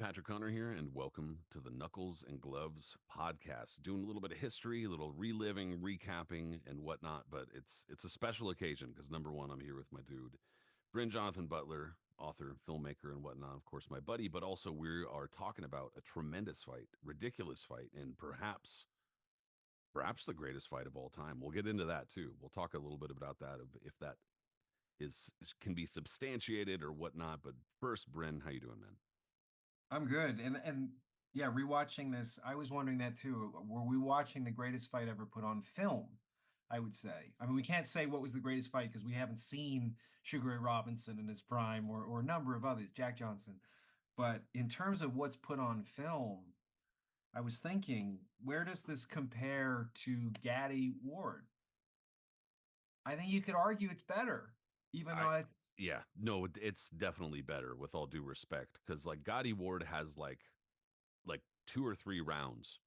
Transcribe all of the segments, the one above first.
Patrick Hunter here, and welcome to the Knuckles and Gloves podcast. Doing a little bit of history, a little reliving, recapping, and whatnot. But it's a special occasion because number one, I'm here with my dude, Brin-Jonathan Butler, author, filmmaker, and whatnot. Of course, my buddy. But also, we are talking about a tremendous fight, ridiculous fight, and perhaps the greatest fight of all time. We'll get into that too. We'll talk a little bit about that, if that is can be substantiated or whatnot. But first, Bryn, how you doing, man? I'm good. And yeah, rewatching this, I was wondering that too. Were we watching the greatest fight ever put on film? I would say. I mean, we can't say what was the greatest fight because we haven't seen Sugar Ray Robinson in his prime or a number of others, Jack Johnson. But in terms of what's put on film, I was thinking, where does this compare to Gaddy Ward? I think you could argue it's better, even I though it's Yeah, no, it's definitely better with all due respect because like Gotti Ward has like two or three rounds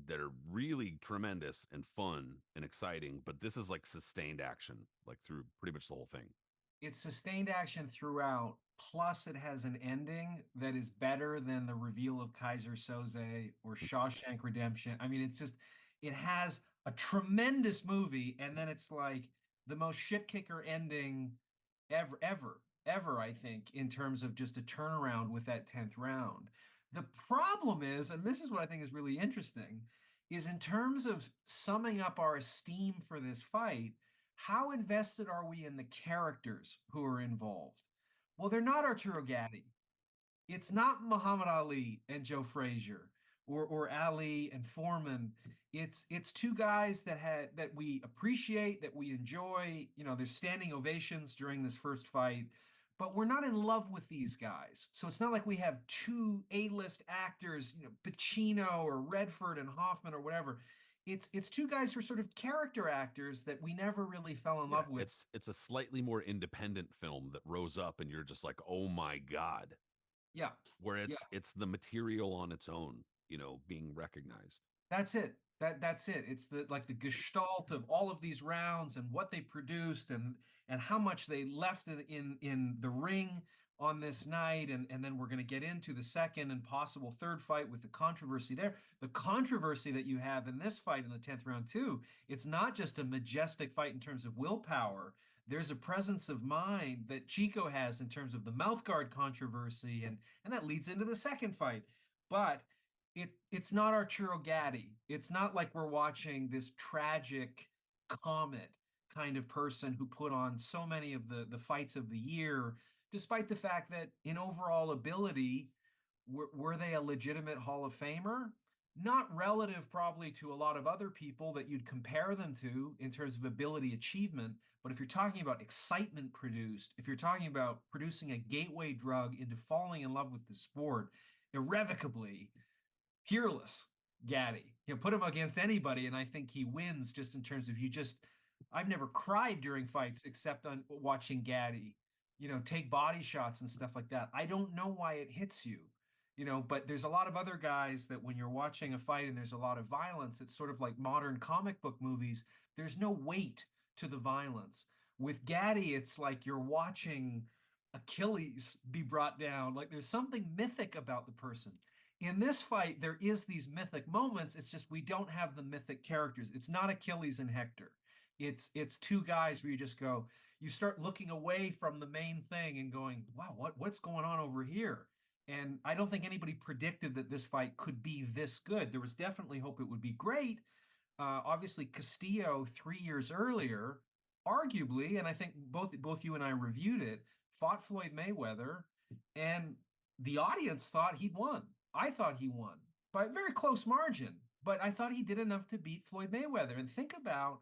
that are really tremendous and fun and exciting, but this is like sustained action like through pretty much the whole thing. it's sustained action throughout. Plus, it has an ending that is better than the reveal of Kaiser Soze or Shawshank Redemption. I mean, it has a tremendous movie, and then it's like the most shit kicker ending ever, I think, in terms of just a turnaround with that 10th round. The problem is, and this is what I think is really interesting, is in terms of summing up our esteem for this fight, how invested are we in the characters who are involved? Well, they're not Arturo Gatti. It's not Muhammad Ali and Joe Frazier or Ali and Foreman. It's two guys that we appreciate, that we enjoy. You know, there's standing ovations during this first fight, but we're not in love with these guys. So it's not like we have two A-list actors, you know, Pacino or Redford and Hoffman or whatever. It's two guys who are sort of character actors that we never really fell in Yeah, love with. it's a slightly more independent film that rose up and you're just like, "Oh my god." Yeah, Where yeah. it's the material on its own, being recognized. That's it. That's it. It's the like the gestalt of all of these rounds and what they produced and how much they left in the ring on this night. And then we're going to get into the second and possible third fight with the controversy there. The controversy that you have in this fight in the 10th round too, it's not just a majestic fight in terms of willpower. There's a presence of mind that Chico has in terms of the mouth guard controversy, and that leads into the second fight. But it's not Arturo Gatti. It's not like we're watching this tragic comet kind of person who put on so many of the fights of the year, despite the fact that in overall ability, were they a legitimate Hall of Famer? Not relative probably to a lot of other people that you'd compare them to in terms of ability achievement. But if you're talking about excitement produced, if you're talking about producing a gateway drug into falling in love with the sport irrevocably, fearless Gaddy. You know, put him against anybody, and I think he wins just in terms of you just. I've never cried during fights except on watching Gaddy, you know, take body shots and stuff like that. I don't know why it hits you, you know, but there's a lot of other guys that when you're watching a fight and there's a lot of violence, it's sort of like modern comic book movies. There's no weight to the violence. With Gaddy, it's like you're watching Achilles be brought down. Like there's something mythic about the person. In this fight, there is these mythic moments. It's just we don't have the mythic characters. It's not Achilles and Hector. It's two guys where you just go, you start looking away from the main thing and going, wow, what's going on over here? And I don't think anybody predicted that this fight could be this good. There was definitely hope it would be great. Obviously, Castillo 3 years earlier, arguably, and I think both you and I reviewed it, fought Floyd Mayweather, and the audience thought he'd won. I thought he won by a very close margin, but I thought he did enough to beat Floyd Mayweather. And think about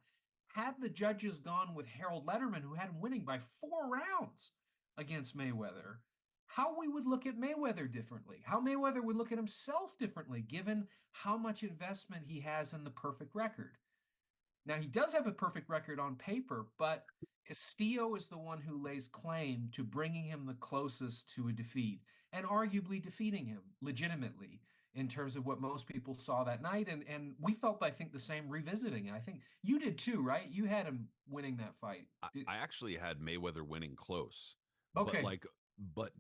had the judges gone with Harold Letterman, who had him winning by 4 rounds against Mayweather, how we would look at Mayweather differently, how Mayweather would look at himself differently, given how much investment he has in the perfect record. Now, he does have a perfect record on paper, but Castillo is the one who lays claim to bringing him the closest to a defeat and arguably defeating him legitimately in terms of what most people saw that night. And we felt, I think, the same revisiting it. I think you did too, right? You had him winning that fight. I actually had Mayweather winning close, but Okay. like, but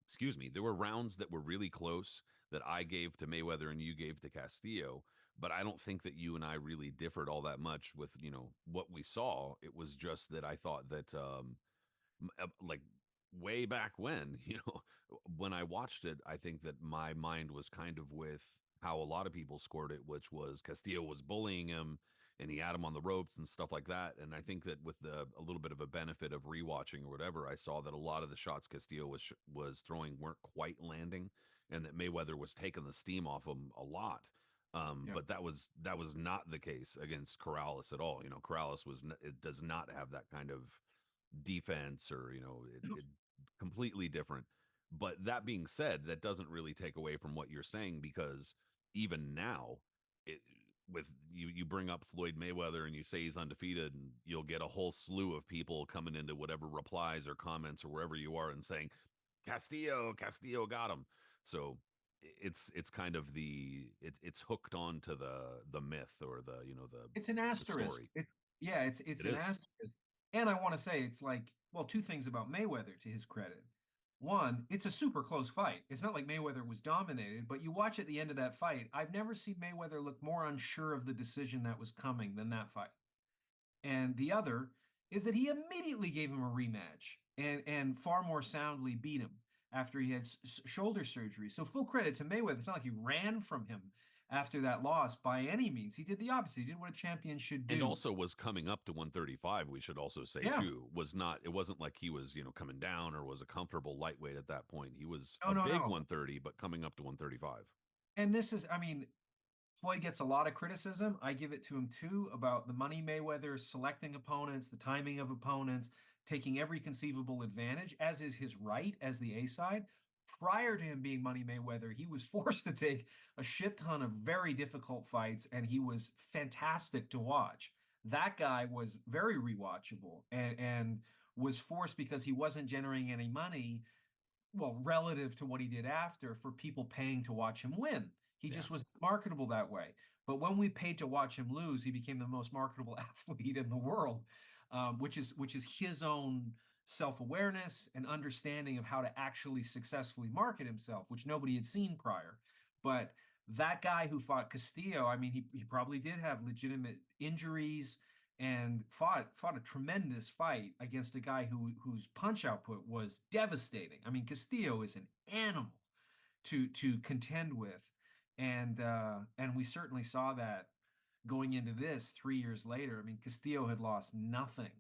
excuse me, there were rounds that were really close that I gave to Mayweather and you gave to Castillo, but I don't think that you and I really differed all that much with, what we saw. It was just that I thought that like way back when, when I watched it, I think that my mind was kind of with how a lot of people scored it, which was Castillo was bullying him and he had him on the ropes and stuff like that. And I think that with a little bit of a benefit of rewatching or whatever, I saw that a lot of the shots Castillo was throwing weren't quite landing, and that Mayweather was taking the steam off him a lot. Yeah. But that was not the case against Corrales at all. Corrales it does not have that kind of defense, or it completely different. But that being said, that doesn't really take away from what you're saying, because even now, it, with you bring up Floyd Mayweather and you say he's undefeated, and you'll get a whole slew of people coming into whatever replies or comments or wherever you are and saying Castillo got him. So it's kind of it's hooked on to the myth, or It's an the asterisk. story. Yeah, it's It an is. asterisk. And I want to say it's like, well, two things about Mayweather to his credit. One, it's a super close fight. It's not like Mayweather was dominated, but you watch at the end of that fight, I've never seen Mayweather look more unsure of the decision that was coming than that fight. And the other is that he immediately gave him a rematch and far more soundly beat him after he had shoulder surgery. So full credit to Mayweather. It's not like he ran from him after that loss by any means. He did the opposite. He did what a champion should And do. also was coming up to 135, we should also say Yeah. too. It wasn't like he was, coming down or was a comfortable lightweight at that point. He was No, a no, big no. 130, but coming up to 135. And this is, I mean, Floyd gets a lot of criticism. I give it to him too about the money Mayweather selecting opponents, the timing of opponents, taking every conceivable advantage, as is his right as the A side. Prior to him being Money Mayweather, he was forced to take a shit ton of very difficult fights, and he was fantastic to watch. That guy was very rewatchable and was forced because he wasn't generating any money, well, relative to what he did after, for people paying to watch him win. He Yeah. just was marketable that way. But when we paid to watch him lose, he became the most marketable athlete in the world, which is his own self-awareness and understanding of how to actually successfully market himself, which nobody had seen prior. But that guy who fought Castillo, I mean, he probably did have legitimate injuries and fought a tremendous fight against a guy whose punch output was devastating. I mean, Castillo is an animal to contend with, and we certainly saw that going into this 3 years later. I mean, Castillo had lost nothing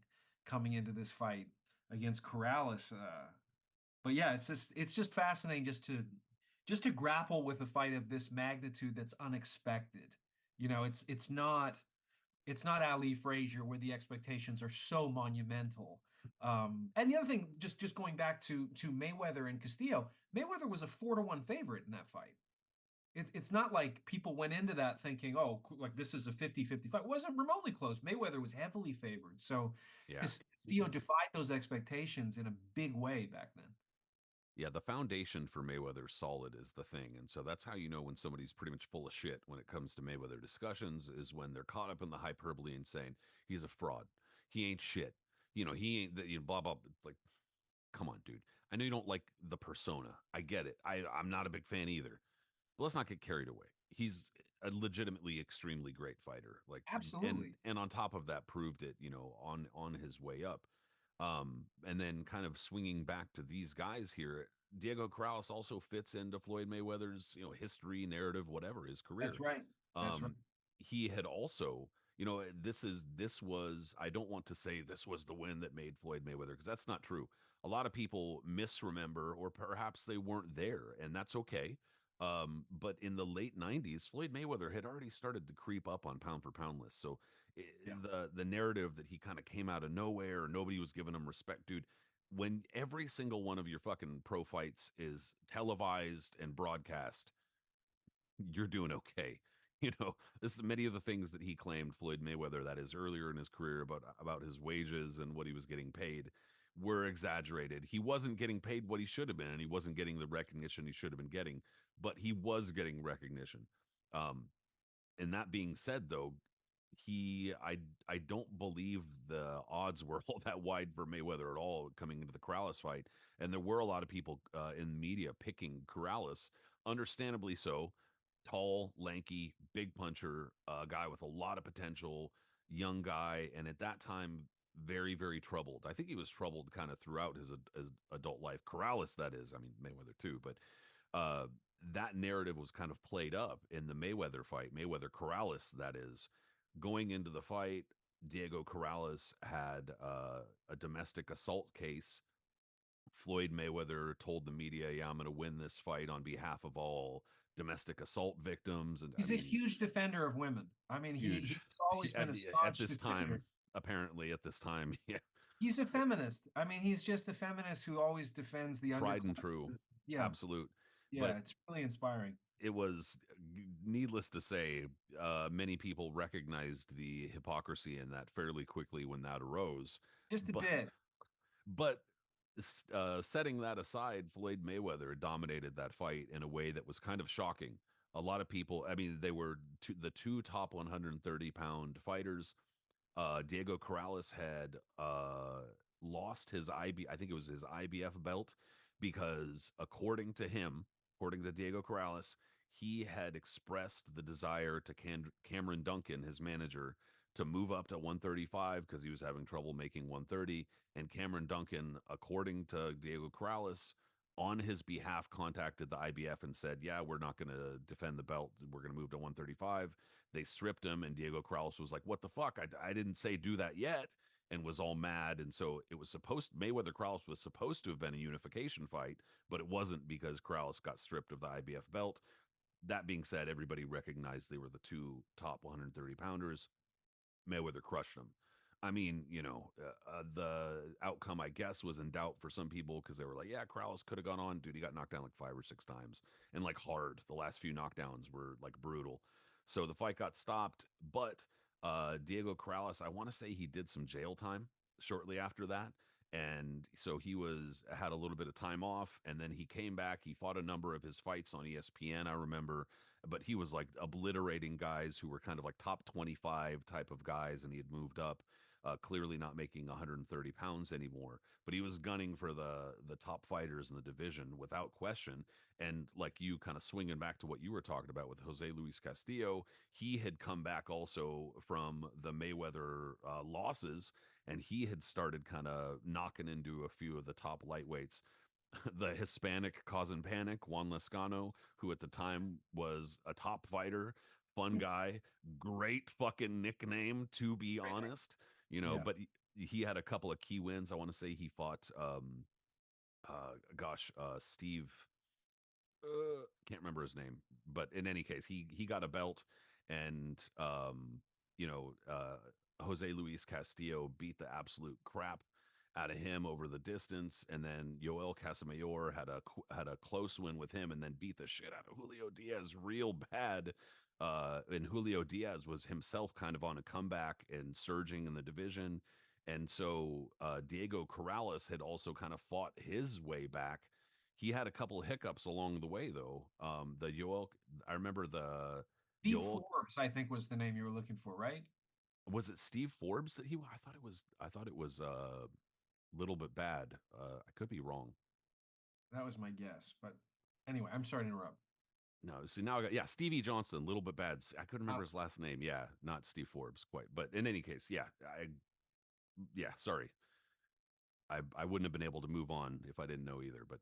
coming into this fight against Corrales. But yeah, it's just fascinating just to grapple with a fight of this magnitude that's unexpected. It's not Ali Frazier where the expectations are so monumental. And the other thing, just going back to Mayweather and Castillo, Mayweather was a 4-1 favorite in that fight. It's not like people went into that thinking, oh, like this is a 50-50 fight. It wasn't remotely close. Mayweather was heavily favored. So Yeah. Castillo defied those expectations in a big way back then. Yeah, the foundation for Mayweather solid is the thing. And so that's how you know when somebody's pretty much full of shit when it comes to Mayweather discussions, is when they're caught up in the hyperbole and saying he's a fraud. He ain't shit. He ain't the blah blah. It's like, come on, dude. I know you don't like the persona. I get it. I'm not a big fan either. But let's not get carried away. He's a legitimately extremely great fighter. Like, and Absolutely. and on top of that, proved it. On his way up. And then kind of swinging back to these guys here, Diego Corrales also fits into Floyd Mayweather's history, narrative, whatever, his That's career. right. That's right. Um, he had also, this was, I don't want to say this was the win that made Floyd Mayweather, because that's not true. A lot of people misremember, or perhaps they weren't there, and that's okay. But in the late 90s, Floyd Mayweather had already started to creep up on pound for pound lists. So Yeah. the narrative that he kind of came out of nowhere, nobody was giving him respect, dude. When every single one of your fucking pro fights is televised and broadcast, you're doing okay. This is many of the things that he claimed, Floyd Mayweather, that is earlier in his career, about his wages and what he was getting paid, were exaggerated. He wasn't getting paid what he should have been, and he wasn't getting the recognition he should have been getting, but he was getting recognition. Um, and that being said, though, I don't believe the odds were all that wide for Mayweather at all coming into the Corrales fight, and there were a lot of people in media picking Corrales, understandably so. Tall, lanky, big puncher, a guy with a lot of potential, young guy, and at that time very very troubled. I think he was troubled kind of throughout his adult life. Corrales, that is. I mean Mayweather too, but uh, that narrative was kind of played up in the Mayweather fight, Mayweather Corrales, that is. Going into the fight, Diego Corrales had a domestic assault case. Floyd Mayweather told the media, "Yeah, I'm going to win this fight on behalf of all domestic assault victims." And I He's a mean, huge defender of women. I mean, huge he's always been a at staunch this time. defender. Apparently, at this time, yeah, He's a feminist. I mean, he's just a feminist who always defends the tried and underclass. true, Yeah, absolute. But yeah, it's really inspiring. it was needless to say, many people recognized the hypocrisy in that fairly quickly when that arose. Just a But bit. but setting that aside, Floyd Mayweather dominated that fight in a way that was kind of shocking. A lot of people, I mean, they were the two top 130-pound fighters. Diego Corrales had lost his I think it was his IBF belt because, according to Diego Corrales, he had expressed the desire to Cameron Duncan, his manager, to move up to 135 because he was having trouble making 130. And Cameron Duncan, according to Diego Corrales, on his behalf contacted the IBF and said, "Yeah, we're not going to defend the belt. We're going to move to 135." They stripped him, and Diego Corrales was like, "What the fuck? I didn't say do that yet," and was all mad. And so it was supposed Mayweather Corrales was supposed to have been a unification fight, but it wasn't because Corrales got stripped of the IBF belt. That being said, everybody recognized they were the two top 130 pounders. Mayweather crushed him. I mean, the outcome, I guess, was in doubt for some people because they were like, "Yeah, Corrales could have gone on." Dude, he got knocked down like 5 or 6 times, and like hard. The last few knockdowns were like brutal. So the fight got stopped, but Diego Corrales, I want to say he did some jail time shortly after that, and so he was had a little bit of time off, and then he came back. He fought a number of his fights on ESPN, I remember, but he was like obliterating guys who were kind of like top 25 type of guys, and he had moved up, clearly not making 130 pounds anymore, but he was gunning for the top fighters in the division without question. And like you, kind of swinging back to what you were talking about with Jose Luis Castillo, he had come back also from the Mayweather losses, and he had started kind of knocking into a few of the top lightweights. The Hispanic causing panic, Juan Lescano, who at the time was a top fighter, fun guy, great fucking nickname, to be Great name. honest. Yeah. But he had a couple of key wins. I want to say he fought, Steve, can't remember his name, but in any case, he got a belt, and Jose Luis Castillo beat the absolute crap out of him over the distance, and then Yoel Casamayor had a close win with him, and then beat the shit out of Julio Diaz real bad. And Julio Diaz was himself kind of on a comeback and surging in the division, and so Diego Corrales had also kind of fought his way back. He had a couple of hiccups along the way, though. The Yoel, I remember the Steve Yoel. Forbes, I think, was the name you were looking for, right? Was it Steve Forbes that he? I thought it was. I thought it was a little bit bad. I could be wrong. That was my guess. But anyway, I'm sorry to interrupt. No, see now I got, yeah, Stevie Johnson, little bit bad. I couldn't Uh, remember his last name. Yeah, not Steve Forbes quite. But in any case, yeah, yeah, sorry. I wouldn't have been able to move on if I didn't know either. But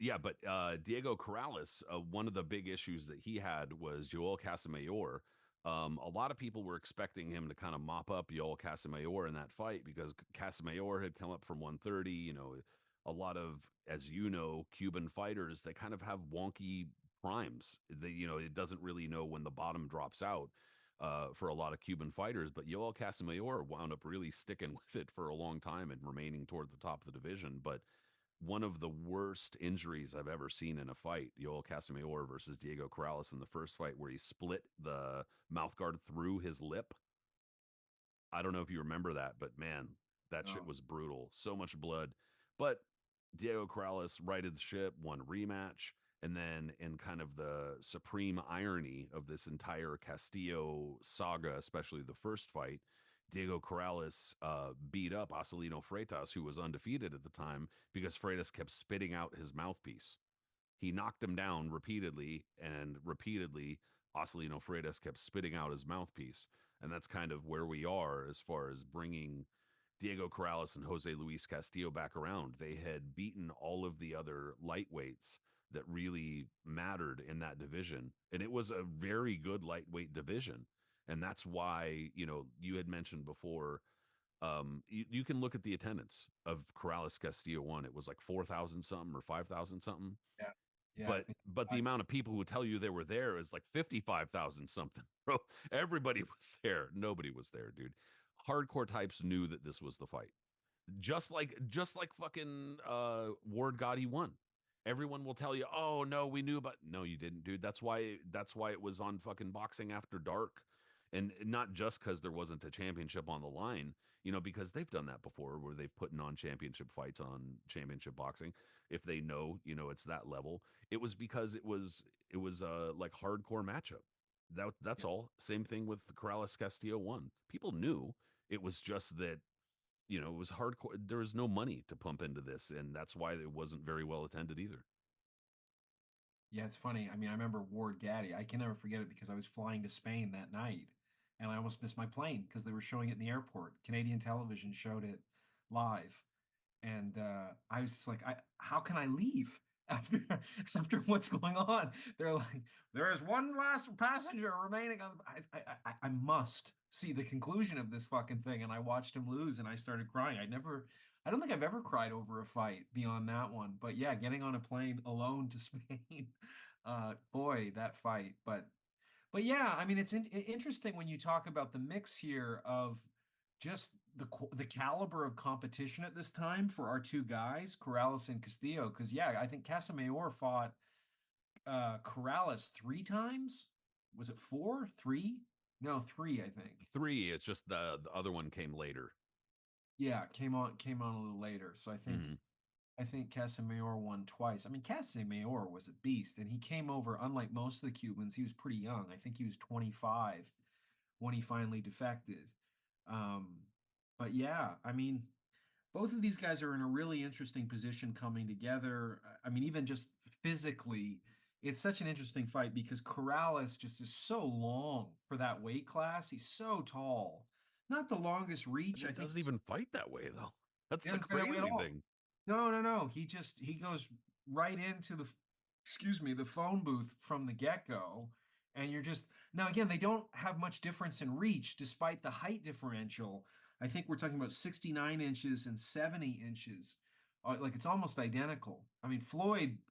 yeah, but Diego Corrales, one of the big issues that he had was Joel Casamayor. A lot of people were expecting him to kind of mop up Joel Casamayor in that fight because Casamayor had come up from 130. A lot of, as you know, Cuban fighters, they kind of have wonky primes. It doesn't really know when the bottom drops out for a lot of Cuban fighters. But Joel Casamayor wound up really sticking with it for a long time and remaining toward the top of the division. But one of the worst injuries I've ever seen in a fight, Yoel Casamayor versus Diego Corrales in the first fight, where he split the mouth guard through his lip. I don't know if you remember that, but man, that shit oh, was brutal. So much blood. But Diego Corrales righted the ship, won rematch, And then, in kind of the supreme irony of this entire Castillo saga, especially the first fight, Diego Corrales beat up Acelino Freitas, who was undefeated at the time, because Freitas kept spitting out his mouthpiece. He knocked him down repeatedly, and repeatedly, Acelino Freitas kept spitting out his mouthpiece. And that's kind of where we are as far as bringing Diego Corrales and Jose Luis Castillo back around. They had beaten all of the other lightweights that really mattered in that division. And it was a very good lightweight division. And that's why, you had mentioned before, you can look at the attendance of Corrales Castillo one. It was like 4,000 something or 5,000 something. Yeah. Yeah, I But think but the amount of people who tell you they were there is like 55,000 something. Bro, everybody was there. Nobody was there, dude. Hardcore types knew that this was the fight. Just like fucking Ward Gotti won. Everyone will tell you, "Oh no, we knew about." No, you didn't, dude. That's why it was on fucking Boxing After Dark, and not just because there wasn't a championship on the line. Because they've done that before, where they've put on championship fights on championship boxing. If they know, it's that level. It was because it was like hardcore matchup. That's yeah. all. Same thing with Corrales Castillo one. People knew. It was just that it was hardcore. There was no money to pump into this, and that's why it wasn't very well attended either. Yeah, it's funny. I mean, I remember Ward Gaddy. I can never forget it because I was flying to Spain that night and I almost missed my plane because they were showing it in the airport. Canadian television showed it live. And I was just like, how can I leave after after what's going on? They're like, there is one last passenger remaining on. I must see the conclusion of this fucking thing. And I watched him lose, and I started crying. I don't think I've ever cried over a fight beyond that one. But yeah, getting on a plane alone to Spain, boy, that fight. But yeah, I mean, it's interesting when you talk about the mix here of just the caliber of competition at this time for our two guys, Corrales and Castillo. Because yeah, I think Casamayor fought Corrales three times. Was it four, three? No, three, I think. Three, it's just the other one came later. Yeah, came on a little later. So Hmm. I think Casamayor won twice. I mean, Casamayor was a beast, and he came over. Unlike most of the Cubans, he was pretty young. I think he was 25 when he finally defected. Um, but yeah, I mean, both of these guys are in a really interesting position coming together. I mean, even just physically, it's such an interesting fight because Corrales just is so long for that weight class. He's so tall. Not the longest And reach. I it think doesn't even fight that way though. That's he the doesn't fit that way at crazy all. thing. No, no, no. He goes right into excuse me, the phone booth from the get-go. And you're just now again, they don't have much difference in reach despite the height differential. I think we're talking about 69 inches and 70 inches. Like it's almost identical. I mean,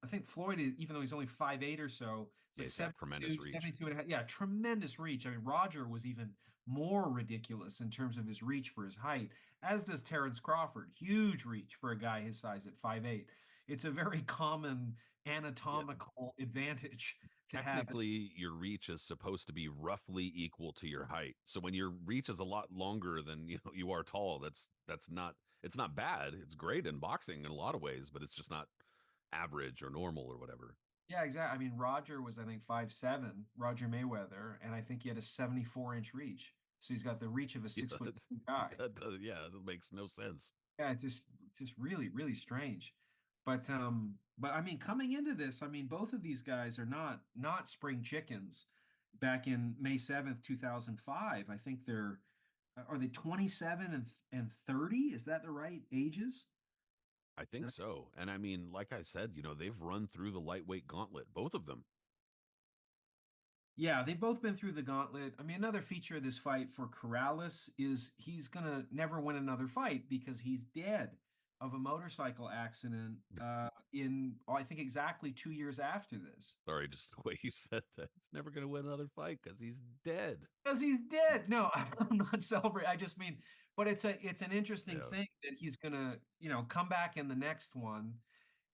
I think Floyd, even though he's only 5'8" or so, it's Yeah, like he's got tremendous 72, reach. 72 and a half. Yeah, tremendous reach. I mean, Roger was even more ridiculous in terms of his reach for his height, as does Terrence Crawford. Huge reach for a guy his size at 5'8". It's a very common Yeah, anatomical advantage to have. technically your reach is supposed to be roughly equal to your height. So when your reach is a lot longer than you are tall, that's not it's not bad. It's great in boxing in a lot of ways, but it's just not average or normal or whatever. Yeah, exactly. I mean, Roger was, I think, 5'7", Roger Mayweather, and I think he had a 74-inch reach. So he's got the reach of a Yeah, 6'2" guy. that makes no sense. Yeah, it's just really, really strange. But I mean, coming into this, I mean, both of these guys are not spring chickens. Back in May 7th, 2005, I think are they 27 and 30? Is that the right ages? I think so. And I mean, like I said, they've run through the lightweight gauntlet, both of them. Yeah, they've both been through the gauntlet. I mean, another feature of this fight for Corrales is he's gonna never win another fight because he's dead of a motorcycle accident I think exactly 2 years after this. Sorry, just the way you said that. He's never going to win another fight because he's dead. Because he's dead. No, I'm not celebrating. I just mean, but it's an interesting Yeah. thing that he's gonna, come back in the next one.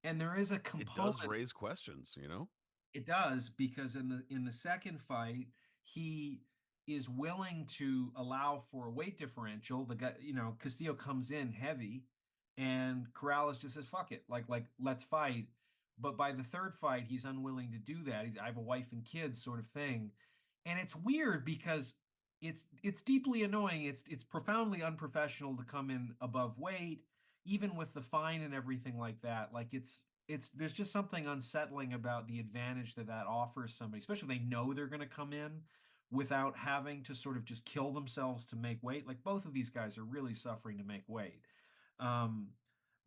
And there is a It does component. raise questions. It does because in the second fight, he is willing to allow for a weight differential. The guy, Castillo comes in heavy, and Corrales just says, "Fuck it, like let's fight." But by the third fight, he's unwilling to do that. I have a wife and kids, sort of thing. And it's weird because it's deeply annoying. It's profoundly unprofessional to come in above weight, even with the fine and everything like that. Like it's there's just something unsettling about the advantage that that offers somebody, especially if they know they're going to come in without having to sort of just kill themselves to make weight. Like both of these guys are really suffering to make weight. Um,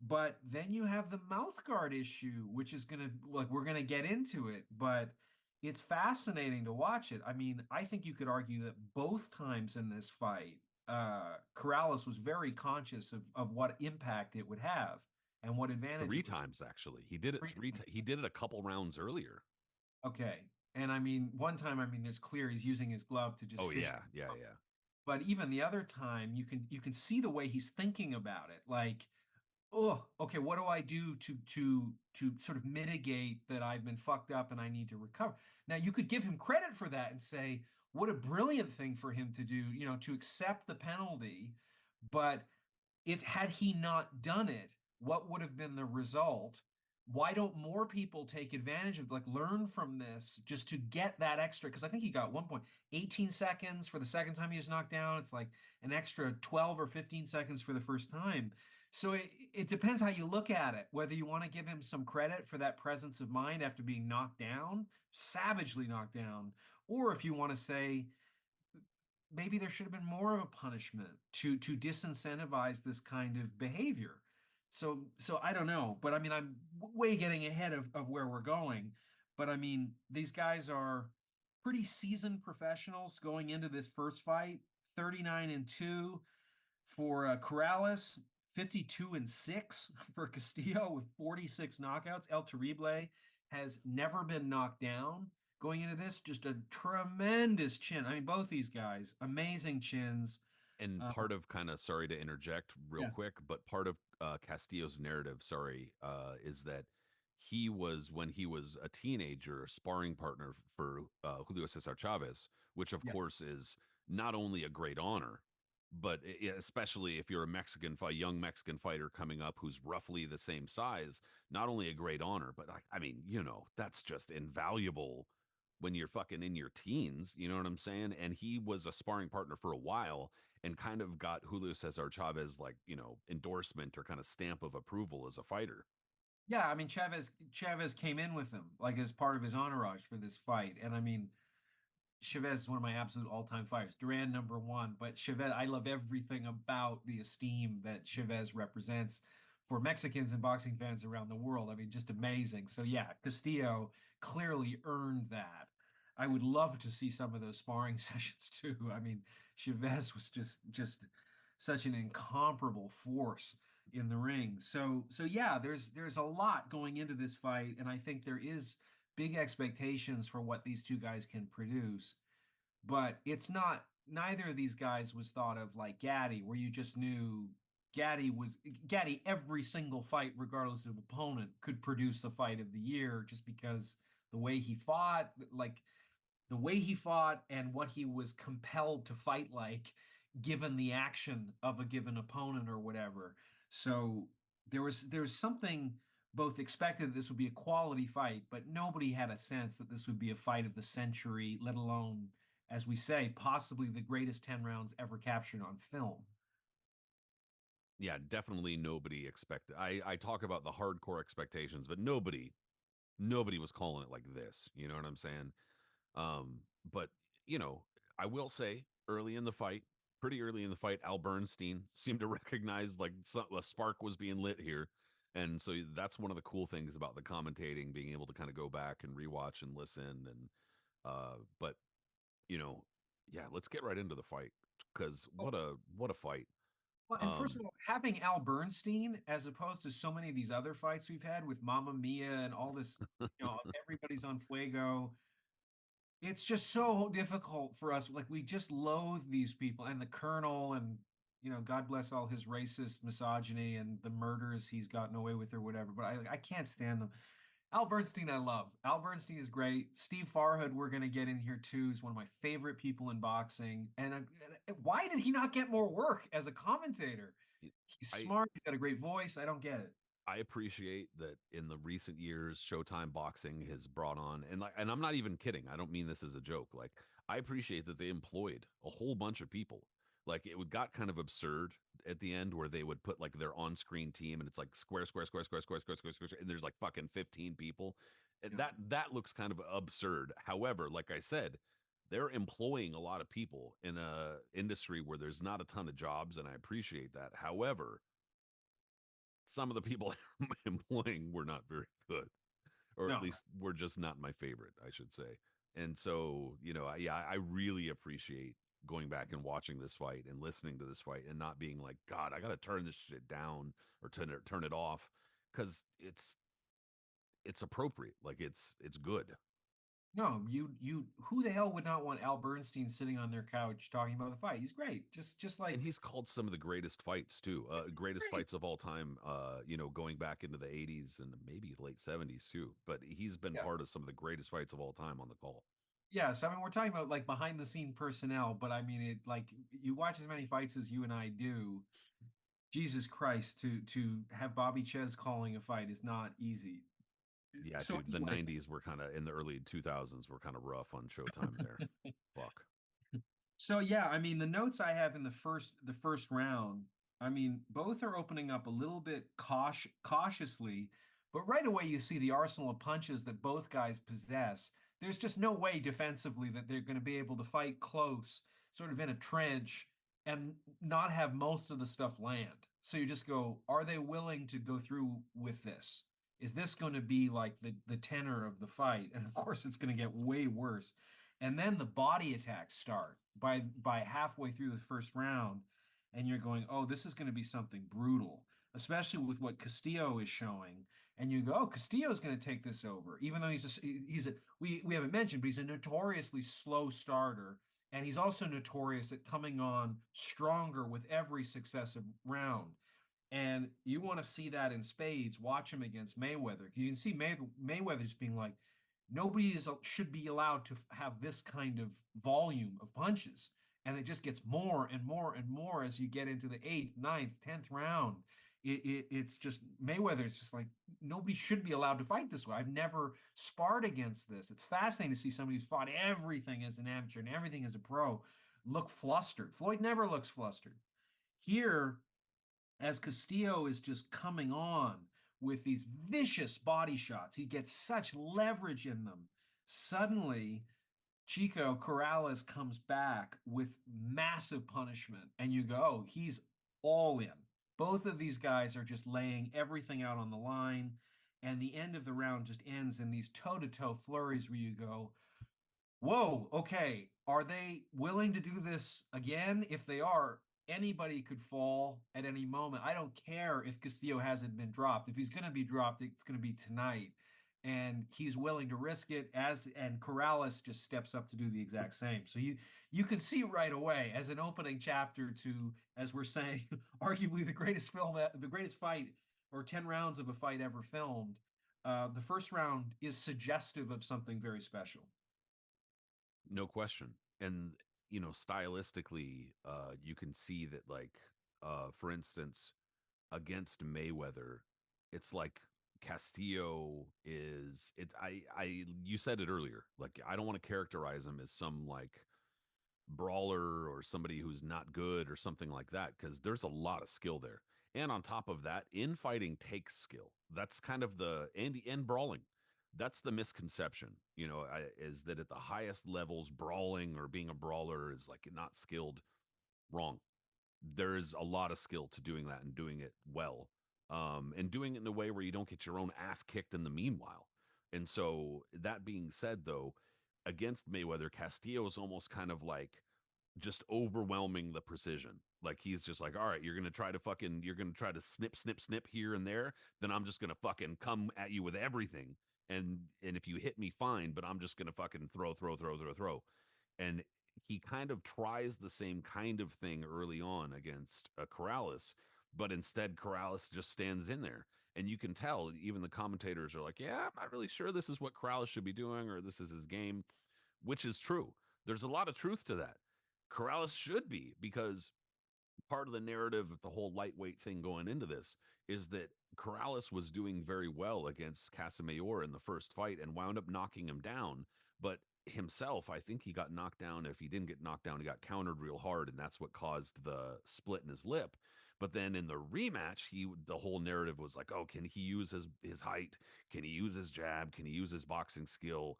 but then you have the mouth guard issue, which is gonna like we're gonna get into it, but it's fascinating to watch it. I mean, I think you could argue that both times in this fight, Corrales was very conscious of what impact it would have and what advantage Three it would. times actually. He did it he did it a couple rounds earlier. Okay. And I mean, one time, I mean, there's clear he's using his glove to just Oh fish. yeah, yeah, yeah. But even the other time, you can see the way he's thinking about it. Like, oh, okay, what do I do to sort of mitigate that I've been fucked up and I need to recover? Now, you could give him credit for that and say, what a brilliant thing for him to do, to accept the penalty. But if had he not done it, what would have been the result? Why don't more people take advantage of like learn from this just to get that extra? Because I think he got 18 seconds for the second time he was knocked down. It's like an extra 12 or 15 seconds for the first time. So it depends how you look at it, whether you want to give him some credit for that presence of mind after being knocked down, savagely knocked down, or if you want to say, maybe there should have been more of a punishment to disincentivize this kind of behavior. So I don't know, but I mean I'm way getting ahead of where we're going. But I mean, these guys are pretty seasoned professionals going into this first fight. 39-2 for Corrales, 52-6 for Castillo with 46 knockouts. El Terrible has never been knocked down going into this. Just a tremendous chin. I mean, both these guys, amazing chins. And Uh, part of kind of, sorry to interject real yeah, quick, but part of Castillo's narrative, sorry, is that he was, when he was a teenager, a sparring partner for Julio Cesar Chavez, which of yeah. course is not only a great honor, but especially if you're a young Mexican fighter coming up who's roughly the same size, not only a great honor, but I mean, that's just invaluable when you're fucking in your teens. You know what I'm saying? And he was a sparring partner for a while and kind of got Julio Cesar Chavez like, endorsement or kind of stamp of approval as a fighter. Yeah, I mean Chavez came in with him like as part of his entourage for this fight. And I mean, Chavez is one of my absolute all-time fighters. Duran number one, but Chavez, I love everything about the esteem that Chavez represents for Mexicans and boxing fans around the world. I mean, just amazing. So yeah, Castillo clearly earned that. I would love to see some of those sparring sessions too. I mean, Chavez was just such an incomparable force in the ring. So yeah, there's a lot going into this fight, and I think there is big expectations for what these two guys can produce. But it's not, neither of these guys was thought of like Gaddy, where you just knew Gaddy every single fight, regardless of opponent, could produce the fight of the year just because the way he fought, like the way he fought and what he was compelled to fight like, given the action of a given opponent or whatever. So there was something both expected that this would be a quality fight, but nobody had a sense that this would be a fight of the century, let alone, as we say, possibly the greatest 10 rounds ever captured on film. Yeah, definitely nobody expected. I talk about the hardcore expectations, but nobody was calling it like this. You know what I'm saying? But you know, I will say pretty early in the fight, Al Bernstein seemed to recognize like a spark was being lit here. And so that's one of the cool things about the commentating, being able to kind of go back and rewatch and listen. And but you know, yeah, let's get right into the fight because Oh, what a fight. well, and first Um, of all, having Al Bernstein as opposed to so many of these other fights we've had with Mamma Mia and all this, everybody's on Fuego. It's just so difficult for us. Like we just loathe these people and the Colonel and God bless all his racist misogyny and the murders he's gotten away with or whatever. But I can't stand them. Al Bernstein, I love. Al Bernstein is great. Steve Farhood, we're going to get in here too, is one of my favorite people in boxing. And why did he not get more work as a commentator? He's I smart. He's got a great voice. I don't get it. I appreciate that in the recent years, Showtime Boxing has brought on, and I'm not even kidding. I don't mean this as a joke. Like, I appreciate that they employed a whole bunch of people. Like, got kind of absurd at the end where they would put like their on-screen team, and it's like square, square, square, square, square, square, square, square, and there's like fucking 15 people. Yeah. That looks kind of absurd. However, like I said, they're employing a lot of people in a industry where there's not a ton of jobs, and I appreciate that. However, some of the people employing were not very good, or at No. least were just not my favorite, I should say. And so, yeah, I really appreciate going back and watching this fight and listening to this fight and not being like, God, I got to turn this shit down or turn it off because it's appropriate, like it's good. No, who the hell would not want Al Bernstein sitting on their couch talking about the fight? He's great. Just like And he's called some of the greatest fights too, greatest great. fights of all time. Going back into the '80s and maybe late '70s too. But he's been Yeah. part of some of the greatest fights of all time on the call. Yes, I mean we're talking about like behind the scene personnel, but I mean it like you watch as many fights as you and I do. Jesus Christ, to have Bobby Ches calling a fight is not easy. Yeah, So dude, the anyway, '90s were kind of in the early 2000s were kind of rough on Showtime there. Fuck. so yeah, I mean the notes I have in the first round, I mean both are opening up a little bit cautiously, but right away you see the arsenal of punches that both guys possess. There's just no way defensively that they're going to be able to fight close, sort of in a trench, and not have most of the stuff land. So you just go, are they willing to go through with this? Is this going to be like the tenor of the fight? And of course, it's going to get way worse. And then the body attacks start by halfway through the first round, and you're going, oh, this is going to be something brutal, especially with what Castillo is showing. And you go, oh, Castillo's going to take this over, even though we haven't mentioned, but he's a notoriously slow starter, and he's also notorious at coming on stronger with every successive round. And you want to see that in spades. Watch him against Mayweather. You can see Mayweather's being like, should be allowed to have this kind of volume of punches. And it just gets more and more and more as you get into the eighth, ninth, 10th round. It's just Mayweather's just like nobody should be allowed to fight this way. I've never sparred against this. It's fascinating to see somebody who's fought everything as an amateur and everything as a pro look flustered. Floyd never looks flustered. Here, as Castillo is just coming on with these vicious body shots, he gets such leverage in them. Suddenly, Chico Corrales comes back with massive punishment, and you go, oh, he's all in. Both of these guys are just laying everything out on the line, and the end of the round just ends in these toe to toe flurries where you go, whoa, okay, are they willing to do this again? If they are, anybody could fall at any moment. I don't care if Castillo hasn't been dropped. If he's going to be dropped, it's going to be tonight. And he's willing to risk it and Corrales just steps up to do the exact same. So you can see right away as an opening chapter to, as we're saying, arguably the greatest the greatest fight or 10 rounds of a fight ever filmed. The first round is suggestive of something very special. No question. And stylistically, you can see that, like, for instance, against Mayweather, it's like Castillo is it's I you said it earlier. Like, I don't want to characterize him as some like brawler or somebody who's not good or something like that, because there's a lot of skill there. And on top of that, infighting takes skill. That's kind of and brawling. That's the misconception, is that at the highest levels, brawling or being a brawler is like not skilled. Wrong. There is a lot of skill to doing that and doing it well, and doing it in a way where you don't get your own ass kicked in the meanwhile. And so, that being said, though, against Mayweather, Castillo is almost kind of like just overwhelming the precision. Like, he's just like, all right, you're gonna try to snip, snip, snip here and there. Then I'm just gonna fucking come at you with everything. And if you hit me, fine, but I'm just gonna fucking throw, throw, throw, throw, throw. And he kind of tries the same kind of thing early on against Corrales, but instead Corrales just stands in there. And you can tell, even the commentators are like, yeah, I'm not really sure this is what Corrales should be doing or this is his game, which is true. There's a lot of truth to that. Corrales should be, because part of the narrative, the whole lightweight thing going into this, is that Corrales was doing very well against Casamayor in the first fight and wound up knocking him down. But himself, I think he got knocked down. If he didn't get knocked down, he got countered real hard, and that's what caused the split in his lip. But then in the rematch, the whole narrative was like, oh, can he use his height? Can he use his jab? Can he use his boxing skill?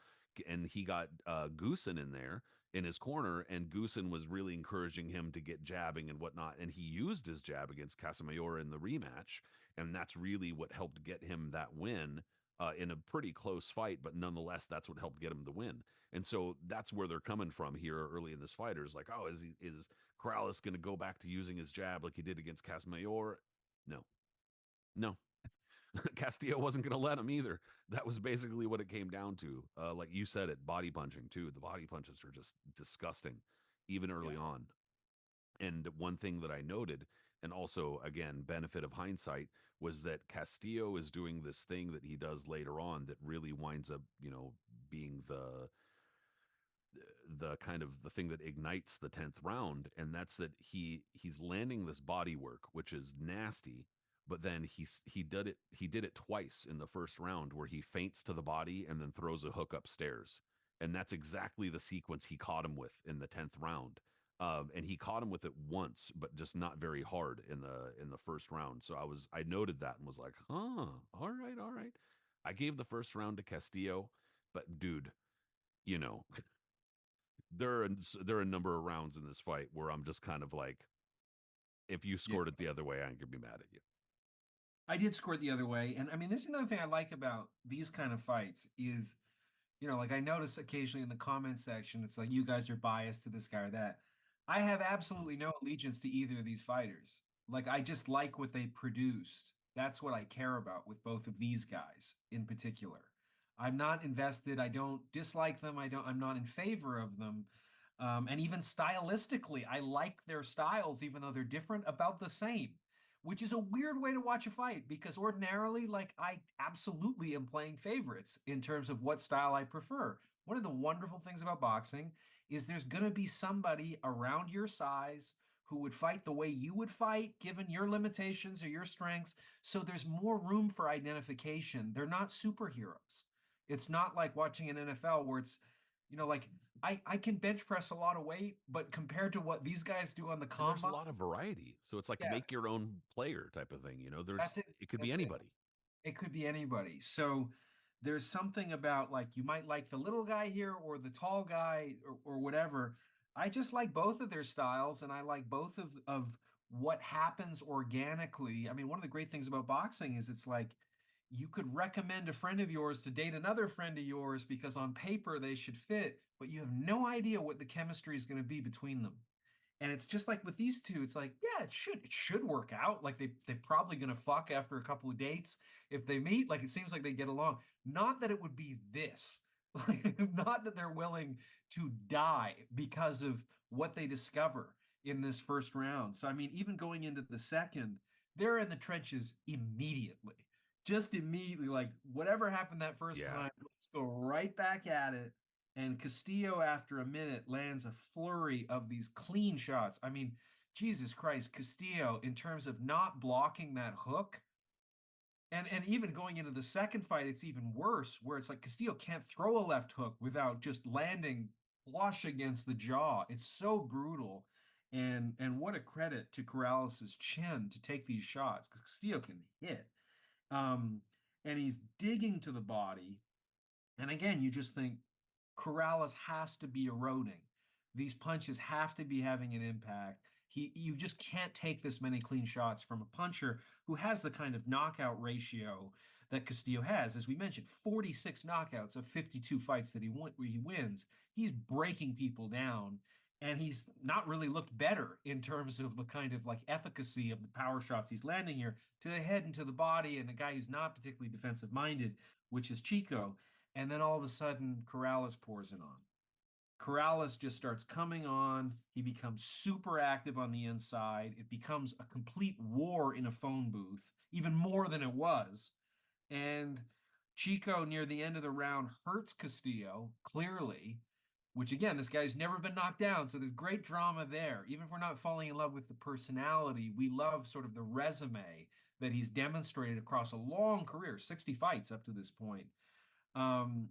And he got Goosen in there in his corner, and Goosen was really encouraging him to get jabbing and whatnot. And he used his jab against Casamayor in the rematch, and that's really what helped get him that win in a pretty close fight. But nonetheless, that's what helped get him the win. And so that's where they're coming from here early in this fight. Is like, oh, is Corrales going to go back to using his jab like he did against Casamayor? No, no. Castillo wasn't going to let him either. That was basically what it came down to. Like you said, it body punching too. The body punches are just disgusting, even Yeah. early on. And one thing that I noted, and also again, benefit of hindsight, was that Castillo is doing this thing that he does later on that really winds up, being the kind of the thing that ignites the 10th round, and that's that he's landing this body work which is nasty, but then he did it twice in the first round where he feints to the body and then throws a hook upstairs, and that's exactly the sequence he caught him with in the 10th round. And he caught him with it once, but just not very hard in the first round. So I noted that and was like, huh, all right. I gave the first round to Castillo, but dude, you know, there are a number of rounds in this fight where I'm just kind of like, if you Yeah. scored it the other way, I ain't gonna be mad at you. I did score it the other way. And I mean, this is another thing I like about these kind of fights is, like I notice occasionally in the comment section, it's like you guys are biased to this guy or that. I have absolutely no allegiance to either of these fighters. Like I just like what they produced. That's what I care about with both of these guys in particular. I'm not invested. I don't dislike them. I'm not in favor of them. And even stylistically, I like their styles, even though they're different, about the same, which is a weird way to watch a fight because ordinarily, like, I absolutely am playing favorites in terms of what style I prefer. One of the wonderful things about boxing is there's going to be somebody around your size who would fight the way you would fight, given your limitations or your strengths. So there's more room for identification. They're not superheroes. It's not like watching an NFL where it's, like I can bench press a lot of weight, but compared to what these guys do on the And there's a combine, lot of variety, so it's like yeah, make your own player type of thing. There's that's it. it could be That's it. anybody. It could be anybody. So there's something about like you might like the little guy here or the tall guy or whatever. I just like both of their styles and I like both of what happens organically. I mean, one of the great things about boxing is it's like you could recommend a friend of yours to date another friend of yours because on paper they should fit, but you have no idea what the chemistry is going to be between them. And it's just like with these two, it's like, yeah, it should work out. Like they're probably gonna fuck after a couple of dates if they meet. Like it seems like they get along. Not that it would be this. Like not that they're willing to die because of what they discover in this first round. So I mean, even going into the second, they're in the trenches immediately. Just immediately, like whatever happened that first Yeah, time, let's go right back at it. And Castillo, after a minute, lands a flurry of these clean shots. I mean, Jesus Christ, Castillo, in terms of not blocking that hook, and even going into the second fight, it's even worse, where it's like Castillo can't throw a left hook without just landing flush against the jaw. It's so brutal. And what a credit to Corrales' chin to take these shots, because Castillo can hit. Um, and he's digging to the body. And again, you just think Corrales has to be eroding. These punches have to be having an impact. You just can't take this many clean shots from a puncher who has the kind of knockout ratio that Castillo has. As we mentioned, 46 knockouts of 52 fights that he wins. He's breaking people down, and he's not really looked better in terms of the kind of like efficacy of the power shots he's landing here to the head and to the body, and a guy who's not particularly defensive minded, which is Chico. And then all of a sudden, Corrales pours it on. Corrales just starts coming on. He becomes super active on the inside. It becomes a complete war in a phone booth, even more than it was. And Chico, near the end of the round, hurts Castillo, clearly, which again, this guy's never been knocked down. So there's great drama there. Even if we're not falling in love with the personality, we love sort of the resume that he's demonstrated across a long career, 60 fights up to this point. Um,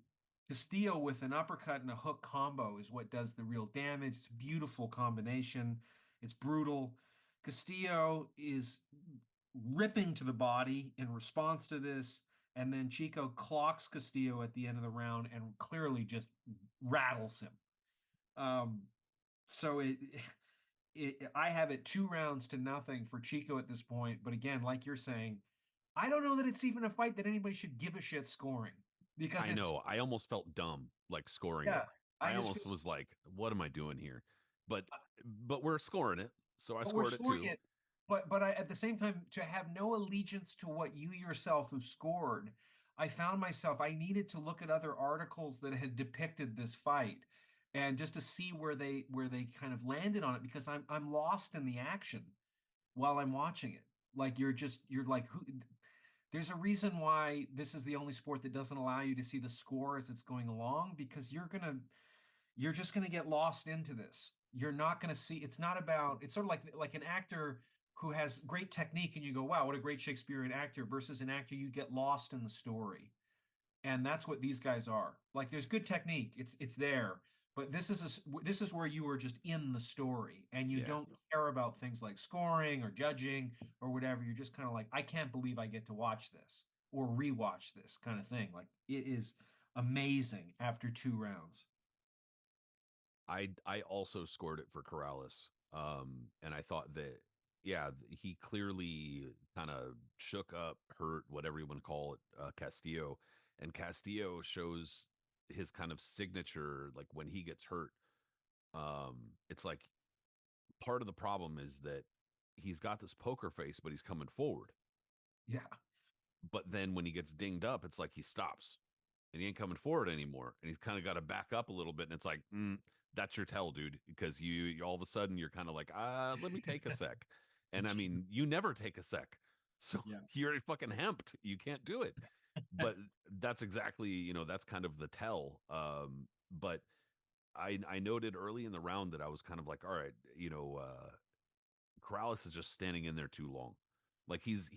Castillo with an uppercut and a hook combo is what does the real damage. It's a beautiful combination. It's brutal. Castillo is ripping to the body in response to this, and then Chico clocks Castillo at the end of the round and clearly just rattles him. Um, so I have it 2 rounds to nothing for Chico at this point. But again, like you're saying, I don't know that it's even a fight that anybody should give a shit scoring because I it's know. I almost felt dumb like scoring yeah. it. I I just feel, almost was like, what am I doing here? But but we're scoring it. So I but we're scored it scoring too. it. But I, at the same time, to have no allegiance to what you yourself have scored, I found myself I needed to look at other articles that had depicted this fight, and just to see where they kind of landed on it because I'm lost in the action while I'm watching it. Like you're like who. There's a reason why this is the only sport that doesn't allow you to see the score as it's going along because you're just going to get lost into this. You're not going to see. It's not about. It's sort of like an actor who has great technique, and you go, "Wow, what a great Shakespearean actor," versus an actor you get lost in the story, and that's what these guys are. Like, there's good technique. It's there, but this is where you are just in the story, and you Yeah. don't care about things like scoring or judging or whatever. You're just kind of like, I can't believe I get to watch this or rewatch this kind of thing. Like, it is amazing after 2 rounds. I also scored it for Corrales. And I thought that yeah, he clearly kind of shook up, hurt, whatever you want to call it, Castillo. And Castillo shows his kind of signature, like when he gets hurt. It's like part of the problem is that he's got this poker face, but he's coming forward. Yeah. But then when he gets dinged up, it's like he stops and he ain't coming forward anymore. And he's kind of got to back up a little bit. And it's like, that's your tell, dude, because you all of a sudden you're kind of like, let me take a sec. And I mean, you never take a sec. So Yeah. you're fucking hemped. You can't do it. But that's exactly, that's kind of the tell. But I noted early in the round that I was kind of like, all right, Corrales is just standing in there too long. Like he's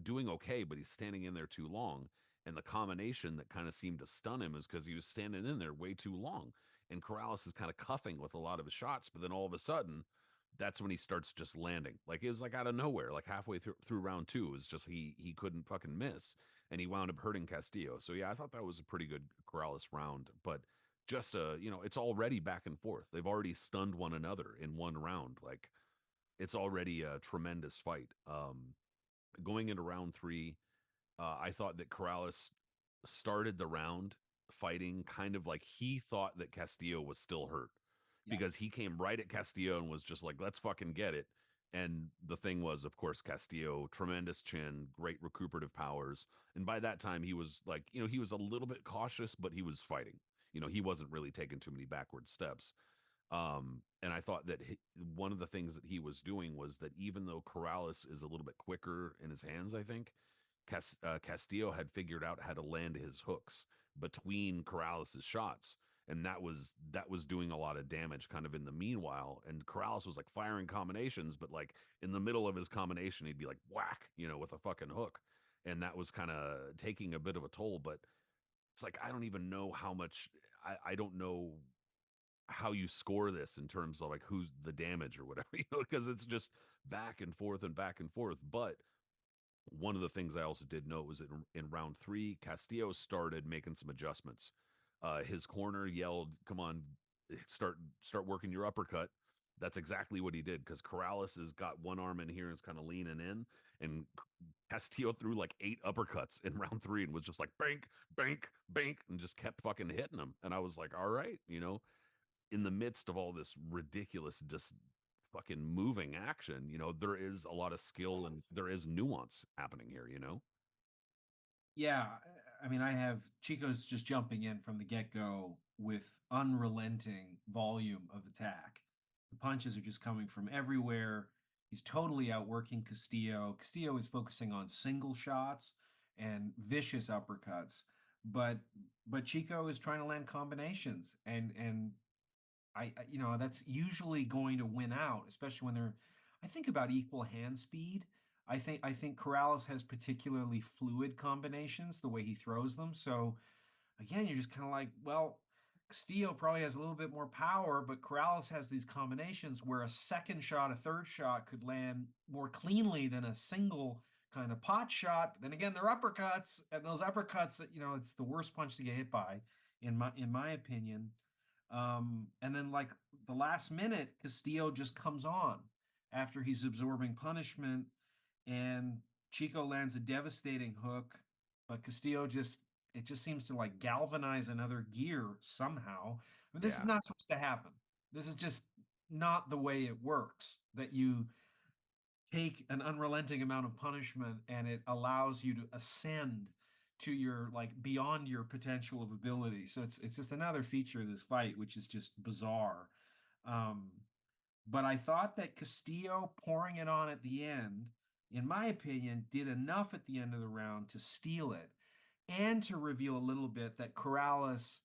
doing okay, but he's standing in there too long. And the combination that kind of seemed to stun him is because he was standing in there way too long. And Corrales is kind of cuffing with a lot of his shots, but then all of a sudden, that's when he starts just landing. Like it was like out of nowhere. Like halfway through round two, it was just he couldn't fucking miss, and he wound up hurting Castillo. So yeah, I thought that was a pretty good Corrales round, but just it's already back and forth. They've already stunned one another in one round. Like it's already a tremendous fight. Going into round three, I thought that Corrales started the round fighting kind of like he thought that Castillo was still hurt Yeah. because he came right at Castillo and was just like, let's fucking get it. And the thing was, of course, Castillo, tremendous chin, great recuperative powers. And by that time, he was like, he was a little bit cautious, but he was fighting. He wasn't really taking too many backward steps. And I thought that one of the things that he was doing was that even though Corrales is a little bit quicker in his hands, I think Castillo had figured out how to land his hooks between Corrales' shots, and that was doing a lot of damage kind of in the meanwhile. And Corrales was like firing combinations, but like in the middle of his combination, he'd be like whack, with a fucking hook, and that was kind of taking a bit of a toll. But it's like I don't even know how much. I don't know how you score this in terms of like who's the damage or whatever, because it's just back and forth and back and forth. But one of the things I also did note was in round three, Castillo started making some adjustments. His corner yelled, "Come on, start working your uppercut." That's exactly what he did because Corrales has got one arm in here and is kind of leaning in, and Castillo threw like 8 uppercuts in round three and was just like bank, bank, bank, and just kept fucking hitting him. And I was like, all right, in the midst of all this ridiculous just fucking moving action, there is a lot of skill and there is nuance happening here. Yeah, I mean, I have Chico's just jumping in from the get-go with unrelenting volume of attack. The punches are just coming from everywhere. He's totally outworking Castillo. Castillo is focusing on single shots and vicious uppercuts, but Chico is trying to land combinations, and that's usually going to win out, especially when they're, I think about equal hand speed. I think Corrales has particularly fluid combinations, the way he throws them. So again, you're just kind of like, well, Castillo probably has a little bit more power, but Corrales has these combinations where a second shot, a third shot could land more cleanly than a single kind of pot shot. But then again, they're uppercuts, and those uppercuts, it's the worst punch to get hit by, in my opinion. And then like the last minute, Castillo just comes on after he's absorbing punishment, and Chico lands a devastating hook, but Castillo just it just seems to like galvanize another gear somehow. I mean, this is Yeah. not supposed to happen. This is just not the way it works. That you take an unrelenting amount of punishment and it allows you to ascend to your like beyond your potential of ability. So it's just another feature of this fight, which is just bizarre. Um, but I thought that Castillo pouring it on at the end, in my opinion, did enough at the end of the round to steal it and to reveal a little bit that Corrales,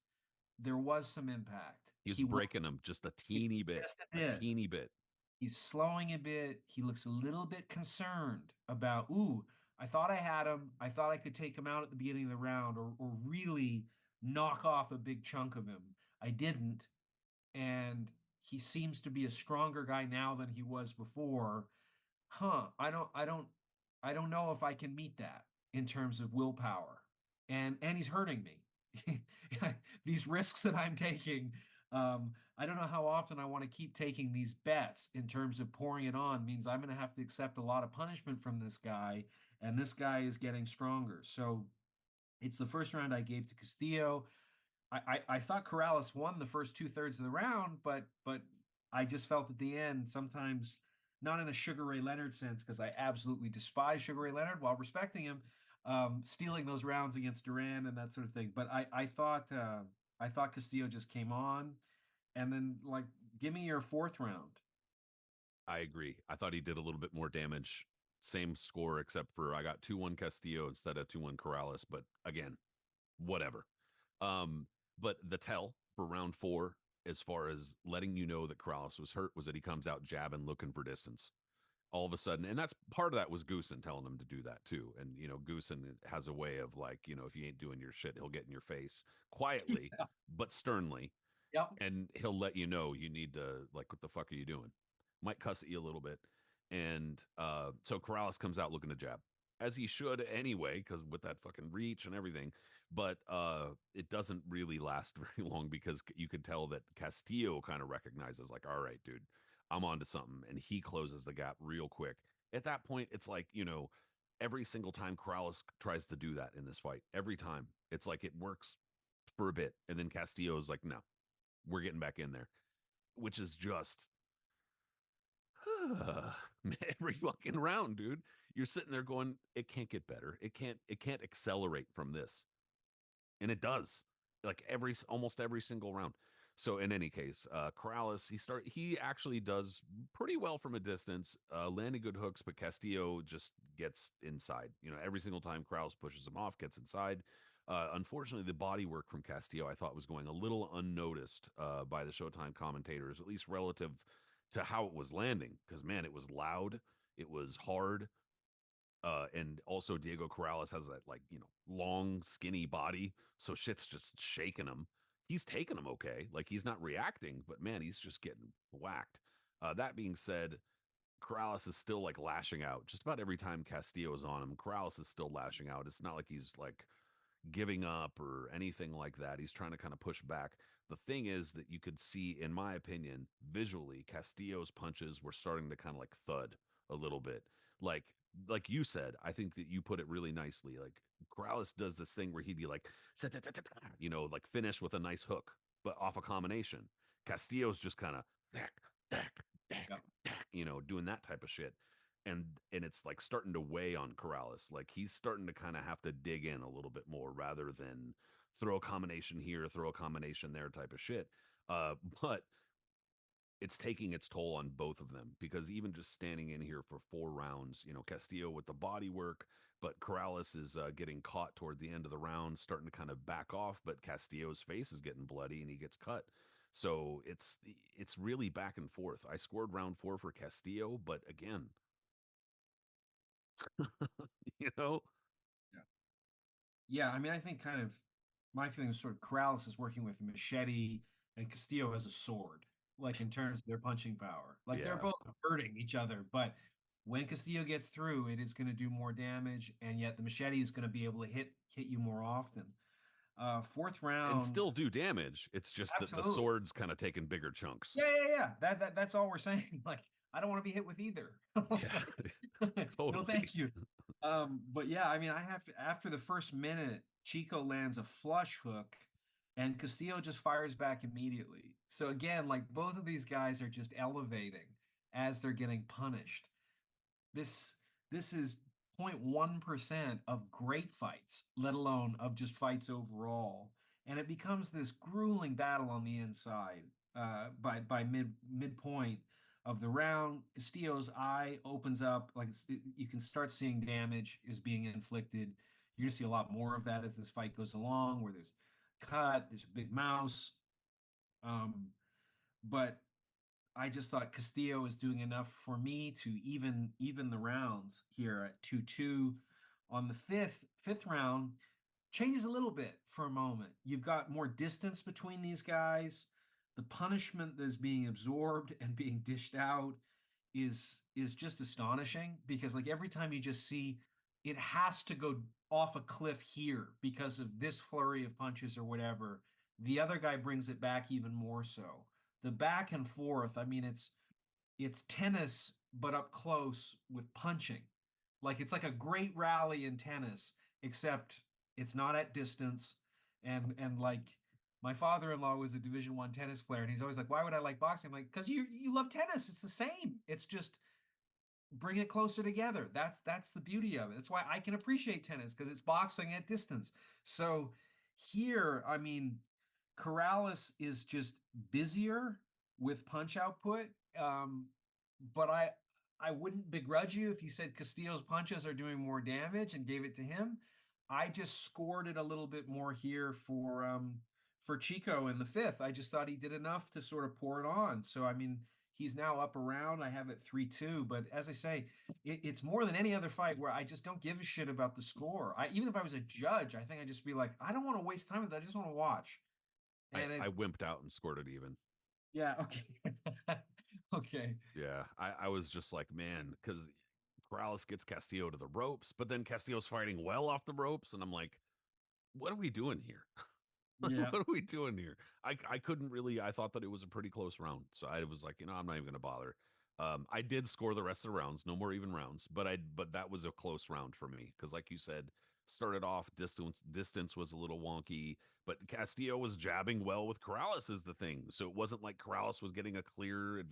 there was some impact. He was breaking them just a teeny bit, Just a a bit. teeny bit. He's slowing a bit. He looks a little bit concerned about, ooh, I thought I had him. I thought I could take him out at the beginning of the round, or really knock off a big chunk of him. I didn't. And he seems to be a stronger guy now than he was before. Huh, I don't know if I can meet that in terms of willpower. And he's hurting me. These risks that I'm taking, I don't know how often I want to keep taking these bets in terms of pouring it on means I'm going to have to accept a lot of punishment from this guy, and this guy is getting stronger. So it's the first round I gave to Castillo. I thought Corrales won the first two-thirds of the round, but I just felt at the end sometimes, not in a Sugar Ray Leonard sense, because I absolutely despise Sugar Ray Leonard while respecting him, stealing those rounds against Duran and that sort of thing. But I thought Castillo just came on, and then like, give me your fourth round. I agree. I thought he did a little bit more damage. Same score, except for I got 2-1 Castillo instead of 2-1 Corrales. But again, whatever. Um, but the tell for round 4, as far as letting you know that Corrales was hurt, was that he comes out jabbing, looking for distance. All of a sudden, and that's part of that was Goosen telling him to do that too. And Goosen has a way of like, if you ain't doing your shit, he'll get in your face quietly but sternly, Yep. and he'll let you know you need to, like, what the fuck are you doing? Might cuss at you a little bit. And so Corrales comes out looking to jab, as he should anyway, because with that fucking reach and everything. But it doesn't really last very long, because you can tell that Castillo kind of recognizes, like, all right, dude, I'm onto something, and he closes the gap real quick. At that point, it's like, every single time Corrales tries to do that in this fight, every time, it's like it works for a bit, and then Castillo's like, no, we're getting back in there, which is just every fucking round, dude. You're sitting there going, it can't get better. It can't accelerate from this. And it does. Like almost every single round. So in any case, Corrales, he actually does pretty well from a distance, landing good hooks, but Castillo just gets inside. Every single time Corrales pushes him off, gets inside. Unfortunately, the body work from Castillo I thought was going a little unnoticed by the Showtime commentators, at least relative to how it was landing. Because man, it was loud, it was hard, and also Diego Corrales has that, like, long, skinny body, so shit's just shaking him. He's taking him okay, like he's not reacting, but man, he's just getting whacked. That being said, Corrales is still like lashing out just about every time Castillo is on him. Corrales is still lashing out. It's not like he's like giving up or anything like that. He's trying to kind of push back. The thing is that you could see, in my opinion, visually, Castillo's punches were starting to kind of like thud a little bit. Like like you said, I think that you put it really nicely. Like Corrales does this thing where he'd be like, like finish with a nice hook, but off a combination. Castillo's just kind of Yep. doing that type of shit. And it's like starting to weigh on Corrales. Like he's starting to kind of have to dig in a little bit more rather than throw a combination here, throw a combination there type of shit. But it's taking its toll on both of them, because even just standing in here for 4 rounds, Castillo with the body work, but Corrales is getting caught toward the end of the round, starting to kind of back off, but Castillo's face is getting bloody and he gets cut. So it's really back and forth. I scored round 4 for Castillo, but again, you know, Yeah. Yeah, I mean, I think kind of my feeling is sort of Corrales is working with a machete and Castillo has a sword, like in terms of their punching power. Like they're yeah. both hurting each other, but when Castillo gets through, it is going to do more damage, and yet the machete is going to be able to hit you more often. Fourth And round, still do damage. It's just that the absolutely. sword's kind of taking bigger chunks. Yeah, yeah, yeah. That's all we're saying. Like, I don't want to be hit with either. Yeah, No, totally. thank you. But yeah, I mean, I have to after the first minute, Chico lands a flush hook and Castillo just fires back immediately. So again, like both of these guys are just elevating as they're getting punished. This this is 0.1% of great fights, let alone of just fights overall. And it becomes this grueling battle on the inside. By midpoint of the round, Castillo's eye opens up, like you can start seeing damage is being inflicted. You're gonna see a lot more of that as this fight goes along, where there's cut, there's a big mouse. Um, but I just thought Castillo is doing enough for me to even the rounds here at 2-2. On the fifth round, changes a little bit for a moment. You've got more distance between these guys. The punishment that is being absorbed and being dished out is just astonishing because like every time you just see it has to go off a cliff here because of this flurry of punches or whatever. The other guy brings it back even more so. The back and forth, I mean, it's tennis but up close with punching. Like it's like a great rally in tennis, except it's not at distance. And like my father-in-law was a Division 1 tennis player, and he's always like, "Why would I like boxing?" I'm like, "Because you love tennis. It's the same. It's just bring it closer together. That's the beauty of it. That's why I can appreciate tennis because it's boxing at distance." So here, I mean, Corrales is just busier with punch output. Um, but I wouldn't begrudge you if you said Castillo's punches are doing more damage and gave it to him. I just scored it a little bit more here for Chico in the fifth. I just thought he did enough to sort of pour it on. So I mean, he's now up around. I have it 3-2. But as I say, it's more than any other fight where I just don't give a shit about the score. Even if I was a judge, I think I'd just be like, I don't want to waste time with that. I just want to watch. And I it, wimped out and scored it even. yeah, okay. Okay. Yeah, I was just like, man, because Corrales gets Castillo to the ropes, but then Castillo's fighting well off the ropes, and I'm like, what are we doing here? Yeah. What are we doing here? I couldn't really. I thought that it was a pretty close round, so I was like, I'm not even going to bother. I did score the rest of the rounds, no more even rounds, but that was a close round for me because, like you said, started off distance was a little wonky, but Castillo was jabbing well with Corrales is the thing, so it wasn't like Corrales was getting a clear.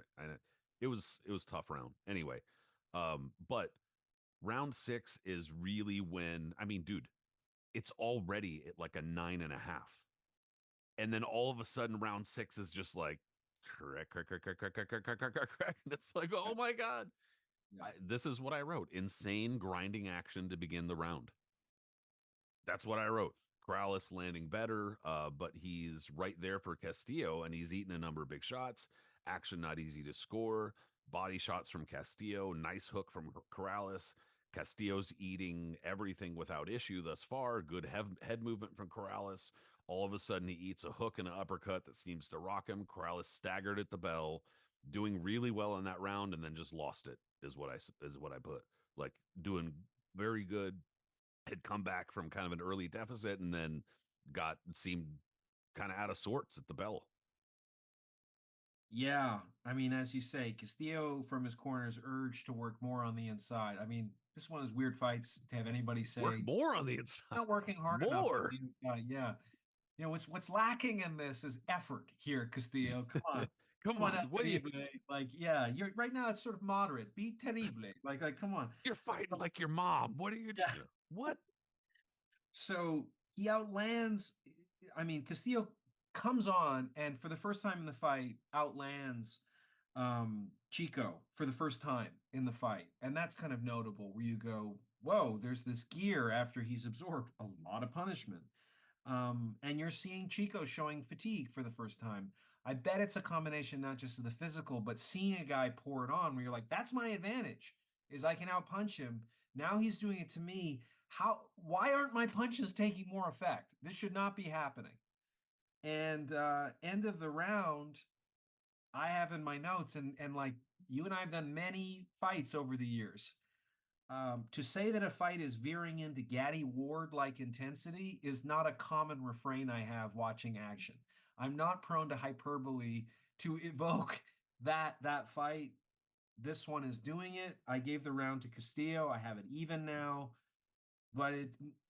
It was tough round anyway. But round 6 is really when I mean, dude, it's already at like a 9.5, and then all of a sudden round 6 is just like crack, crack, crack, crack, crack, crack, crack, crack, crack, crack. And it's like, Yeah. oh my god. Yeah. This is what I wrote: insane grinding action to begin the round. That's what I wrote. Corrales landing better, but he's right there for Castillo, and he's eaten a number of big shots. Action not easy to score. Body shots from Castillo. Nice hook from Corrales. Castillo's eating everything without issue thus far. Good head movement from Corrales. All of a sudden, he eats a hook and an uppercut that seems to rock him. Corrales staggered at the bell, doing really well in that round, and then just lost it. Is what I put. Like doing very good, had come back from kind of an early deficit and then got seemed kind of out of sorts at the bell. Yeah. I mean, as you say, Castillo from his corner is urged to work more on the inside. I mean, this is one of those weird fights to have anybody Work say, more on the inside. not working hard enough on More. the inside. Yeah. You know, what's lacking in this is effort here, Castillo. Come on. Come Come on, on. El What are you Terrible. Like, yeah, you're right now it's sort of moderate. Be terrible. Like, come on. you're fighting like your mom. What are you Yeah. doing? What? So he outlands, I mean, Castillo comes on and for the first time in the fight, outlands Chico for the first time in the fight. And that's kind of notable where you go, whoa, there's this gear after he's absorbed a lot of punishment. And you're seeing Chico showing fatigue for the first time. I bet it's a combination not just of the physical, but seeing a guy pour it on where you're like, that's my advantage, is I can outpunch him. Now he's doing it to me. Why aren't my punches taking more effect? This should not be happening. And end of the round, I have in my notes, and like you and I have done many fights over the years. To say that a fight is veering into Gaddy Ward like intensity is not a common refrain I have watching action. I'm not prone to hyperbole to evoke that fight. This one is doing it. I gave the round to Castillo. I have it even now, but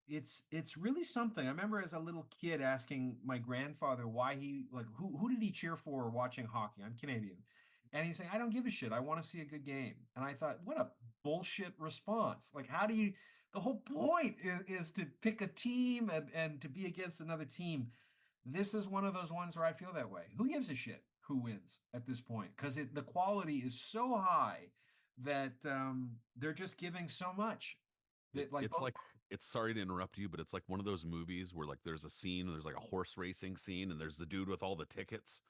it's really something. I remember as a little kid asking my grandfather why he like who did he cheer for watching hockey? I'm Canadian. And he's saying, I don't give a shit. I want to see a good game. And I thought, what a bullshit response. Like, how do you the whole point is to pick a team and to be against another team. This is one of those ones where I feel that way. Who gives a shit who wins at this point? Because the quality is so high that they're just giving so much that like It's both. like it's sorry to interrupt you, but it's like one of those movies where like there's a scene, there's like a horse racing scene, and there's the dude with all the tickets,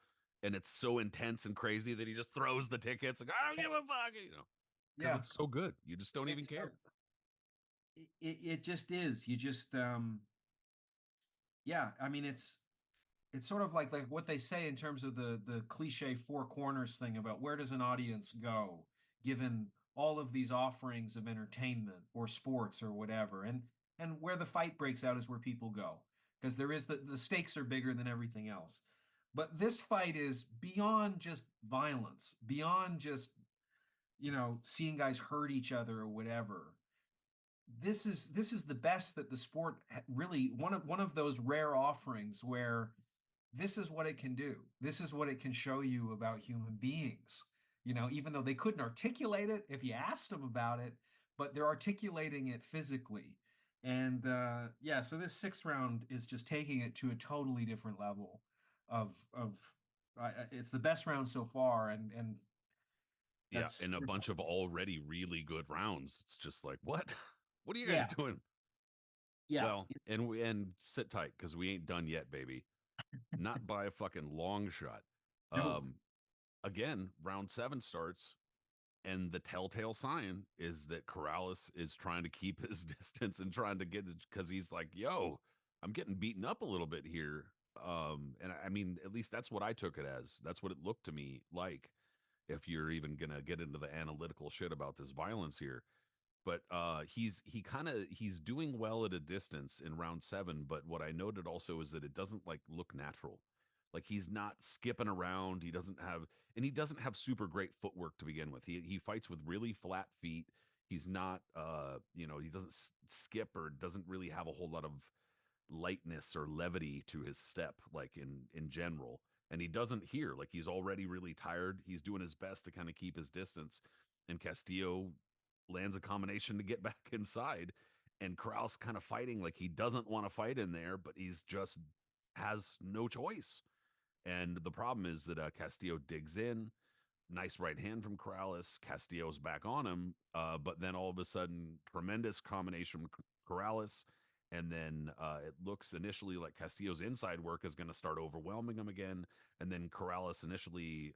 and it's so intense and crazy that he just throws the tickets. Like I don't give a fuck, because Yeah, it's so good. You just don't even it's care. it just is. You just yeah. I mean, it's sort of like what they say in terms of the cliche four corners thing about where does an audience go given all of these offerings of entertainment or sports or whatever, and where the fight breaks out is where people go because there is the stakes are bigger than everything else. But this fight is beyond just violence, beyond just seeing guys hurt each other or whatever. This is the best that the sport really one of those rare offerings where this is what it can do. This is what it can show you about human beings. Even though they couldn't articulate it if you asked them about it, but they're articulating it physically. And yeah, so this sixth round is just taking it to a totally different level of it's the best round so far, and Yeah, that's and a bunch of already really good rounds. It's just like what? What are you guys yeah, doing? yeah. Well, and sit tight because we ain't done yet, baby. Not by a fucking long shot. No. Um, Again, round seven starts, and the telltale sign is that Corrales is trying to keep his distance and trying to get because he's like, "Yo, I'm getting beaten up a little bit here." And I mean, at least that's what I took it as. That's what it looked to me like. If you're even gonna get into the analytical shit about this violence here, but he's doing well at a distance in round seven. But what I noted also is that it doesn't like look natural. Like he's not skipping around. He doesn't have super great footwork to begin with. He fights with really flat feet. He's not he doesn't skip or doesn't really have a whole lot of lightness or levity to his step like in general. And he doesn't here. Like he's already really tired. He's doing his best to kind of keep his distance. And Castillo lands a combination to get back inside. And Kraus kind of fighting like he doesn't want to fight in there, but he's just has no choice. And the problem is that Castillo digs in. Nice right hand from Corrales. Castillo's back on him. But then all of a sudden, tremendous combination from Corrales. And then it looks initially like Castillo's inside work is going to start overwhelming him again. And then Corrales initially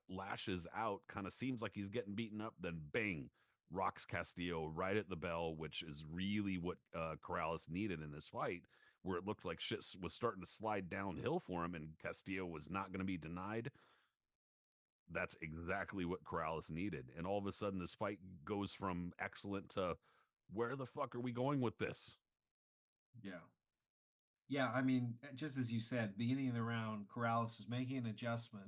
lashes out, kind of seems like he's getting beaten up. Then bang, rocks Castillo right at the bell, which is really what Corrales needed in this fight, where it looked like shit was starting to slide downhill for him and Castillo was not going to be denied. That's exactly what Corrales needed. And all of a sudden, this fight goes from excellent to where the fuck are we going with this? Yeah. Yeah, I mean, just as you said, beginning of the round, Corrales is making an adjustment.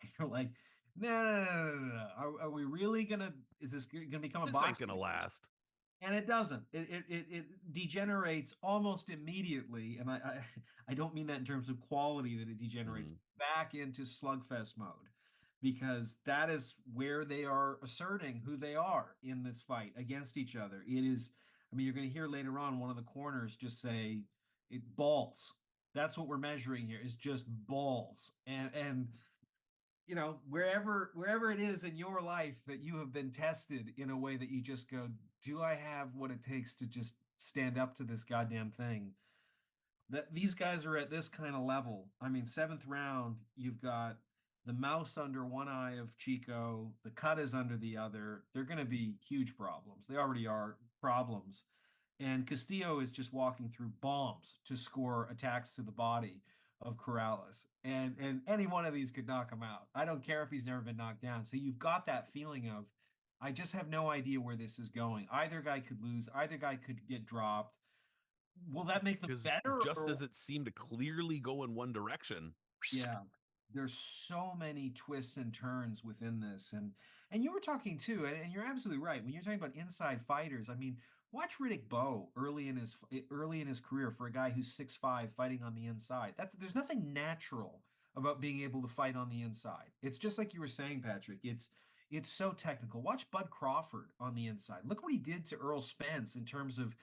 And you're like, no, no, no, no, no, no. Are we really gonna? Is this gonna become a This ain't box? gonna last. And it doesn't. It degenerates almost immediately, and I don't mean that in terms of quality that it degenerates Mm-hmm. back into slugfest mode, because that is where they are asserting who they are in this fight against each other. It is. I mean, you're going to hear later on one of the corners just say, "It balls." That's what we're measuring here. Is just balls, and wherever it is in your life that you have been tested in a way that you just go, do I have what it takes to just stand up to this goddamn thing? that these guys are at this kind of level. I mean, seventh round, you've got the mouse under one eye of Chico, the cut is under the other. They're going to be huge problems. They already are problems. And Castillo is just walking through bombs to score attacks to the body of Corrales. And any one of these could knock him out. I don't care if he's never been knocked down. So you've got that feeling of, I just have no idea where this is going. Either guy could lose, either guy could get dropped. Will that make them Because better? just Or as it seemed to clearly go in one direction, yeah, there's so many twists and turns within this. And you were talking too, and you're absolutely right. When you're talking about inside fighters, I mean, watch Riddick Bowe early in his career for a guy who's 6'5" fighting on the inside. That's There's nothing natural about being able to fight on the inside. It's just like you were saying, Patrick. It's so technical. Watch Bud Crawford on the inside. Look what he did to Earl Spence in terms of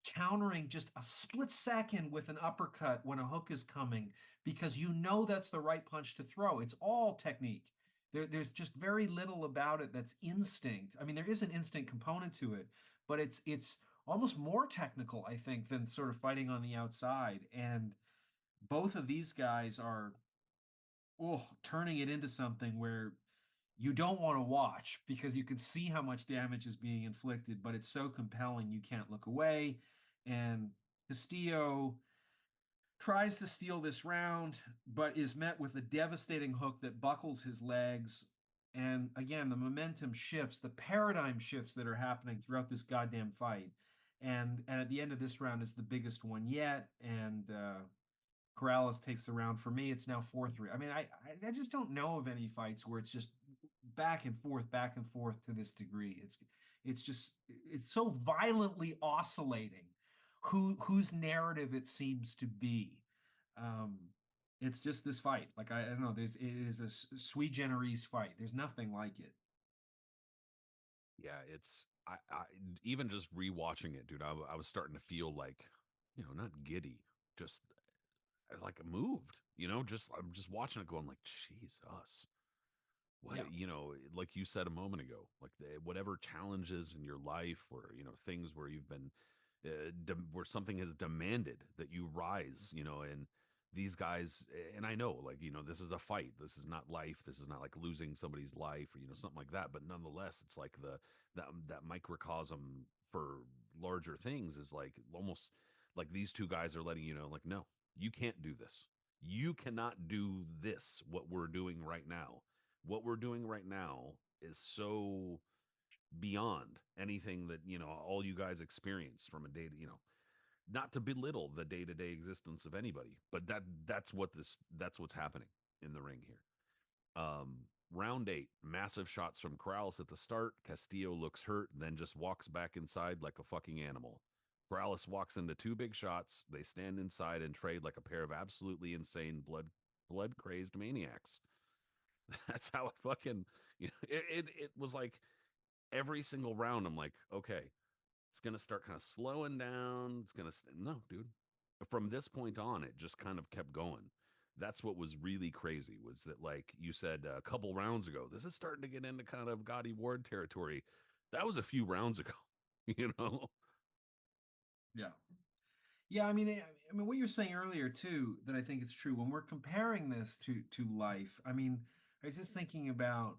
countering just a split second with an uppercut when a hook is coming, because you know that's the right punch to throw. It's all technique. There's just very little about it that's instinct. I mean, there is an instinct component to it, but it's almost more technical, I think, than sort of fighting on the outside. And both of these guys are turning it into something where you don't want to watch because you can see how much damage is being inflicted, but it's so compelling you can't look away. And Castillo tries to steal this round, but is met with a devastating hook that buckles his legs. And again, the momentum shifts, the paradigm shifts that are happening throughout this goddamn fight. And at the end of this round is the biggest one yet. And Corrales takes the round. For me, it's now 4-3. I mean, I just don't know of any fights where it's just back and forth to this degree. It's just it's so violently oscillating whose narrative it seems to be. Um, it's just this fight. Like I don't know. It is a sui generis fight. There's nothing like it. yeah, I even just rewatching it, dude. I was starting to feel like, not giddy, just like moved. Just I'm just watching it, going like, Jesus, what Yeah, like you said a moment ago, like whatever challenges in your life, or things where you've been where something has demanded that you rise, and these guys, and I know, like, this is a fight, this is not life, this is not like losing somebody's life, or something like that, but nonetheless, it's like that microcosm for larger things is like almost like these two guys are letting you know, like, no, you can't do this, you cannot do this, what we're doing right now is so beyond anything that all you guys experience from a day to not to belittle the day-to-day existence of anybody, but that's what's happening in the ring here. Round 8, massive shots from Corrales at the start. Castillo looks hurt, then just walks back inside like a fucking animal. Corrales walks into 2 big shots. They stand inside and trade like a pair of absolutely insane blood crazed maniacs. That's how I fucking it was like every single round. I'm like, okay, it's gonna start kind of slowing down. It's gonna no, dude. From this point on, it just kind of kept going. That's what was really crazy, was that, like you said a couple rounds ago, this is starting to get into kind of Gotti Ward territory. That was a few rounds ago, you know. yeah, yeah. I mean, what you were saying earlier too, that I think is true. When we're comparing this to life, I mean, I was just thinking about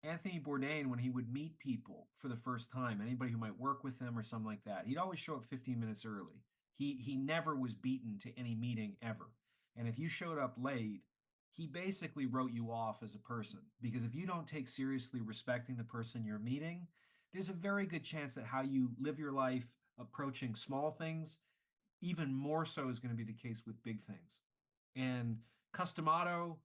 Anthony Bourdain when he would meet people for the first time, anybody who might work with him or something like that. He'd always show up 15 minutes early. He never was beaten to any meeting ever. And if you showed up late, he basically wrote you off as a person, because if you don't take seriously respecting the person you're meeting, there's a very good chance that how you live your life approaching small things, even more so is going to be the case with big things. And Customato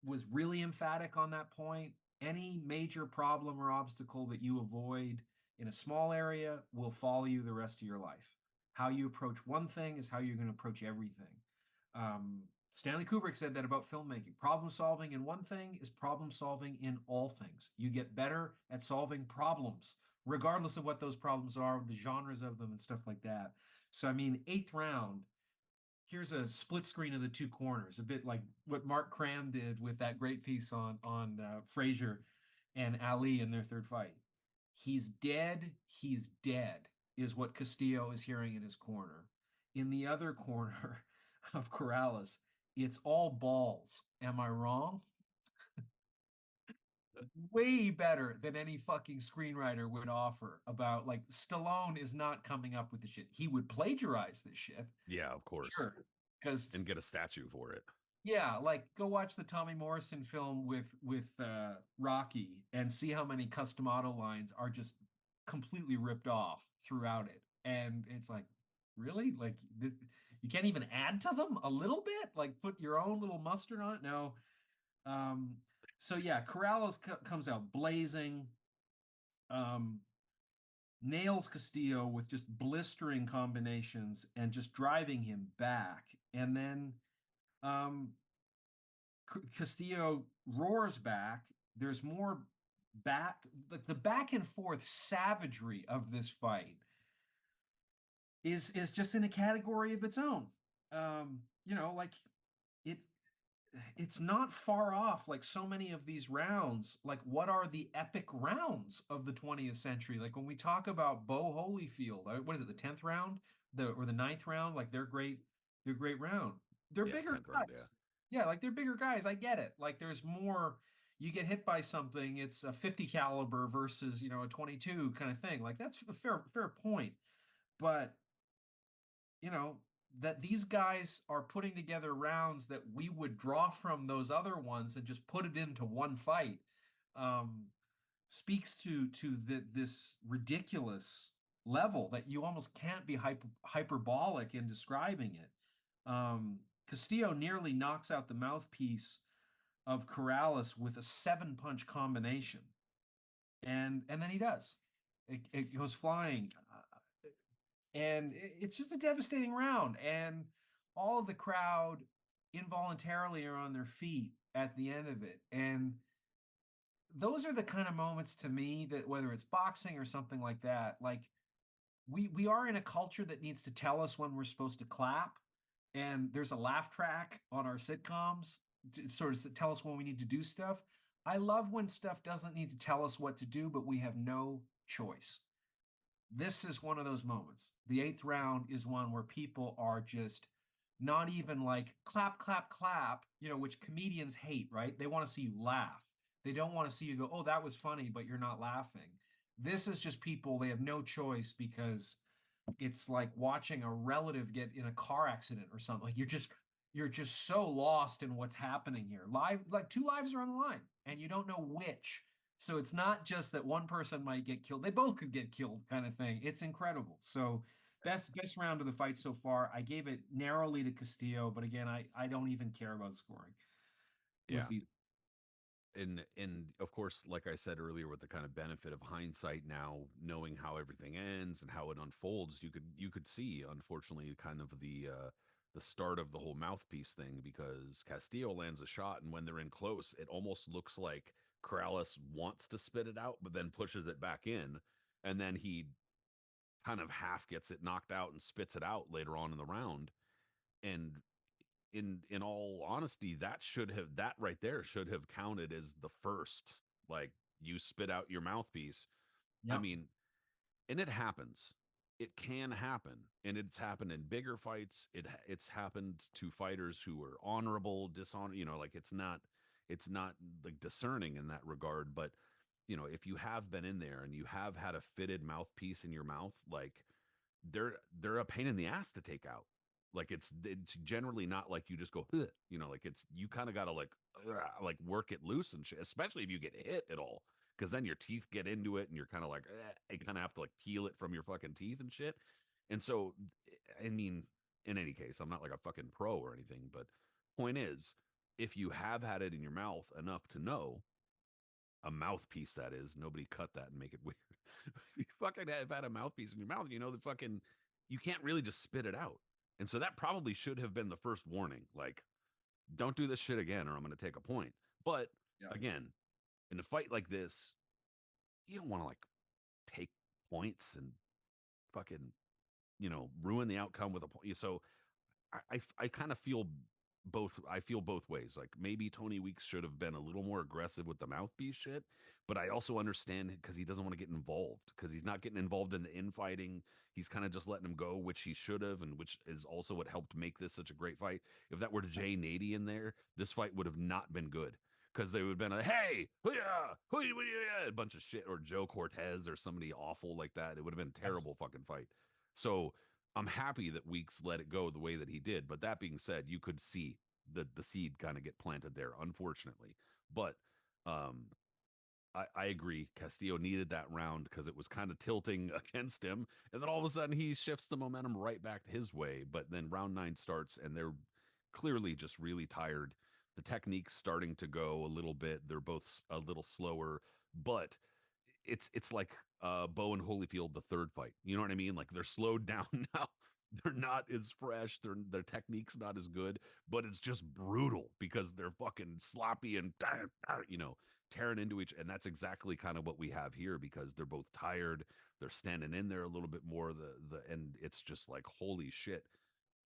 was really emphatic on that point. Any major problem or obstacle that you avoid in a small area will follow you the rest of your life. How you approach one thing is how you're going to approach everything. Stanley Kubrick said that about filmmaking. Problem solving in one thing is problem solving in all things. You get better at solving problems, regardless of what those problems are, the genres of them, and stuff like that. So, I mean, eighth round, here's a split screen of the two corners, a bit like what Mark Cram did with that great piece on Frazier and Ali in their third fight. He's dead. He's dead is what Castillo is hearing in his corner. In the other corner, of Corrales. It's all balls. Am I wrong? Way better than any fucking screenwriter would offer about like Stallone is not coming up with the shit. He would plagiarize this shit, Yeah, of course. sure. Because And get a statue for it. yeah, like go watch the Tommy Morrison film with Rocky and see how many custom auto lines are just completely ripped off throughout it. And it's like, really? Like this, you can't even add to them a little bit? Like put your own little mustard on it? No. Um, so yeah, Corrales comes out blazing, um, nails Castillo with just blistering combinations and just driving him back. And then um, Castillo roars back. There's more back, like the back and forth savagery of this fight is just in a category of its own. Like it it's not far off like so many of these rounds. Like what are the epic rounds of the 20th century? Like when we talk about Bo Holyfield, what is it, the 10th round? The ninth round, like they're great round. They're Yeah, bigger 10th round, yeah. guys. Yeah, like they're bigger guys. I get it. Like there's more you get hit by something, it's a 50 caliber versus, a 22 kind of thing. Like that's a fair point. But you know, that these guys are putting together rounds that we would draw from those other ones and just put it into one fight, um, speaks to this ridiculous level that you almost can't be hyperbolic in describing it. Castillo nearly knocks out the mouthpiece of Corrales with a 7 punch combination, and then he does. It goes flying. And it's just a devastating round. And all of the crowd involuntarily are on their feet at the end of it. And those are the kind of moments to me that whether it's boxing or something like that, like we are in a culture that needs to tell us when we're supposed to clap. And there's a laugh track on our sitcoms to sort of tell us when we need to do stuff. I love when stuff doesn't need to tell us what to do, but we have no choice. This is one of those moments. The eighth round is one where people are just not even like clap, clap, clap, which comedians hate, right? They want to see you laugh. They don't want to see you go, oh, that was funny, but you're not laughing. This is just people, they have no choice because it's like watching a relative get in a car accident or something. Like you're just so lost in what's happening here. Live, like two lives are on the line, and you don't know which. So it's not just that one person might get killed; they both could get killed, kind of thing. It's incredible. So best round of the fight so far. I gave it narrowly to Castillo, but again, I don't even care about scoring Yeah. with these. And of course, like I said earlier, with the kind of benefit of hindsight now, knowing how everything ends and how it unfolds, you could see, unfortunately, kind of the start of the whole mouthpiece thing, because Castillo lands a shot, and when they're in close, it almost looks like Corrales wants to spit it out, but then pushes it back in, and then he kind of half gets it knocked out and spits it out later on in the round. And in all honesty, that right there should have counted as the first, like, you spit out your mouthpiece. I Yep. mean, and it happens. It can happen, and it's happened in bigger fights. It's happened to fighters who are honorable, dishonor. Like it's not like discerning in that regard. But if you have been in there and you have had a fitted mouthpiece in your mouth, like they're a pain in the ass to take out. Like it's generally not like you just go, "Ugh," like it's you kind of got to like work it loose and shit, especially if you get hit at all, because then your teeth get into it and you're kind of like, you kind of have to like peel it from your fucking teeth and shit. And so, I mean, in any case, I'm not like a fucking pro or anything, but point is, if you have had it in your mouth enough to know, a mouthpiece, that is, nobody cut that and make it weird. You fucking have had a mouthpiece in your mouth, the fucking you can't really just spit it out. And so that probably should have been the first warning. Like, don't do this shit again or I'm gonna take a point. But Yep. again, in a fight like this, you don't want to like take points and fucking, ruin the outcome with a point. So I kind of feel I feel both ways. Like maybe Tony Weeks should have been a little more aggressive with the mouthpiece shit, but I also understand it because he doesn't want to get involved because he's not getting involved in the infighting. He's kind of just letting him go, which he should have, and which is also what helped make this such a great fight. If that were Jay Nady in there, this fight would have not been good because they would have been like, "Hey, a bunch of shit," or Joe Cortez or somebody awful like that. It would have been a terrible fucking fight. So I'm happy that Weeks let it go the way that he did. But that being said, you could see the seed kind of get planted there, unfortunately. But um, I agree. Castillo needed that round because it was kind of tilting against him, and then all of a sudden he shifts the momentum right back his way. But then round 9 starts, and they're clearly just really tired. The technique's starting to go a little bit. They're both a little slower, but it's like Bo and Holyfield the third fight. You know what I mean? Like they're slowed down now. They're not as fresh. Their technique's not as good, but it's just brutal because they're fucking sloppy and you know tearing into each. And that's exactly kind of what we have here because they're both tired. They're standing in there a little bit more. And it's just like holy shit.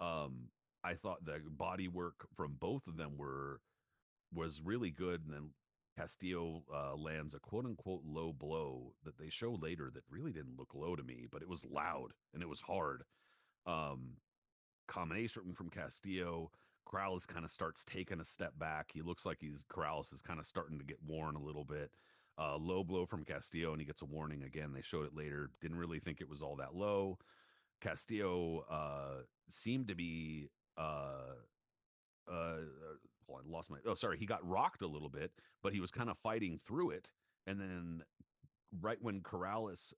Um, I thought the body work from both of them was really good, and then Castillo lands a quote unquote low blow that they show later that really didn't look low to me, but it was loud and it was hard. Um, Combination from Castillo. Corrales kind of starts taking a step back. He looks like Corrales is kind of starting to get worn a little bit. Low blow from Castillo, and he gets a warning again. They showed it later. Didn't really think it was all that low. Castillo seemed to be hold on, lost my. Oh, sorry. He got rocked a little bit, but he was kind of fighting through it. And then right when Corrales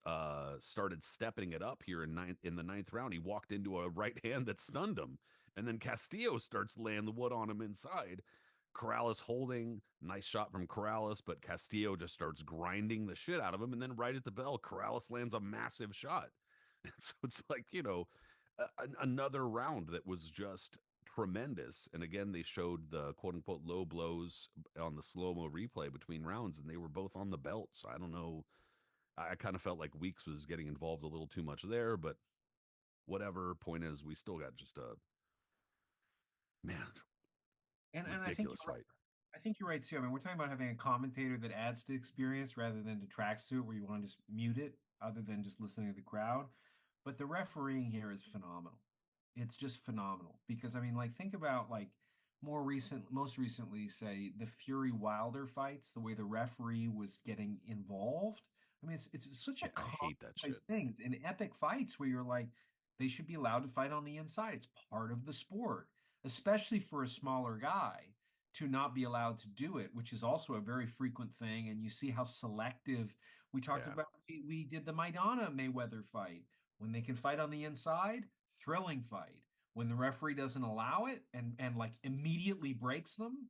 started stepping it up here in the ninth round, he walked into a right hand that stunned him, and then Castillo starts laying the wood on him inside. Corrales holding, nice shot from Corrales, but Castillo just starts grinding the shit out of him, and then right at the bell, Corrales lands a massive shot. And so it's like another round that was just tremendous. And again, they showed the quote unquote low blows on the slow mo replay between rounds, and they were both on the belt. So I don't know. I kind of felt like Weeks was getting involved a little too much there, but whatever. Point is, we still got just a man And I think ridiculous you're right. fight. I think you're right too. I mean, we're talking about having a commentator that adds to the experience rather than detracts to it, where you want to just mute it, other than just listening to the crowd. But the refereeing here is phenomenal. It's just phenomenal because I mean, like, think about like most recently, say the Fury Wilder fights, the way the referee was getting involved. I mean, it's such a I hate that shit. commonplace thing in epic fights where you're like, they should be allowed to fight on the inside. It's part of the sport, especially for a smaller guy to not be allowed to do it, which is also a very frequent thing. And you see how selective we talked Yeah, about. We did the Maidana Mayweather fight when they can fight on the inside, thrilling fight. When the referee doesn't allow it and like immediately breaks them,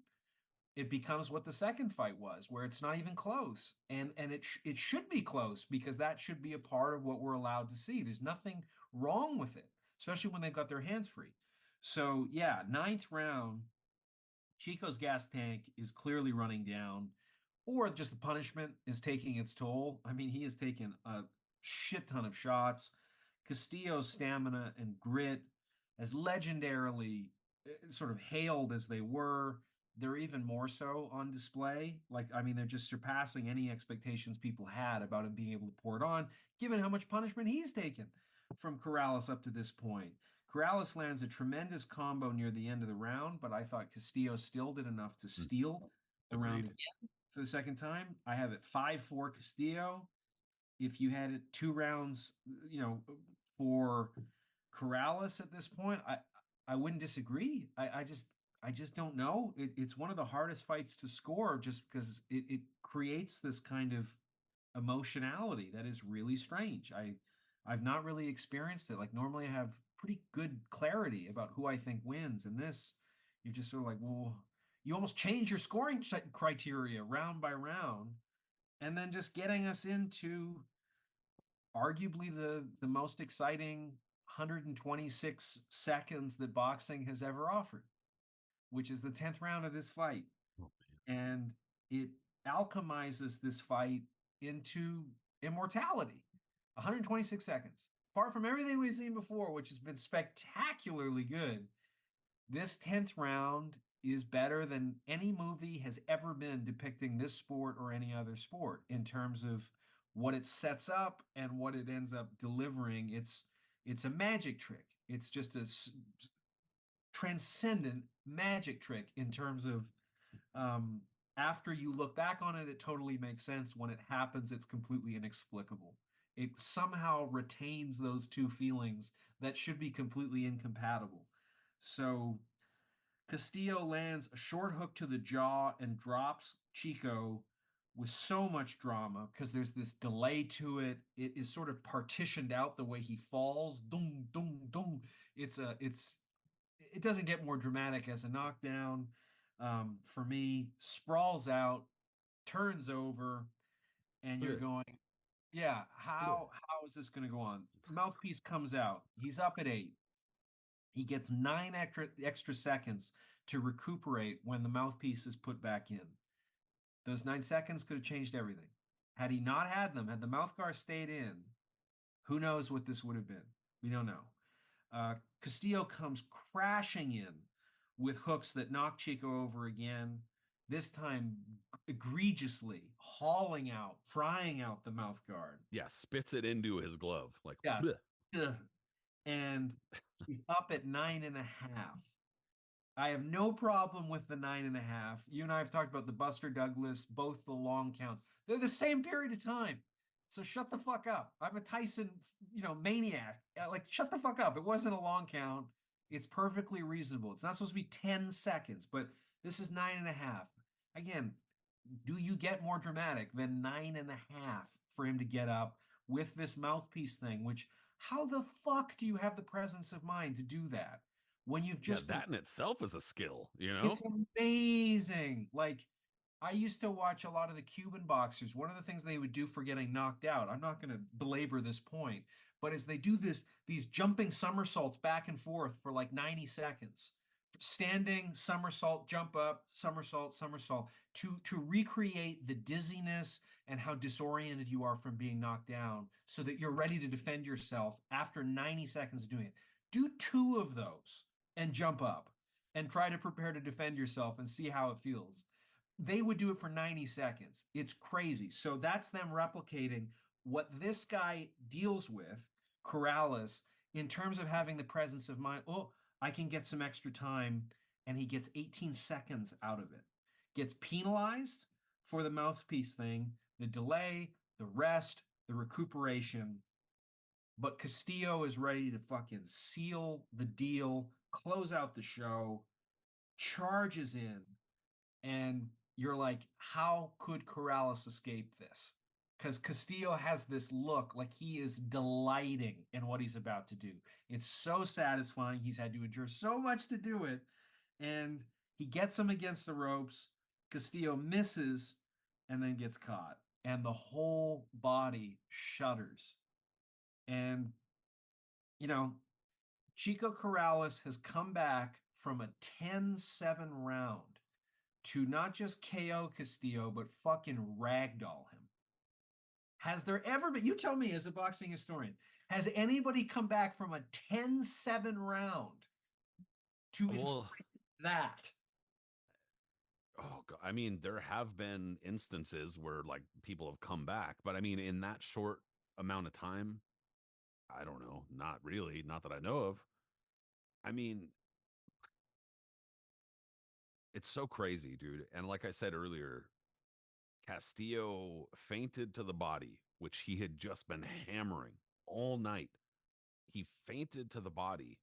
it becomes what the second fight was, where it's not even close, and it should be close because that should be a part of what we're allowed to see. There's nothing wrong with it, especially when they've got their hands free. So yeah, ninth round, Chico's gas tank is clearly running down, or just the punishment is taking its toll. I mean, he has taken a shit ton of shots. Castillo's stamina and grit, as legendarily sort of hailed as they were, they're even more so on display. Like, I mean, they're just surpassing any expectations people had about him being able to pour it on, given how much punishment he's taken from Corrales up to this point. Corrales lands a tremendous combo near the end of the round, but I thought Castillo still did enough to steal the round agreed. again for the second time. I have it 5-4 Castillo. If you had it 2 rounds, for Corrales at this point, I wouldn't disagree. I just don't know. It's one of the hardest fights to score just because it creates this kind of emotionality that is really strange. I've not really experienced it. Like normally I have pretty good clarity about who I think wins. And this, you're just sort of like, well, you almost change your scoring criteria round by round, and then just getting us into arguably the most exciting 126 seconds that boxing has ever offered, which is the 10th round of this fight. Oh, And it alchemizes this fight into immortality. 126 seconds. Apart from everything we've seen before, which has been spectacularly good, this 10th round is better than any movie has ever been depicting this sport or any other sport in terms of what it sets up and what it ends up delivering. It's a magic trick. It's just a transcendent magic trick in terms of um, after you look back on it, it totally makes sense. When it happens, it's completely inexplicable. It somehow retains those two feelings that should be completely incompatible. So Castillo lands a short hook to the jaw and drops Chico with so much drama because there's this delay to it. It is sort of partitioned out the way he falls. Dum dum dum. It doesn't get more dramatic as a knockdown. For me, sprawls out, turns over, and you're Blech, going, yeah, blech. how is this going to go on? Mouthpiece comes out. He's up at 8. He gets 9 extra seconds to recuperate when the mouthpiece is put back in. Those 9 seconds could have changed everything. Had he not had them, had the mouthguard stayed in, who knows what this would have been? We don't know. Castillo comes crashing in with hooks that knock Chico over again, this time egregiously hauling out, prying out the mouth guard. Yeah, spits it into his glove. Like, Yeah. bleh. And he's up at 9.5. I have no problem with the 9.5. You and I have talked about the Buster Douglas, both the long counts. They're the same period of time. So shut the fuck up. I'm a Tyson, maniac. Like, shut the fuck up. It wasn't a long count. It's perfectly reasonable. It's not supposed to be 10 seconds, but this is 9.5. Again, do you get more dramatic than 9.5 for him to get up with this mouthpiece thing? Which, how the fuck do you have the presence of mind to do that when you've Yeah, just been? that in itself is a skill, you know? It's amazing. Like, I used to watch a lot of the Cuban boxers. One of the things they would do for getting knocked out, I'm not going to belabor this point, but as they do these jumping somersaults back and forth for like 90 seconds, standing somersault, jump up, somersault, somersault, to recreate the dizziness and how disoriented you are from being knocked down so that you're ready to defend yourself after 90 seconds of doing it. Do 2 of those and jump up and try to prepare to defend yourself and see how it feels. They would do it for 90 seconds. It's crazy. So that's them replicating what this guy deals with, Corrales, in terms of having the presence of mind. Oh, I can get some extra time. And he gets 18 seconds out of it. Gets penalized for the mouthpiece thing, the delay, the rest, the recuperation. But Castillo is ready to fucking seal the deal, close out the show, charges in, and you're like, how could Corrales escape this? Because Castillo has this look like he is delighting in what he's about to do. It's so satisfying. He's had to endure so much to do it. And he gets him against the ropes. Castillo misses and then gets caught. And the whole body shudders. And, you know, Chico Corrales has come back from a 10-7 round to not just KO Castillo, but fucking ragdoll him. Has there ever been, you tell me as a boxing historian, has anybody come back from a 10-7 round to inflict Well, that? oh God, I mean, there have been instances where like people have come back, but I mean, in that short amount of time, I don't know, not really, not that I know of. I mean, it's so crazy, dude. And like I said earlier, Castillo fainted to the body, which he had just been hammering all night. He fainted to the body.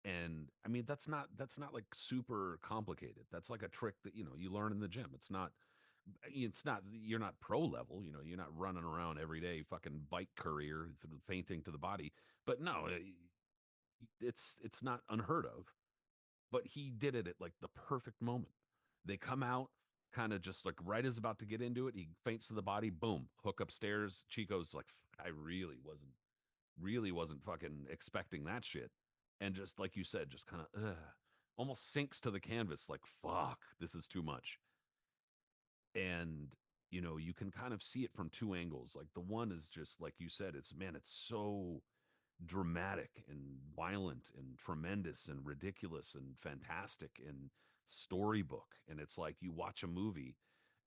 And I mean, that's not like super complicated. That's like a trick that, you learn in the gym. It's not you're not pro level, you're not running around every day fucking bike courier fainting to the body. But no, it's not unheard of. But he did it at like the perfect moment. They come out kind of just like right as about to get into it. He faints to the body, boom, hook upstairs. Chico's like, I really wasn't fucking expecting that shit. And just like you said, just kind of almost sinks to the canvas like, fuck, this is too much. And you can kind of see it from two angles. Like the one is just like you said, it's so dramatic and violent and tremendous and ridiculous and fantastic. And storybook. And it's like you watch a movie,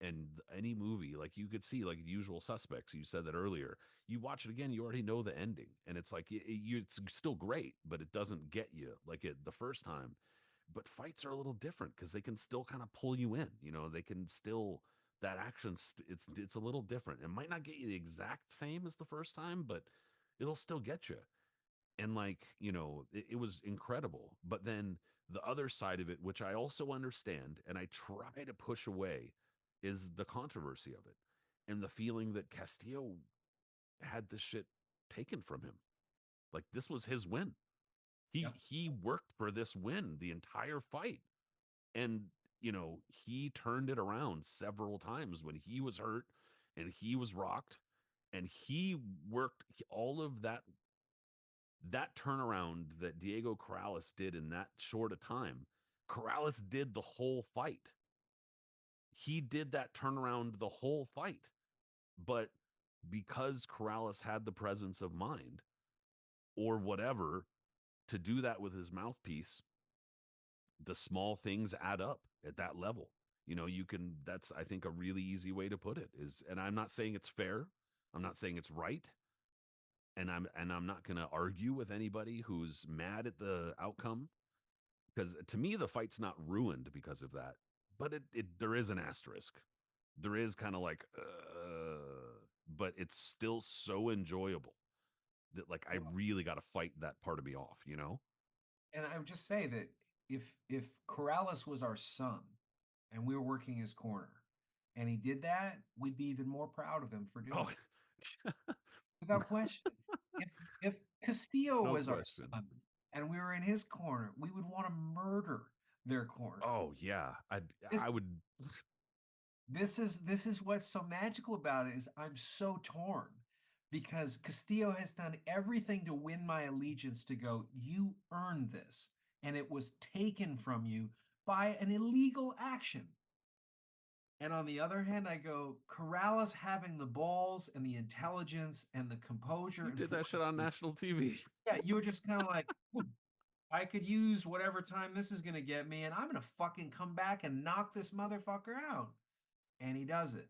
and any movie, like you could see, like Usual Suspects, you said that earlier, you watch it again, you already know the ending, and it's like it's still great, but it doesn't get you like it the first time. But fights are a little different because they can still kind of pull you in. You know, they can still, that action. It's a little different. It might not get you the exact same as the first time, but it'll still get you. And like, you know, it was incredible. But then the other side of it, which I also understand and I try to push away, is the controversy of it and the feeling that Castillo had this shit taken from him. Like this was his win. He Yep. he worked for this win the entire fight. And you know, he turned it around several times when he was hurt and he was rocked, and he worked all of that turnaround that Diego Corrales did in that short a time. Corrales did the whole fight. He did that turnaround the whole fight. But because Corrales had the presence of mind or whatever to do that with his mouthpiece, the small things add up at that level. You know, you can, that's, I think, a really easy way to put it is, and I'm not saying it's fair. I'm not saying it's right. And I'm not going to argue with anybody who's mad at the outcome, because to me the fight's not ruined because of that, but it there is an asterisk. There is kind of like but it's still so enjoyable that like I Well, really got to fight that part of me off, you know. and I would just say that if Corrales was our son and we were working his corner and he did that, we'd be even more proud of him for Oh, doing it. Without question. If if Castillo no was our question. son and we were in his corner, we would want to murder their corner. Oh yeah, I This would. this is what's so magical about it is I'm so torn because Castillo has done everything to win my allegiance to go, you earned this, and it was taken from you by an illegal action. And on the other hand, I go, Corrales having the balls and the intelligence and the composure You and did that shit on fortitude. national TV. Yeah, you were just kind of like, I could use whatever time this is going to get me, and I'm going to fucking come back and knock this motherfucker out. And he does it.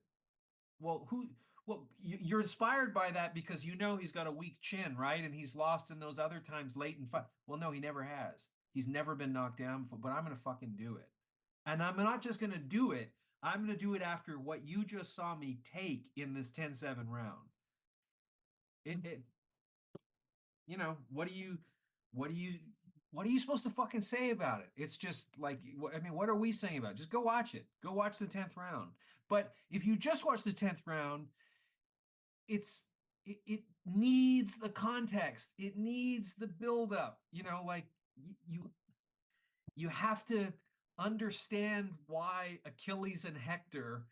Well, who? Well, you're inspired by that because you know he's got a weak chin, right? And he's lost in those other times late in fight. Well, no, he never has. He's never been knocked down before, but I'm going to fucking do it. And I'm not just going to do it. I'm going to do it after what you just saw me take in this 10-7 round. It you know, what do you, what are you supposed to fucking say about it? It's just like, I mean, what are we saying about it? Just go watch it. Go watch the 10th round. But if you just watch the 10th round, it needs the context. It needs the buildup. You know, like you have to understand why Achilles and Hector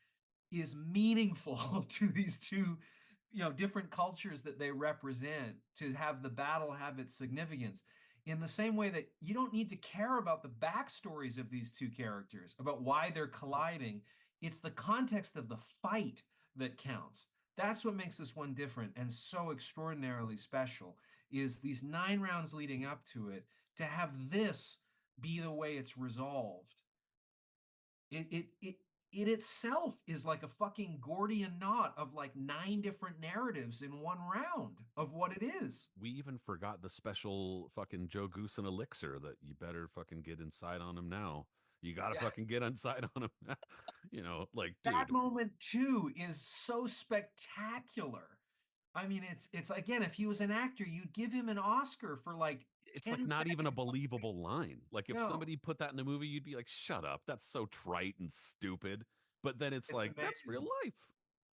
is meaningful to these two, you know, different cultures that they represent, to have the battle have its significance, in the same way that you don't need to care about the backstories of these two characters, about why they're colliding. It's the context of the fight that counts. That's what makes this one different and so extraordinarily special, is these 9 rounds leading up to it, to have this be the way it's resolved. It itself is like a fucking Gordian knot of like 9 different narratives in one round of what it is. We even forgot the special fucking Joe Goose and elixir that you better fucking get inside on him now. You gotta Yeah. fucking get inside on him. You know, like, That dude, moment too is so spectacular. I mean, it's again, if he was an actor, you'd give him an Oscar for like it's 10 like not even a seconds. believable line. Like if No, somebody put that in a movie, you'd be like, shut up. That's so trite and stupid. But then it's it's like, that's real amazing. life.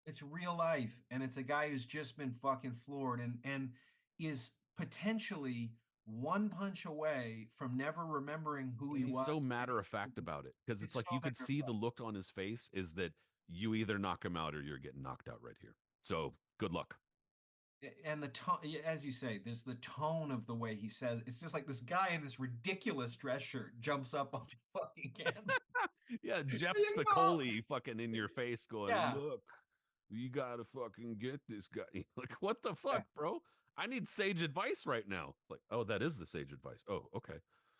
It's real life, and it's a guy who's just been fucking floored and is potentially one punch away from never remembering who And he he's was. so matter of fact about it. Because it's It's like so you could matter of see the fact. look on his face is that you either knock him out or you're getting knocked out right here. So good luck. And the tone, as you say, there's the tone of the way he says. It's just like this guy in this ridiculous dress shirt jumps up on the fucking canvas. Yeah, Jeff You know? Spicoli fucking in your face going, Yeah. look, you gotta fucking get this guy. Like, what the Yeah. fuck, bro? I need sage advice right now. Like, oh, that is the sage advice. Oh, okay.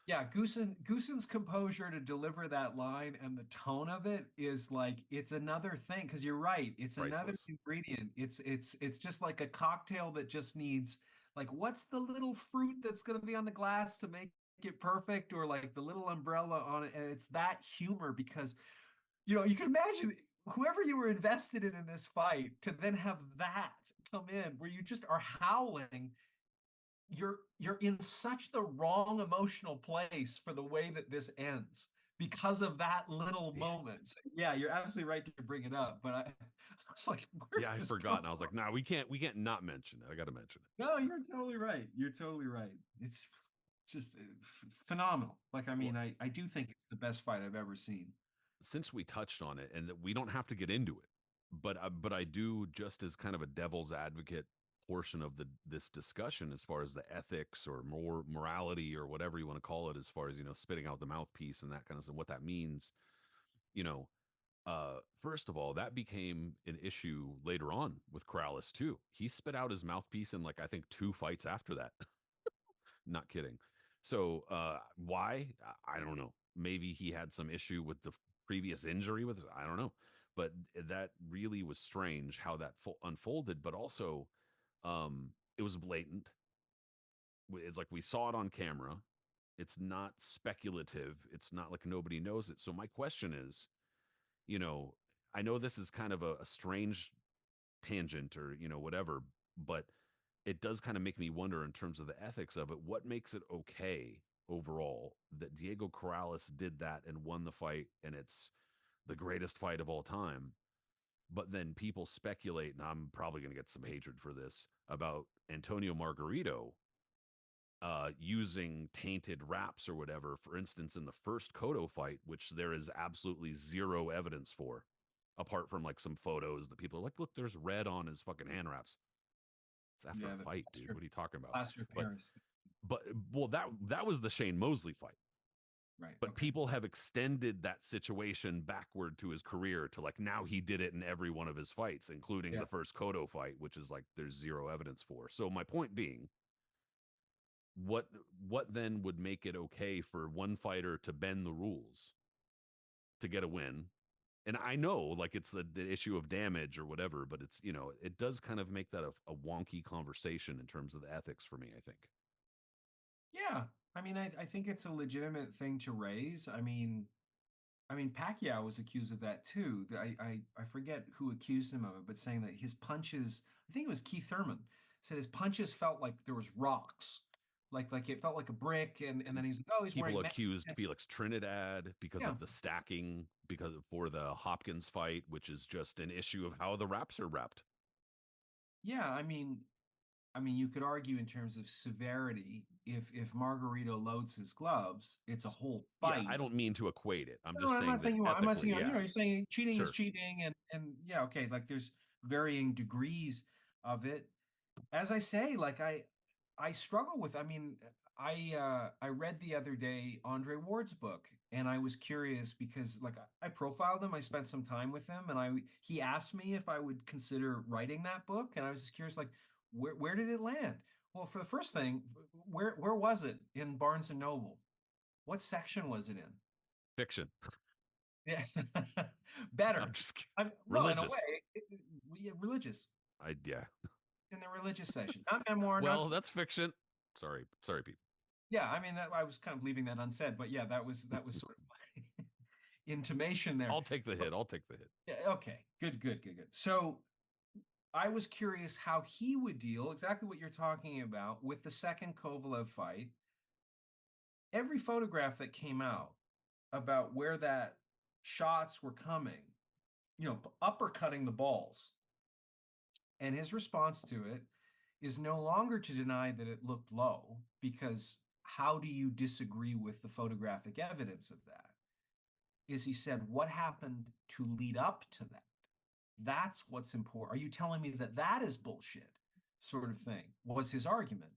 Yeah, Goosen's composure to deliver that line and the tone of it is like it's another thing because you're right. It's another Priceless. ingredient. It's just like a cocktail that just needs like what's the little fruit that's going to be on the glass to make it perfect or like the little umbrella on it and it's that humor because you can imagine whoever you were invested in this fight to then have that come in where you just are howling you're in such the wrong emotional place for the way that this ends because of that little moment. So, yeah, you're absolutely right to bring it up, but I was like, where Yeah, did I this forgot, come and I was from? like, nah, we can't not mention it. I got to mention it. No, you're totally right. You're totally right. It's just phenomenal. Like, I Well, mean, I do think it's the best fight I've ever seen. since we touched on it, and that we don't have to get into it, but I do just as kind of a devil's advocate portion of the this discussion as far as the ethics or more morality or whatever you want to call it, as far as spitting out the mouthpiece and that kind of stuff, what that means. You know, first of all, that became an issue later on with Corrales too. He spit out his mouthpiece in like I think two fights after that. Not kidding. So why? I don't know. Maybe he had some issue with the previous injury with. I don't know. But that really was strange how that unfolded. But also, it was blatant. It's like we saw it on camera. It's not speculative. It's not like nobody knows it. So my question is, you know, I know this is kind of a strange tangent or whatever, but it does kind of make me wonder in terms of the ethics of it. What makes it okay overall that Diego Corrales did that and won the fight, and it's the greatest fight of all time? But then people speculate, and I'm probably going to get some hatred for this, about Antonio Margarito using tainted raps or whatever. For instance, in the first Cotto fight, which there is absolutely zero evidence for, apart from like some photos that people are like, look, there's red on his fucking hand wraps. It's after Yeah, a the fight, dude. What are you talking about? plaster of But Paris. but well, that was the Shane Mosley fight. Right. But Okay. people have extended that situation backward to his career to like now he did it in every one of his fights, including Yeah. the first Cotto fight, which is like there's zero evidence for. So my point being, what what then would make it okay for one fighter to bend the rules to get a win? And I know like it's the issue of damage or whatever, but it's it does kind of make that a wonky conversation in terms of the ethics for me, I think. Yeah. I mean, I think it's a legitimate thing to raise. I mean, Pacquiao was accused of that too. I forget who accused him of it, but saying that his punches, I think it was Keith Thurman, said his punches felt like there was rocks, like it felt like a brick, and then he's like, oh, he's People wearing accused Mexican. Felix Trinidad because Yeah, of the stacking because for the Hopkins fight, which is just an issue of how the wraps are wrapped. yeah. I mean, you could argue in terms of severity, if Margarito loads his gloves, it's a whole Yeah, I fight. don't mean to equate it. I'm No, just I'm saying not that saying you are. I'm not ethically, saying yeah, you're saying cheating is sure. cheating, and yeah, okay, like there's varying degrees of it. As I say, like I struggle with. I mean, I read the other day Andre Ward's book, and I was curious because like I profiled him. I spent some time with him, and I he asked me if I would consider writing that book, and I was just curious, like where did it land? Well, for the first thing, where was it in Barnes and Noble? What section was it in? Fiction. Yeah, I'm better. just kidding. Well, in a way, Religious. yeah, religious Yeah. in the religious section, not memoir, not Well, that's fiction. Sorry, people. yeah. I mean, I was kind of leaving that unsaid, but yeah, that was sort of my intimation there. I'll take the But, hit. I'll take the hit. yeah, okay, good, good, good, good. So I was curious how he would deal exactly what you're talking about with the second Kovalev fight. Every photograph that came out about where that shots were coming, uppercutting the balls. And his response to it is no longer to deny that it looked low, because how do you disagree with the photographic evidence of that? Is he said, what happened to lead up to that? That's what's important. Are you telling me that that is bullshit? Sort of thing was his argument.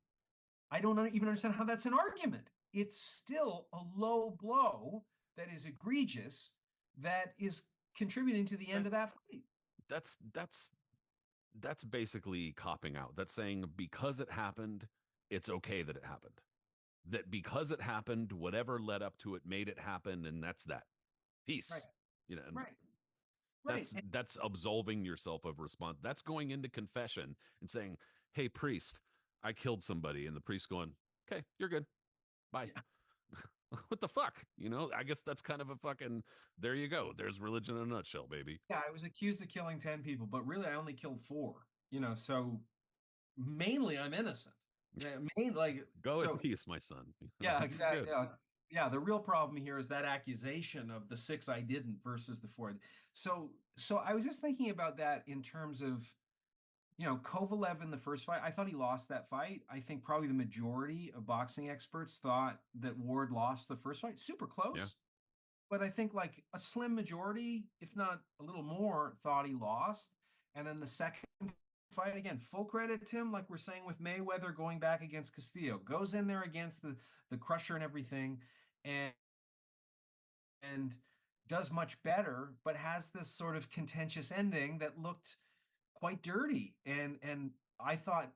I don't even understand how that's an argument. It's still a low blow that is egregious, that is contributing to the Okay. end of that fight. That's basically copping out. That's saying because it happened, it's okay that it happened. that because it happened, whatever led up to it made it happen, and that's that. Right. Peace. And Right. Right. that's absolving yourself of response. That's going into confession and saying, "Hey, priest, I killed somebody," and the priest going, "Okay, you're good. Bye." Yeah. What the fuck? I guess that's kind of a fucking. There you go. There's religion in a nutshell, baby. Yeah. I was accused of killing 10 people, but really I only killed four, so mainly I'm innocent. Yeah, Go in so peace, my son. yeah, You're exactly. good. Yeah. Yeah, the real problem here is that accusation of the six I didn't versus the four. So I was just thinking about that in terms of, Kovalev in the first fight. I thought he lost that fight. I think probably the majority of boxing experts thought that Ward lost the first fight. Super Yeah. close. But I think like a slim majority, if not a little more, thought he lost. And then the second fight, again, full credit to him, like we're saying with Mayweather going back against Castillo, goes in there against the crusher and everything, and and does much better, but has this sort of contentious ending that looked quite dirty. And I thought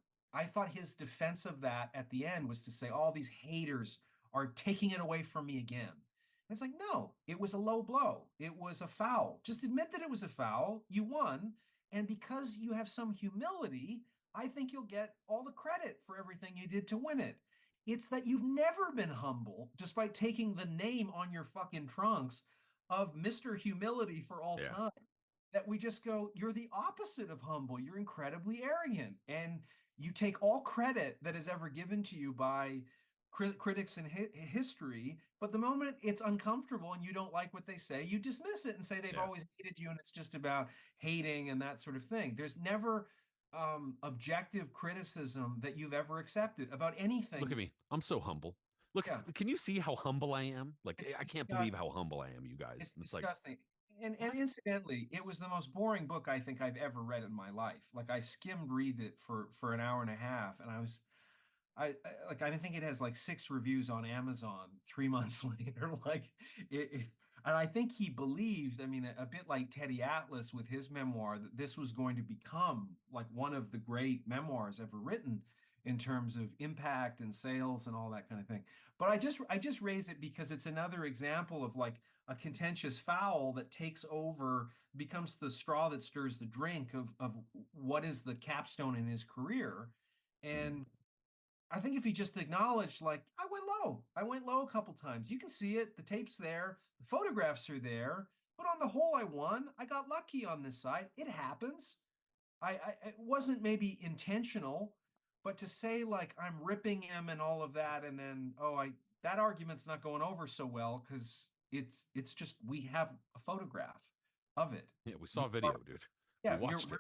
his defense of that at the end was to say all these haters are taking it away from me again. And it's like, no, it was a low blow. It was a foul. Just admit that it was a foul. You won. And because you have some humility, I think you'll get all the credit for everything you did to win it. It's that you've never been humble, despite taking the name on your fucking trunks of Mr. Humility for all Yeah. time, that we just go, you're the opposite of humble. You're incredibly arrogant. And you take all credit that is ever given to you by critics in history. But the moment it's uncomfortable and you don't like what they say, you dismiss it and say they've Yeah. always hated you and it's just about hating and that sort of thing. There's never objective criticism that you've ever accepted about Look anything. at me. I'm so humble. Look, Yeah, can you see how humble I am? Like, it's I can't believe disgusting. how humble I am, you guys. It's It's like, disgusting. And what? incidentally, it was the most boring book I think I've ever read in my life. Like I skimmed read it for an hour and a half, and I think it has like 6 reviews on Amazon 3 months later. And I think he believed, I mean, a bit like Teddy Atlas with his memoir, that this was going to become like one of the great memoirs ever written in terms of impact and sales and all that kind of thing. But I just raise it because it's another example of like a contentious foul that takes over, becomes the straw that stirs the drink of what is the capstone in his career. Mm. And I think if he just acknowledged, like, I went low a couple times. You can see it. The tape's there. The photographs are there. But on the whole, I won. I got lucky on this side. It happens. It wasn't maybe intentional, but to say like I'm ripping him and all of that, and then that argument's not going over so well because it's just we have a photograph of it. Yeah, we You saw video, are, dude. We yeah, you're watched it.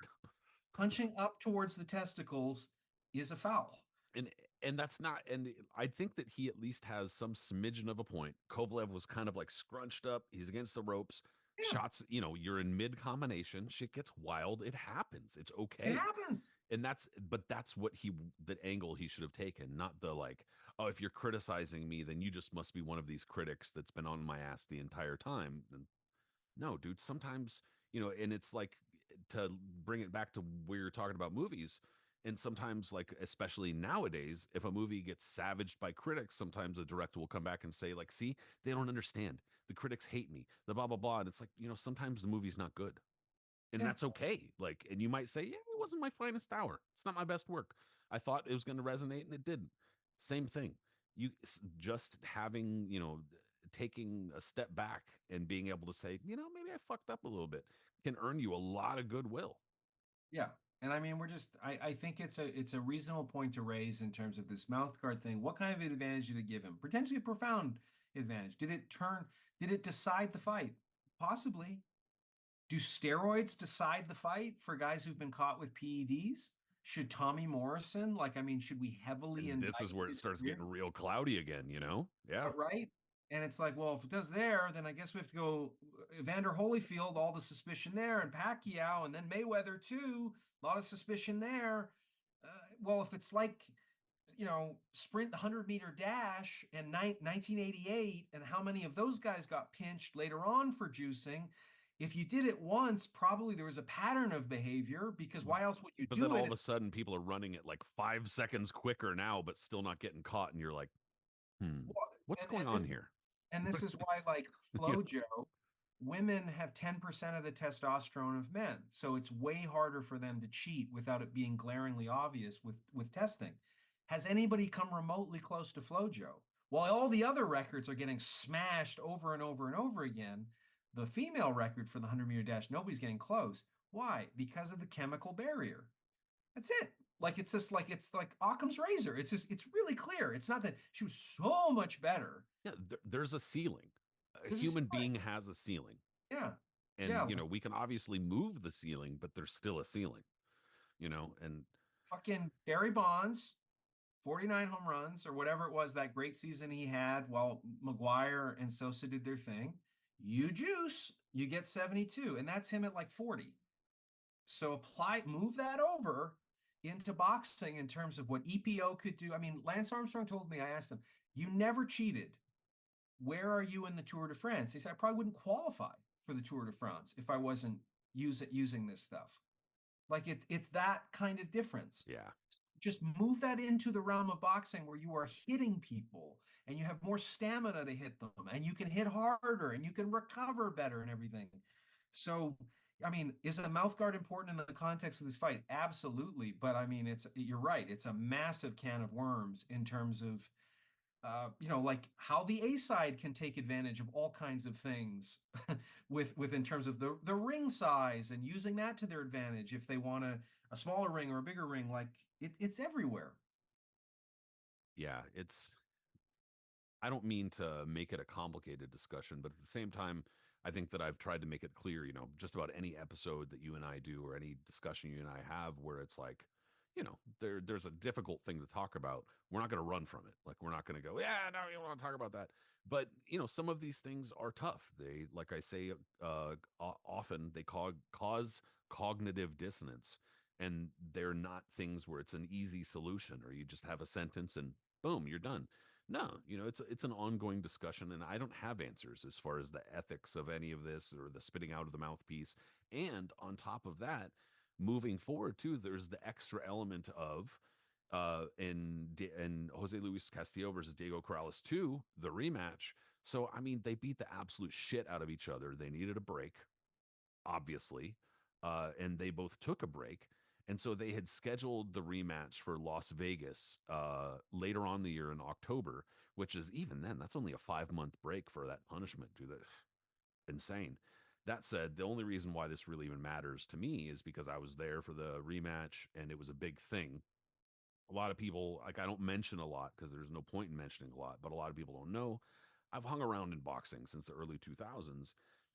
punching up towards the testicles is a foul. and and that's not, and I think that he at least has some smidgen of a point. Kovalev was kind of like scrunched up, he's against the ropes, Yeah, shots, you're in mid combination, shit gets wild, it happens, it's it okay. happens. And that's what he the angle he should have taken, not the like, oh, if you're criticizing me, then you just must be one of these critics that's been on my ass the entire time. And no, dude, sometimes, and it's like, to bring it back to where you're talking about movies, and sometimes, like, especially nowadays, if a movie gets savaged by critics, sometimes a director will come back and say, like, see, they don't understand. The critics hate me, the blah, blah, blah. And it's like, sometimes the movie's not good. And Yeah, that's okay. Like, and you might say, yeah, it wasn't my finest hour. It's not my best work. I thought it was going to resonate and it didn't. Same thing. Just having, taking a step back and being able to say, maybe I fucked up a little bit, can earn you a lot of goodwill. yeah. And I mean, I think it's a reasonable point to raise in terms of this mouth guard thing. What kind of advantage did it give him? Potentially a profound advantage. Did it decide the fight? Possibly. Do steroids decide the fight for guys who've been caught with PEDs? Should Tommy Morrison, like, I mean, should we heavily And this indict is where it his starts career? getting real cloudy again, Yeah. Right? And it's like, well, if it does there, then I guess we have to go Evander Holyfield, all the suspicion there, and Pacquiao, and then Mayweather too, a lot of suspicion there. Well, if it's like, sprint 100-meter dash in 1988, and how many of those guys got pinched later on for juicing? If you did it once, probably there was a pattern of behavior because why else would you But then do all it? of a sudden people are running it like 5 seconds quicker now, but still not getting caught. And you're like, Hmm. Well, What's going on here? and this is why, like You know, FloJo, women have 10% of the testosterone of men. So it's way harder for them to cheat without it being glaringly obvious with testing. Has anybody come remotely close to FloJo? While all the other records are getting smashed over and over and over again, the female record for the 100-meter dash, nobody's getting close. Why? Because of the chemical barrier. That's it. Like it's like Occam's razor. It's really clear. It's not that she was so much better. yeah, there's a ceiling. A There's a human ceiling. being has a ceiling. Yeah. And, Yeah. we can obviously move the ceiling, but there's still a ceiling, and Fucking Barry Bonds, 49 home runs or whatever it was that great season he had while McGuire and Sosa did their thing. You juice, you get 72, and that's him at like 40. So move that over into boxing in terms of what EPO could do. I mean, Lance Armstrong told me, I asked him, you never cheated. Where are you in the Tour de France? He said, I probably wouldn't qualify for the Tour de France if I wasn't using this stuff. Like it's that kind of difference. yeah. Just move that into the realm of boxing where you are hitting people and you have more stamina to hit them and you can hit harder and you can recover better and everything. So, I mean, is a mouth guard important in the context of this fight? Absolutely. But I mean, you're right. It's a massive can of worms in terms of like how the A side can take advantage of all kinds of things with in terms of the ring size and using that to their advantage if they want a smaller ring or a bigger ring. Like it's everywhere. Yeah, I don't mean to make it a complicated discussion, but at the same time, I think that I've tried to make it clear, just about any episode that you and I do or any discussion you and I have where it's like, there's a difficult thing to talk about. We're not going to run from it. Like we're not going to go, yeah, no, you don't want to talk about that. But, some of these things are tough. They, like I say, often they cause cognitive dissonance, and they're not things where it's an easy solution or you just have a sentence and boom, you're done. No, it's an ongoing discussion, and I don't have answers as far as the ethics of any of this or the spitting out of the mouthpiece. And on top of that, moving forward too, there's the extra element of in Jose Luis Castillo versus Diego Corrales 2, the rematch. So I mean, they beat the absolute shit out of each other. They needed a break, obviously, and they both took a break. And so they had scheduled the rematch for Las Vegas later on the year in October, which is even then, that's only a 5 month break for that punishment, dude. That's insane. That said, the only reason why this really even matters to me is because I was there for the rematch and it was a big thing. A lot of people, like, I don't mention a lot because there's no point in mentioning a lot, but a lot of people don't know. I've hung around in boxing since the early 2000s.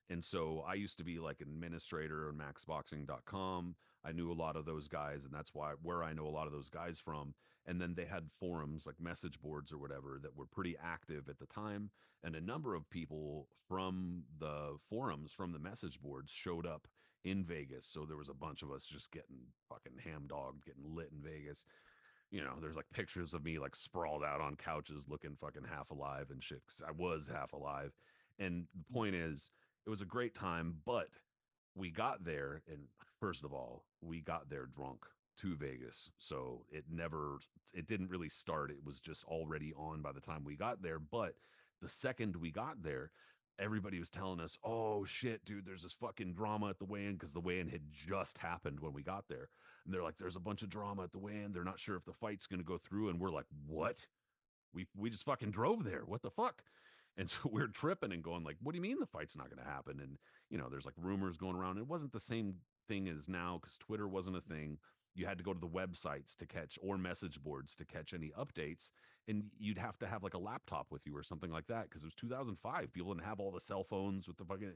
And so I used to be like an administrator on maxboxing.com. I knew a lot of those guys, and that's where I know a lot of those guys from. And then they had forums like message boards or whatever that were pretty active at the time. And a number of people from the forums, from the message boards, showed up in Vegas. So there was a bunch of us just getting fucking ham dogged, getting lit in Vegas. There's like pictures of me like sprawled out on couches looking fucking half alive and shit because I was half alive. And the point is, it was a great time, but we got there, and first of all, we got there drunk to Vegas. So it didn't really start. It was just already on by the time we got there. But the second we got there, everybody was telling us, oh shit, dude, there's this fucking drama at the weigh in because the weigh in had just happened when we got there. And they're like, there's a bunch of drama at the weigh in. They're not sure if the fight's going to go through. And we're like, what? We just fucking drove there. What the fuck? And so we're tripping and going like, what do you mean the fight's not going to happen? And there's like rumors going around. It wasn't the same thing as now because Twitter wasn't a thing. You had to go to the websites to catch or message boards to catch any updates, and you'd have to have like a laptop with you or something like that because it was 2005. People didn't have all the cell phones with the fucking.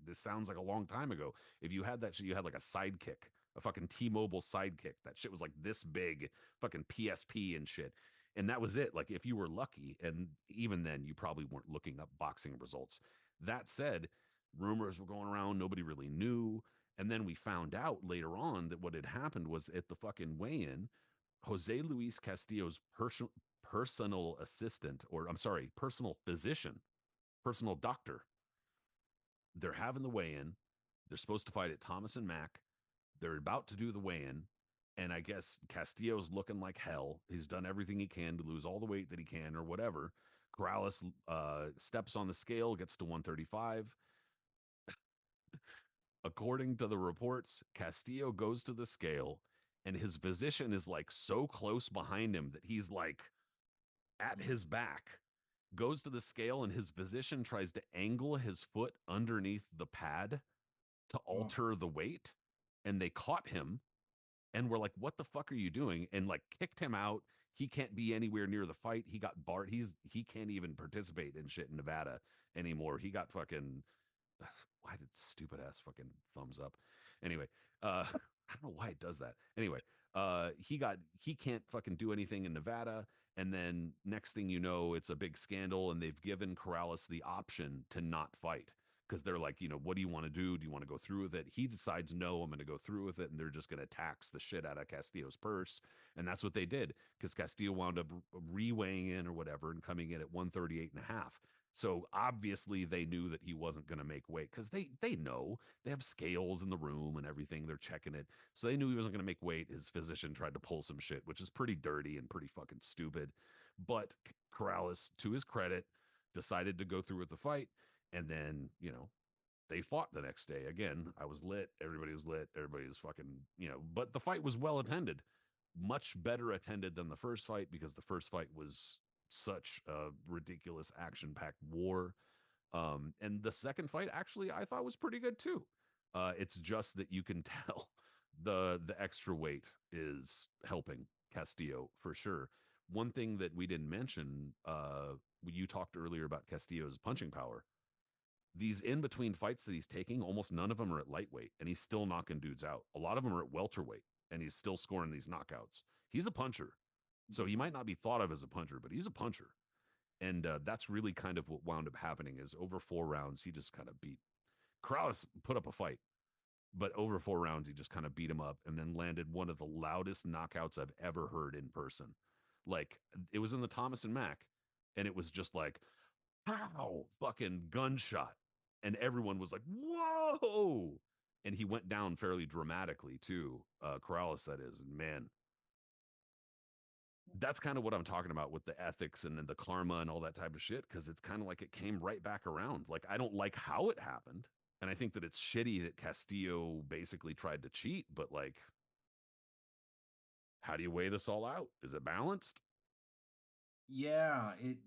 This sounds like a long time ago. If you had that shit, you had like a sidekick, a fucking T-Mobile sidekick. That shit was like this big, fucking PSP and shit, and that was it. Like if you were lucky, and even then, you probably weren't looking up boxing results. That said, rumors were going around. Nobody really knew. And then we found out later on that what had happened was at the fucking weigh-in, Jose Luis Castillo's personal assistant, or I'm sorry, personal physician, personal doctor, they're having the weigh-in. They're supposed to fight at Thomas and Mack. They're about to do the weigh-in. And I guess Castillo's looking like hell. He's done everything he can to lose all the weight that he can or whatever. Corrales steps on the scale, gets to 135. According to the reports, Castillo goes to the scale, and his physician is like so close behind him that he's like at his back, goes to the scale, and his physician tries to angle his foot underneath the pad to Oh, alter the weight. And they caught him and were like, "What the fuck are you doing?" And like kicked him out. He can't be anywhere near the fight. He got barred. He can't even participate in shit in Nevada anymore. He got fucking why did stupid ass fucking thumbs up? Anyway, I don't know why it does that. Anyway, he can't fucking do anything in Nevada. And then next thing you know, it's a big scandal, and they've given Corrales the option to not fight because they're like, what do you want to do? Do you want to go through with it? He decides, no, I'm going to go through with it, and they're just going to tax the shit out of Castillo's purse, and that's what they did because Castillo wound up re-weighing in or whatever and coming in at 138 and a half. So obviously they knew that he wasn't going to make weight because they know they have scales in the room and everything. They're checking it. So they knew he wasn't going to make weight. His physician tried to pull some shit, which is pretty dirty and pretty fucking stupid. But Corrales, to his credit, decided to go through with the fight. And then, they fought the next day. Again, I was lit. Everybody was lit. Everybody was fucking, but the fight was well attended, much better attended than the first fight because the first fight was such a ridiculous action packed war. And the second fight actually I thought was pretty good too. It's just that you can tell the extra weight is helping Castillo for sure. One thing that we didn't mention, you talked earlier about Castillo's punching power. These in between fights that he's taking, almost none of them are at lightweight, and he's still knocking dudes out. A lot of them are at welterweight, and he's still scoring these knockouts. He's a puncher, so he might not be thought of as a puncher, but he's a puncher. And that's really kind of what wound up happening is over 4 rounds, he just kind of beat. Corrales put up a fight, but over 4 rounds, he just kind of beat him up and then landed one of the loudest knockouts I've ever heard in person. Like, it was in the Thomas and Mack, and it was just like, pow, fucking gunshot. And everyone was like, whoa. And he went down fairly dramatically, too. Corrales, that is. And man, that's kind of what I'm talking about with the ethics and the karma and all that type of shit because it's kind of like it came right back around. Like I don't like how it happened, and I think that it's shitty that Castillo basically tried to cheat. But like, how do you weigh this all out? Is it balanced? yeah, it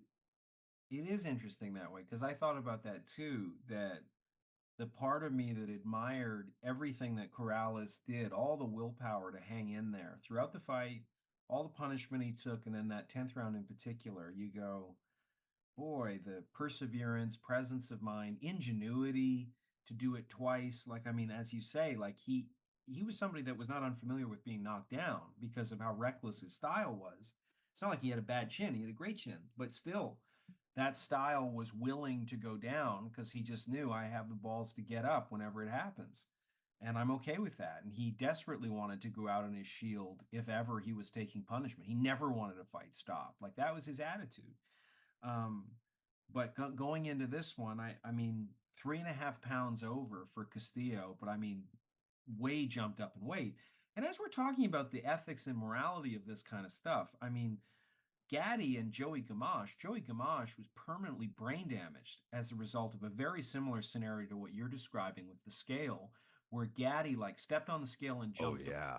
is interesting that way because I thought about that too. That the part of me that admired everything that Corrales did, all the willpower to hang in there throughout the fight, all the punishment he took, and then that 10th round in particular, you go, boy, the perseverance, presence of mind, ingenuity to do it twice. Like, I mean, as you say, like he was somebody that was not unfamiliar with being knocked down because of how reckless his style was. It's not like he had a bad chin, he had a great chin, but still that style was willing to go down because he just knew I have the balls to get up whenever it happens. And I'm okay with that. And he desperately wanted to go out on his shield if ever he was taking punishment. He never wanted a fight stop. Like that was his attitude. Um, but going into this one, I mean, 3.5 pounds over for Castillo, but I mean, way jumped up in weight. And as we're talking about the ethics and morality of this kind of stuff, I mean, Gaddy and Joey Gamache was permanently brain damaged as a result of a very similar scenario to what you're describing with the scale, where Gaddy like stepped on the scale and Oh jumped yeah.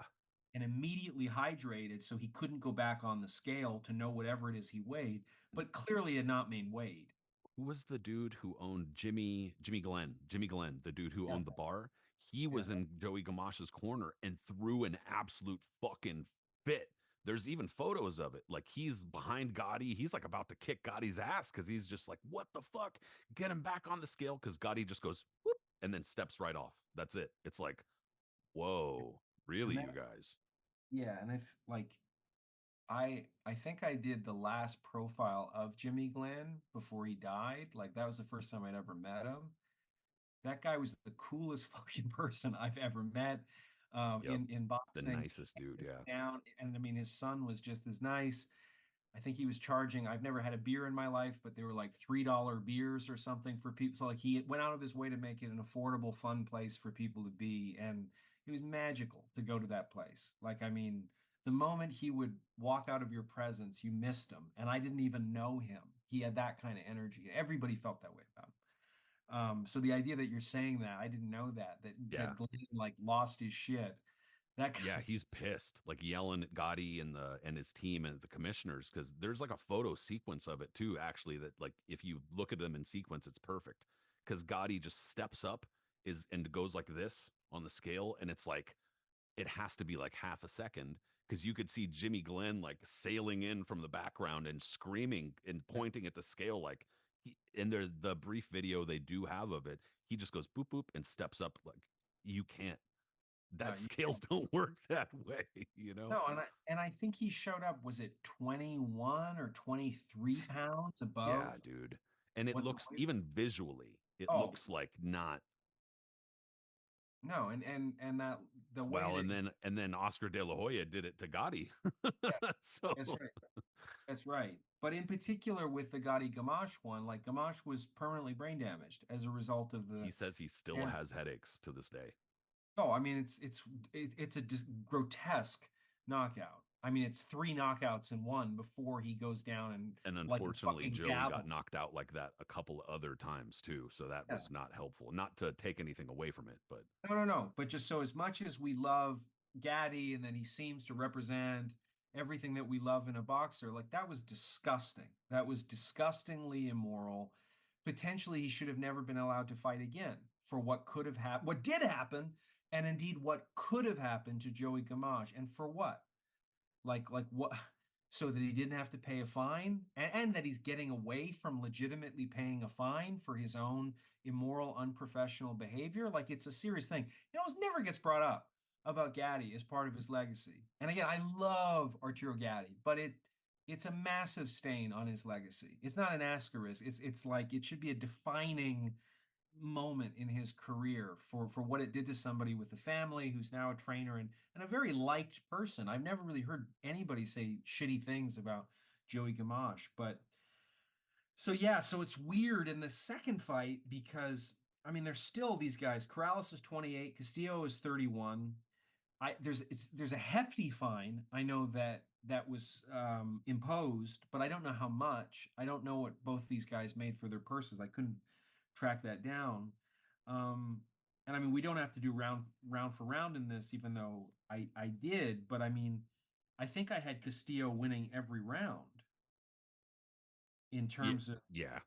and immediately hydrated so he couldn't go back on the scale to know whatever it is he weighed, but clearly had not made weighed. Who was the dude who owned Jimmy Glenn, the dude who Yeah, owned the bar? He yeah. was in Joey Gamache's corner and threw an absolute fucking fit. There's even photos of it. Like he's behind Gotti. He's like about to kick Gotti's ass because he's just like, what the fuck? Get him back on the scale because Gotti just goes whoop and then steps right off. That's it. It's like, whoa, really, And then you guys? yeah, and if like I think I did the last profile of Jimmy Glenn before he died. Like that was the first time I'd ever met him. That guy was the coolest fucking person I've ever met Yep. in The boxing. nicest dude. Yeah. Down, and I mean, his son was just as nice. I think he was charging. I've never had a beer in my life, but they were like $3 beers or something for people. So like he went out of his way to make it an affordable, fun place for people to be, and it was magical to go to that place. Like I mean, the moment he would walk out of your presence, you missed him, and I didn't even know him. He had that kind of energy. Everybody felt that way about him. So the idea that you're saying that, I didn't know that Yeah. Glenn like lost his shit. That Yeah, he's pissed, like yelling at Gotti and his team and the commissioners, because there's like a photo sequence of it too. Actually, that like if you look at them in sequence, it's perfect. Because Gotti just steps up is and goes like this on the scale, and it's like it has to be like half a second because you could see Jimmy Glenn like sailing in from the background and screaming and pointing at the scale like in the brief video they do have of it, he just goes boop boop and steps up like you can't no, that scales don't work that way, you know? no, and I think he showed up. Was it 21 or 23 pounds above Yeah, dude. And it what the looks weight? even visually, it Oh looks like not no, and that the way well. that And then Oscar De La Hoya did it to Gotti. yeah, So that's right. That's right. But in particular with the Gotti Gamache one, like Gamache was permanently brain damaged as a result of he the says he still and has headaches to this day. oh, I mean it's a grotesque knockout. I mean it's three knockouts in one before he goes down and And like a unfortunately, fucking Joey got gavel. knocked out like that a couple of other times too. So that Yeah. was not helpful. Not to take anything away from it, but No, no, no. But just so as much as we love Gaddy and then he seems to represent everything that we love in a boxer, like that was disgusting. That was disgustingly immoral. Potentially, he should have never been allowed to fight again for what could have happened, what did happen, and indeed what could have happened to Joey Gamache. And for what? Like what? So that he didn't have to pay a fine and that he's getting away from legitimately paying a fine for his own immoral, unprofessional behavior. Like it's a serious thing. It never gets brought up about Gaddy as part of his legacy. And again, I love Arturo Gaddy, but it's a massive stain on his legacy. It's not an asterisk. It's like it should be a defining moment in his career for what it did to somebody with a family who's now a trainer and a very liked person. I've never really heard anybody say shitty things about Joey Gamache, but so yeah, so it's weird in the second fight because I mean there's still these guys. Corrales is 28, Castillo is 31. There's a hefty fine. I know that was imposed, but I don't know how much. I don't know what both these guys made for their purses. I couldn't track that down. Um, and I mean, we don't have to do round for round in this, even though I did. But I mean, I think I had Castillo winning every round in yeah, terms of yeah.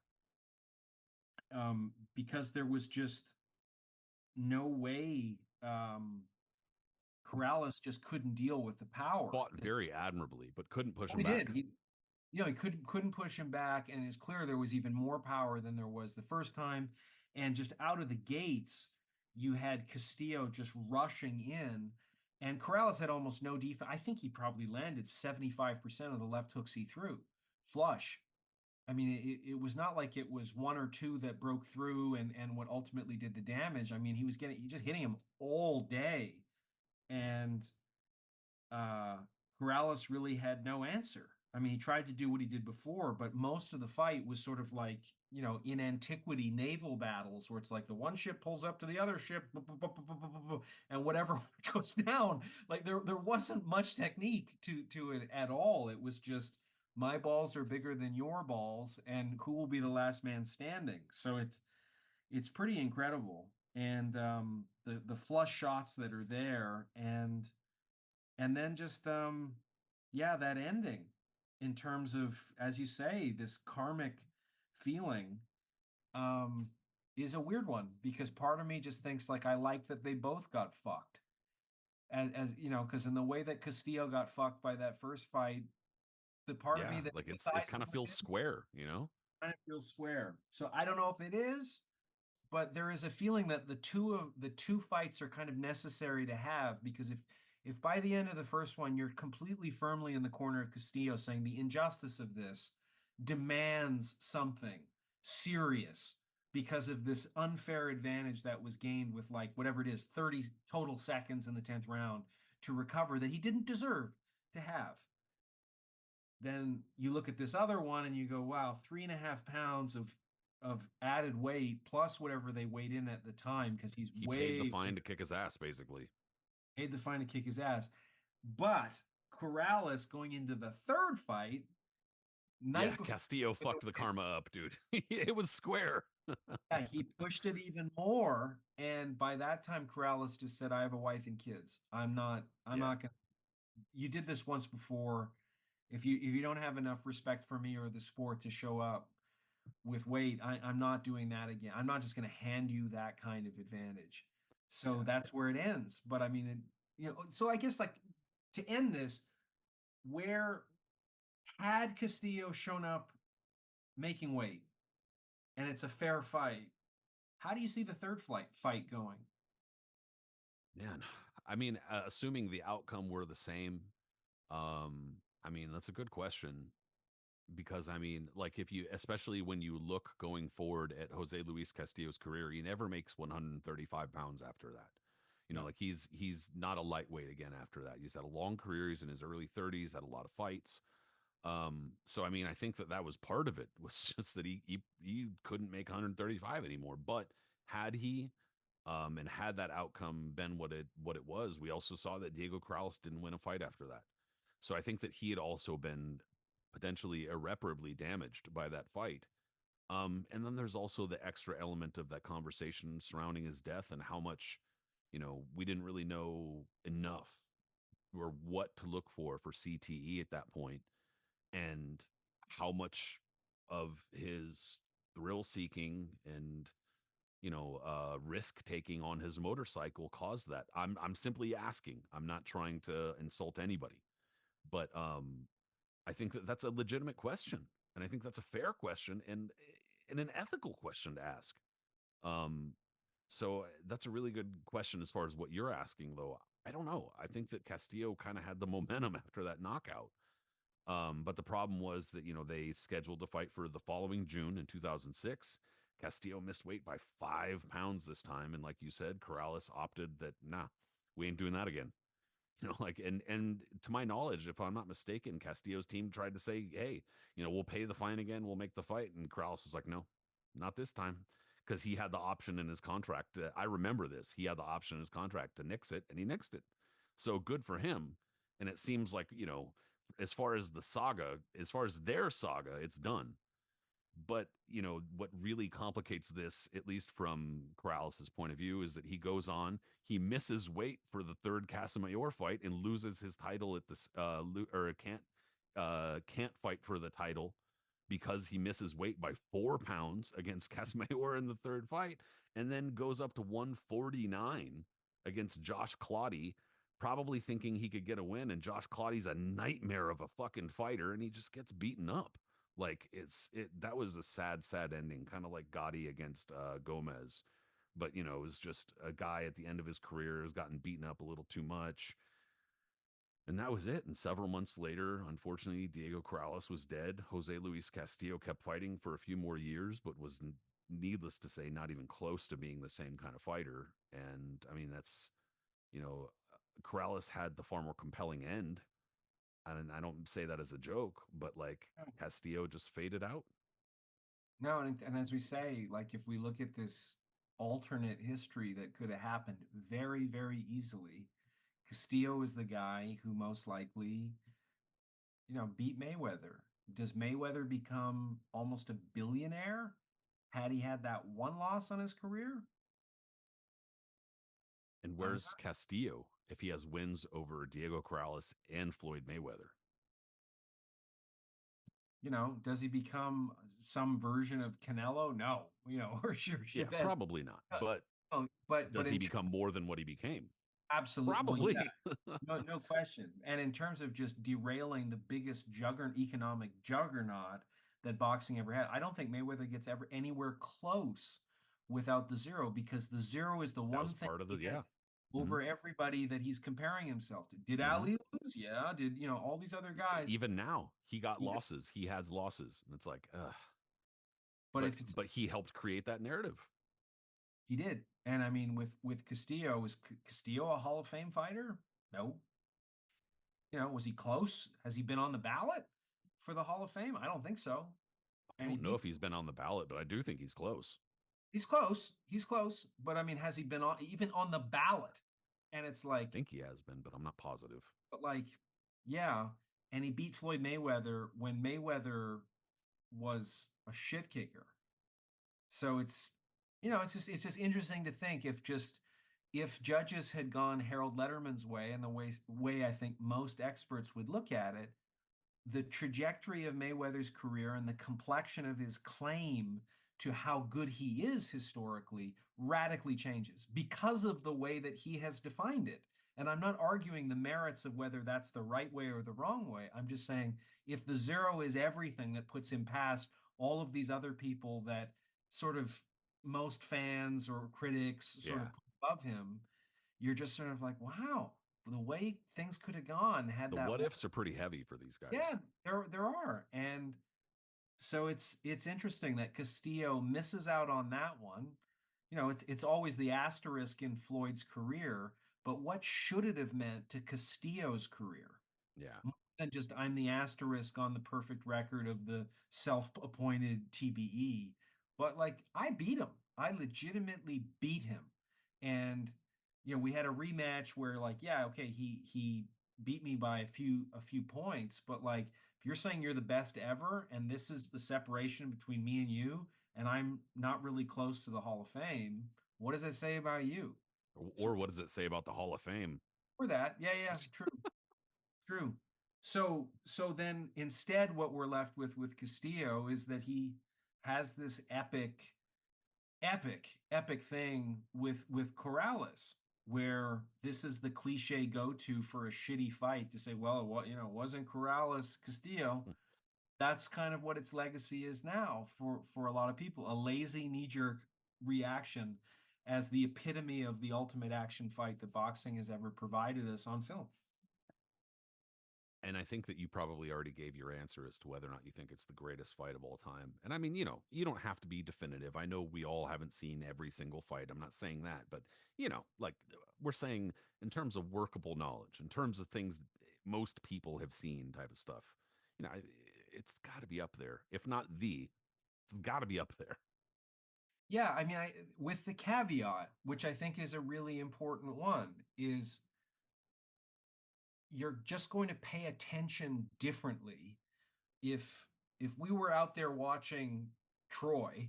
because there was just no way Corrales just couldn't deal with the power. Fought very admirably, but couldn't push Oh, him he did. back. He couldn't push him back, and it's clear there was even more power than there was the first time. And just out of the gates, you had Castillo just rushing in, and Corrales had almost no defense. I think he probably landed 75% of the left hooks he threw, flush. I mean, it was not like it was one or two that broke through and what ultimately did the damage. I mean, he just hitting him all day, and uh, Corrales really had no answer. I mean, he tried to do what he did before, but most of the fight was sort of like, in antiquity, naval battles where it's like the one ship pulls up to the other ship and whatever goes down. Like there wasn't much technique to it at all. It was just my balls are bigger than your balls, and who will be the last man standing? So it's pretty incredible. And the flush shots that are there and then just yeah, that ending in terms of, as you say, this karmic feeling um is a weird one because part of me just thinks like I like that they both got fucked as because in the way that Castillo got fucked by that first fight, the part of Yeah, me that like it kind of empathizes with feels him square, you know? kind of feels square. So I don't know if it is, but there is a feeling that the two fights are kind of necessary to have because if by the end of the first one you're completely firmly in the corner of Castillo saying the injustice of this demands something serious because of this unfair advantage that was gained with like whatever it is 30 total seconds in the 10th round to recover that he didn't deserve to have, then you look at this other one and you go, wow, 3.5 pounds of added weight plus whatever they weighed in at the time because he's He paid the way fine to kick his ass, basically. paid the fine to kick his ass. But Corrales going into the third fight Yeah, night before Castillo the fucked the win. karma up, dude. It was square. Yeah, he pushed it even more, and by that time, Corrales just said, "I have a wife and kids. I'm Yeah, not gonna. You did this once before. If you don't have enough respect for me or the sport to show up with weight, I'm not doing that again. I'm not just going to hand you that kind of advantage." So yeah. that's where it ends. But I mean, so I guess like to end this, where had Castillo shown up making weight and it's a fair fight, how do you see the third fight going? Man, I mean, assuming the outcome were the same, I mean, that's a good question because I mean, like if you, especially when you look going forward at Jose Luis Castillo's career, he never makes 135 pounds after that. You know, No. like he's not a lightweight again after that. He's had a long career. He's in his early 30s, had a lot of fights. So I mean, I think that that was part of it was just that he couldn't make 135 anymore. But had he, and had that outcome been what it was, we also saw that Diego Corrales didn't win a fight after that. So I think that he had also been potentially irreparably damaged by that fight. And then there's also the extra element of that conversation surrounding his death and how much, we didn't really know enough or what to look for CTE at that point, and how much of his thrill seeking and risk taking on his motorcycle caused that. I'm simply asking. I'm not trying to insult anybody, but I think that that's a legitimate question, and I think that's a fair question and an ethical question to ask. Um, so that's a really good question as far as what you're asking, though. I don't know. I think that Castillo kind of had the momentum after that knockout. But the problem was that, they scheduled the fight for the following June in 2006. Castillo missed weight by 5 pounds this time. And like you said, Corrales opted that, nah, we ain't doing that again. Like, and to my knowledge, if I'm not mistaken, Castillo's team tried to say, hey, we'll pay the fine again, we'll make the fight. And Corrales was like, no, not this time. Because he had the option in his contract. I remember this. He had the option in his contract to nix it, and he nixed it. So good for him. And it seems like, as far as the saga, as far as their saga, it's done. But what really complicates this, at least from Corrales' point of view, is that he goes on, he misses weight for the third Casamayor fight and loses his title at this, or can't fight for the title because he misses weight by 4 pounds against Casamayor in the third fight, and then goes up to 149 against Josh Clottey, probably thinking he could get a win. And Josh Clottey's a nightmare of a fucking fighter, and he just gets beaten up. Like that was a sad ending, kind of like Gotti against Gomez. But it was just a guy at the end of his career has gotten beaten up a little too much. And that was it. And several months later, unfortunately, Diego Corrales was dead. Jose Luis Castillo kept fighting for a few more years, but was, needless to say, not even close to being the same kind of fighter. And I mean, that's, you know, Corrales had the far more compelling end. And I don't say that as a joke, but like Castillo just faded out. No, and as we say, like if we look at this alternate history that could have happened very, very easily, Castillo is the guy who most likely, beat Mayweather. Does Mayweather become almost a billionaire had he had that one loss on his career? And I'm where's Castillo if he has wins over Diego Corrales and Floyd Mayweather? Does he become some version of Canelo? No, or sure Yeah, Chavez. probably not. Uh, But oh, but does he become more than what he became? absolutely, well, yeah, Probably. no question. And in terms of just derailing the biggest economic juggernaut that boxing ever had, I don't think Mayweather gets ever anywhere close without the zero, because the zero is the That one was thing part of the, he has yeah. Hmm. over everybody that he's comparing himself to. Did Hmm. Ali lose? Yeah. Did all these other guys? Even now, he got Even, losses. He has losses. And it's like, ugh. but But if it's but he helped create that narrative. he did, and I mean with Castillo, was Castillo a Hall of Fame fighter? No. Was he close? Has he been on the ballot for the Hall of Fame? I don't think so. I And he don't know beat. if he's been on the ballot, but I do think he's close. He's close. He's close. But I mean, has he been on even on the ballot? And it's I like, think he has been, but I'm not positive. but like, yeah. And he beat Floyd Mayweather when Mayweather was a shit kicker. So it's just interesting to think if judges had gone Harold Letterman's way and the way I think most experts would look at it, the trajectory of Mayweather's career and the complexion of his claim to how good he is historically radically changes because of the way that he has defined it. And I'm not arguing the merits of whether that's the right way or the wrong way. I'm just saying if the zero is everything that puts him past all of these other people that sort of most fans or critics sort Yeah. of put above him, you're just sort of like, wow, the way things could have gone had The that what one. ifs are pretty heavy for these guys. Yeah, there are. And so it's interesting that Castillo misses out on that one. It's always the asterisk in Floyd's career, but what should it have meant to Castillo's career? Yeah. More than just I'm the asterisk on the perfect record of the self-appointed TBE, but like I beat him. I legitimately beat him. And we had a rematch where like, yeah, okay, he beat me by a few points, but like if you're saying you're the best ever and this is the separation between me and you, and I'm not really close to the Hall of Fame, what does it say about you? So Or what does it say about the Hall of Fame? for that, yeah, true, true. So then instead what we're left with Castillo is that he has this epic thing with Corrales, where this is the cliche go-to for a shitty fight to say, well, it wasn't Corrales Castillo. That's kind of what its legacy is now for a lot of people, a lazy knee-jerk reaction as the epitome of the ultimate action fight that boxing has ever provided us on film. And I think that you probably already gave your answer as to whether or not you think it's the greatest fight of all time. And I mean, you don't have to be definitive. I know we all haven't seen every single fight. I'm not saying that, but like we're saying in terms of workable knowledge, in terms of things most people have seen type of stuff, you know, it's got to be up there. If not it's got to be up there. Yeah, I mean, with the caveat, which I think is a really important one, is you're just going to pay attention differently if we were out there watching Troy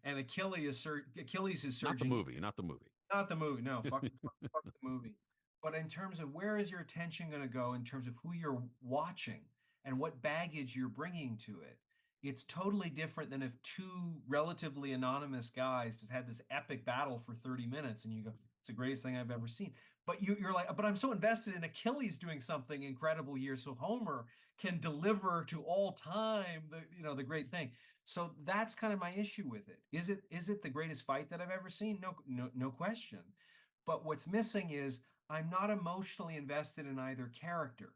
and Achilles is Not the surging. movie, not the movie. Not the movie. No, fuck the movie. But in terms of where is your attention going to go in terms of who you're watching and what baggage you're bringing to it, it's totally different than if two relatively anonymous guys just had this epic battle for 30 minutes and you go, it's the greatest thing I've ever seen. But you're like, but I'm so invested in Achilles doing something incredible here, so Homer can deliver to all time the great thing. So that's kind of my issue with it. Is it the greatest fight that I've ever seen? No question. But what's missing is I'm not emotionally invested in either character.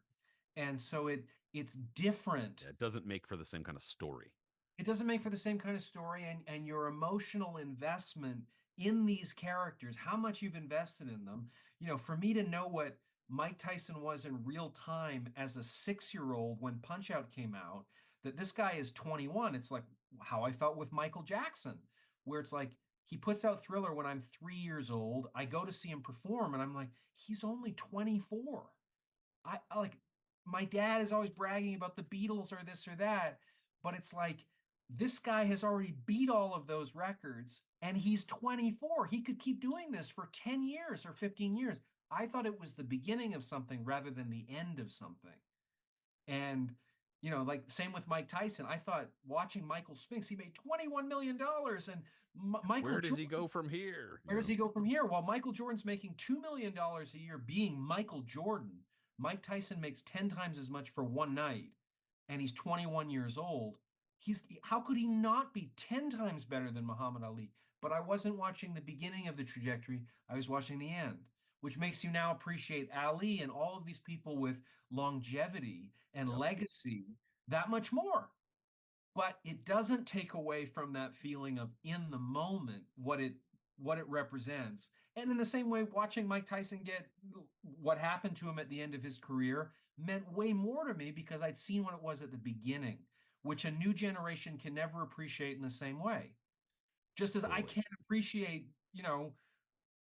And so it's different. Yeah, it doesn't make for the same kind of story. It doesn't make for the same kind of story, and your emotional investment in these characters, how much you've invested in them. For me to know what Mike Tyson was in real time as a 6-year-old when Punch Out came out, that this guy is 21. It's like how I felt with Michael Jackson, where it's like he puts out Thriller when I'm 3 years old. I go to see him perform, and I'm like, he's only 24. I like my dad is always bragging about the Beatles or this or that, but it's like this guy has already beat all of those records and he's 24. He could keep doing this for 10 years or 15 years. I thought it was the beginning of something rather than the end of something. And like same with Mike Tyson. I thought watching Michael Spinks, he made $21 million and Michael Where does he Jordan, go from here? where does he go from here? While Michael Jordan's making $2 million a year being Michael Jordan, Mike Tyson makes 10 times as much for one night, and he's 21 years old. How could he not be 10 times better than Muhammad Ali? But I wasn't watching the beginning of the trajectory. I was watching the end, which makes you now appreciate Ali and all of these people with longevity and Yep. legacy that much more. But it doesn't take away from that feeling of in the moment what it represents. And in the same way, watching Mike Tyson get what happened to him at the end of his career meant way more to me because I'd seen what it was at the beginning, which a new generation can never appreciate in the same way. Just as I Totally. can't appreciate,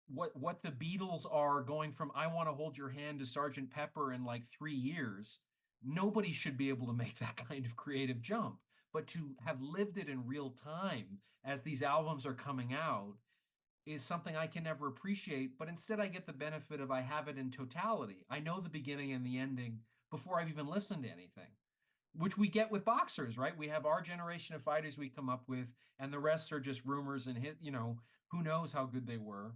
what the Beatles are going from I Want to Hold Your Hand to Sergeant Pepper in like 3 years. Nobody should be able to make that kind of creative jump. but to have lived it in real time as these albums are coming out is something I can never appreciate. But instead, I get the benefit of I have it in totality. I know the beginning and the ending before I've even listened to anything, which we get with boxers, right? We have our generation of fighters we come up with, and the rest are just rumors and who knows how good they were.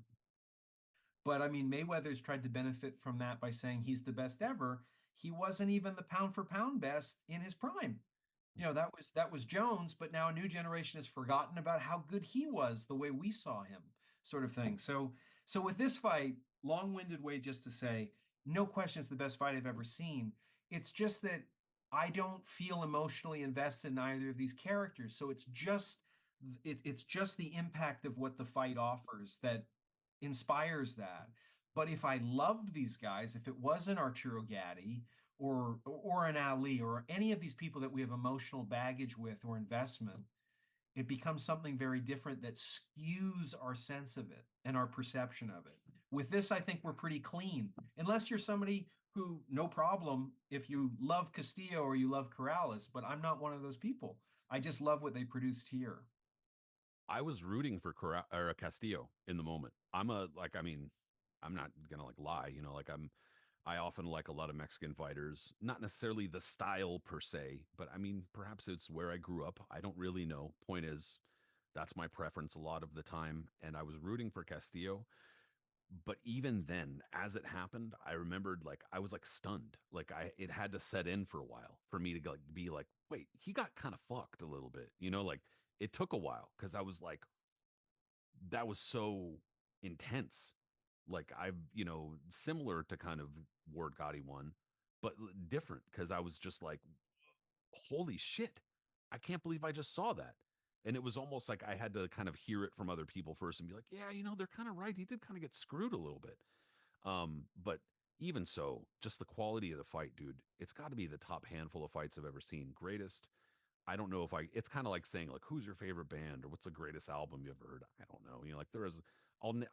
But I mean, Mayweather's tried to benefit from that by saying he's the best ever. He wasn't even the pound for pound best in his prime. That was Jones, but now a new generation has forgotten about how good he was, the way we saw him, sort of thing. So with this fight, long-winded way just to say, no question it's the best fight I've ever seen. It's just that I don't feel emotionally invested in either of these characters. So it's just the impact of what the fight offers that inspires that. But if I loved these guys, if it was an Arturo Gatti or an Ali or any of these people that we have emotional baggage with or investment, it becomes something very different that skews our sense of it and our perception of it. With this, I think we're pretty clean. Unless you're somebody who, no problem, if you love Castillo or you love Corrales, but I'm not one of those people. I just love what they produced here. I was rooting for Castillo in the moment. I mean, I'm not gonna like lie, like I often like a lot of Mexican fighters, not necessarily the style per se, but I mean, perhaps it's where I grew up. I don't really know. Point is, that's my preference a lot of the time. And I was rooting for Castillo. But even then, as it happened, I remembered like I was like stunned. Like it had to set in for a while for me to like be like, wait, he got kind of fucked a little bit, like it took a while because I was like, that was so intense. Like I've, similar to kind of Ward Gotti one, but different because I was just like, holy shit, I can't believe I just saw that. And it was almost like I had to kind of hear it from other people first and be like, yeah, they're kind of right. He did kind of get screwed a little bit. But even so, just the quality of the fight, dude, it's got to be the top handful of fights I've ever seen. Greatest. I don't know if it's kind of like saying like who's your favorite band or what's the greatest album you ever heard. I don't know. Like there is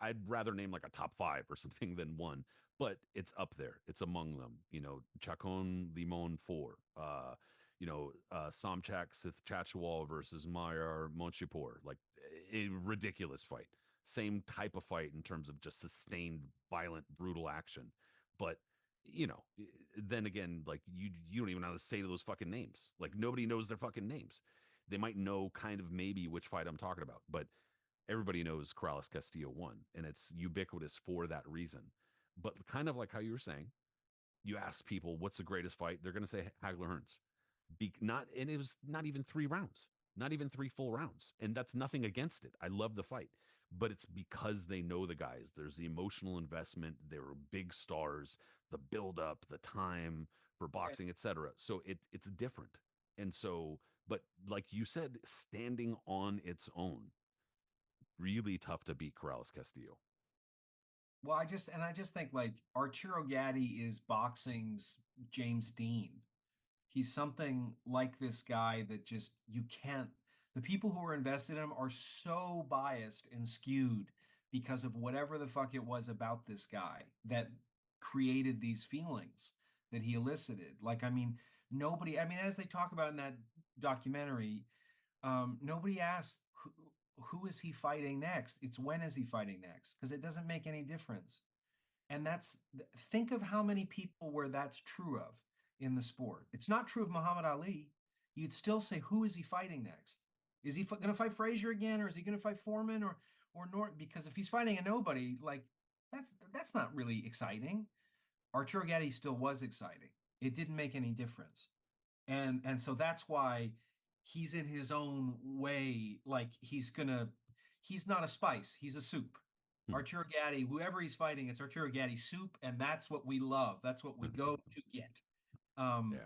I'd rather name like a top 5 or something than one, but it's up there. It's among them. Chacon Limon 4. Somchak Sith Chachual versus Mayar Monchipur. Like a ridiculous fight. Same type of fight in terms of just sustained, violent, brutal action. But you know, then again, like you don't even know how to say those fucking names. Like nobody knows their fucking names. They might know kind of maybe which fight I'm talking about, but everybody knows Corrales-Castillo won, and it's ubiquitous for that reason. But kind of like how you were saying, you ask people what's the greatest fight, they're going to say Hagler Hearns. Not, and it was not even 3 rounds, not even 3 full rounds, and that's nothing against it. I love the fight, but it's because they know the guys. There's the emotional investment. They were big stars, the build up, the time for boxing, etc. So it's different, and so, but like you said, standing on its own, really tough to beat Corrales-Castillo. Well, I just think like Arturo Gatti is boxing's James Dean. He's something like this guy that just you can't. The people who are invested in him are so biased and skewed because of whatever the fuck it was about this guy that created these feelings that he elicited. Like, I mean, nobody. I mean, as they talk about in that documentary, nobody asked who is he fighting next. It's when is he fighting next because it doesn't make any difference. And think of how many people where that's true of in the sport. It's not true of Muhammad Ali. You'd still say, who is he fighting next? Is he going to fight Frazier again, or is he going to fight Foreman or Norton? Because if he's fighting a nobody, like that's not really exciting. Arturo Gatti still was exciting. It didn't make any difference, and so that's why he's in his own way. Like he's not a spice. He's a soup. Hmm. Arturo Gatti, whoever he's fighting, it's Arturo Gatti soup, and that's what we love. That's what we go to get. Yeah.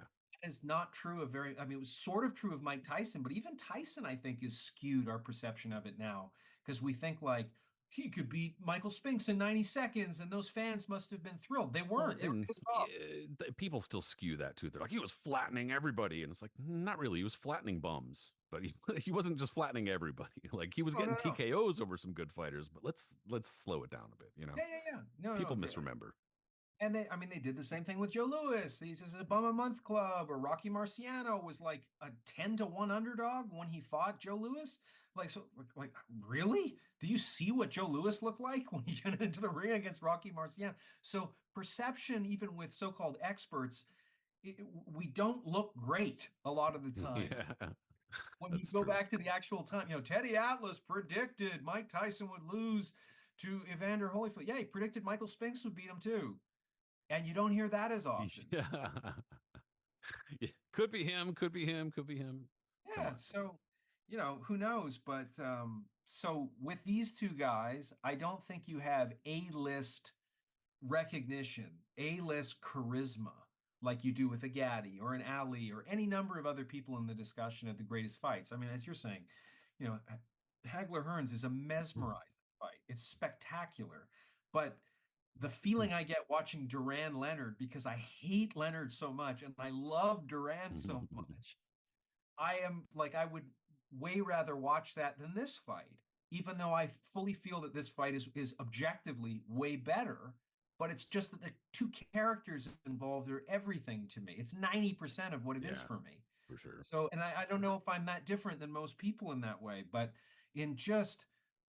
That is not true of I mean, it was sort of true of Mike Tyson, but even Tyson, I think, is skewed our perception of it now because we think like he could beat Michael Spinks in 90 seconds, and those fans must have been thrilled. They Well, weren't. They were and pissed off. people still skew that too. They're like, he was flattening everybody, and it's like, not really. He was flattening bums, but he wasn't just flattening everybody. Like he was No, getting no, no. TKOs over some good fighters. But let's slow it down a bit. Yeah, yeah, yeah. No, People no. misremember. And they did the same thing with Joe Louis. He's just a bum a month club, or Rocky Marciano was like a 10-1 underdog when he fought Joe Louis. Like, really? Do you see what Joe Louis looked like when he got into the ring against Rocky Marciano? So perception, even with so-called experts, we don't look great a lot of the time. Yeah, When you that's go true. back to the actual time, Teddy Atlas predicted Mike Tyson would lose to Evander Holyfield. Yeah, he predicted Michael Spinks would beat him too. And you don't hear that as often. Yeah. Could be him, could be him, could be him. Come Yeah. on. So, who knows? But so with these two guys, I don't think you have A-list recognition, A-list charisma like you do with a Gaddy or an Ali or any number of other people in the discussion of the greatest fights. I mean, as you're saying, you know, Hagler Hearns is a mesmerizing fight. It's spectacular. But the feeling I get watching Duran Leonard, because I hate Leonard so much and I love Duran so much, I would way rather watch that than this fight, even though I fully feel that this fight is objectively way better. But it's just that the two characters involved are everything to me. It's 90% of what it is Yeah, for me. for sure. So, and I don't know if I'm that different than most people in that way, but in just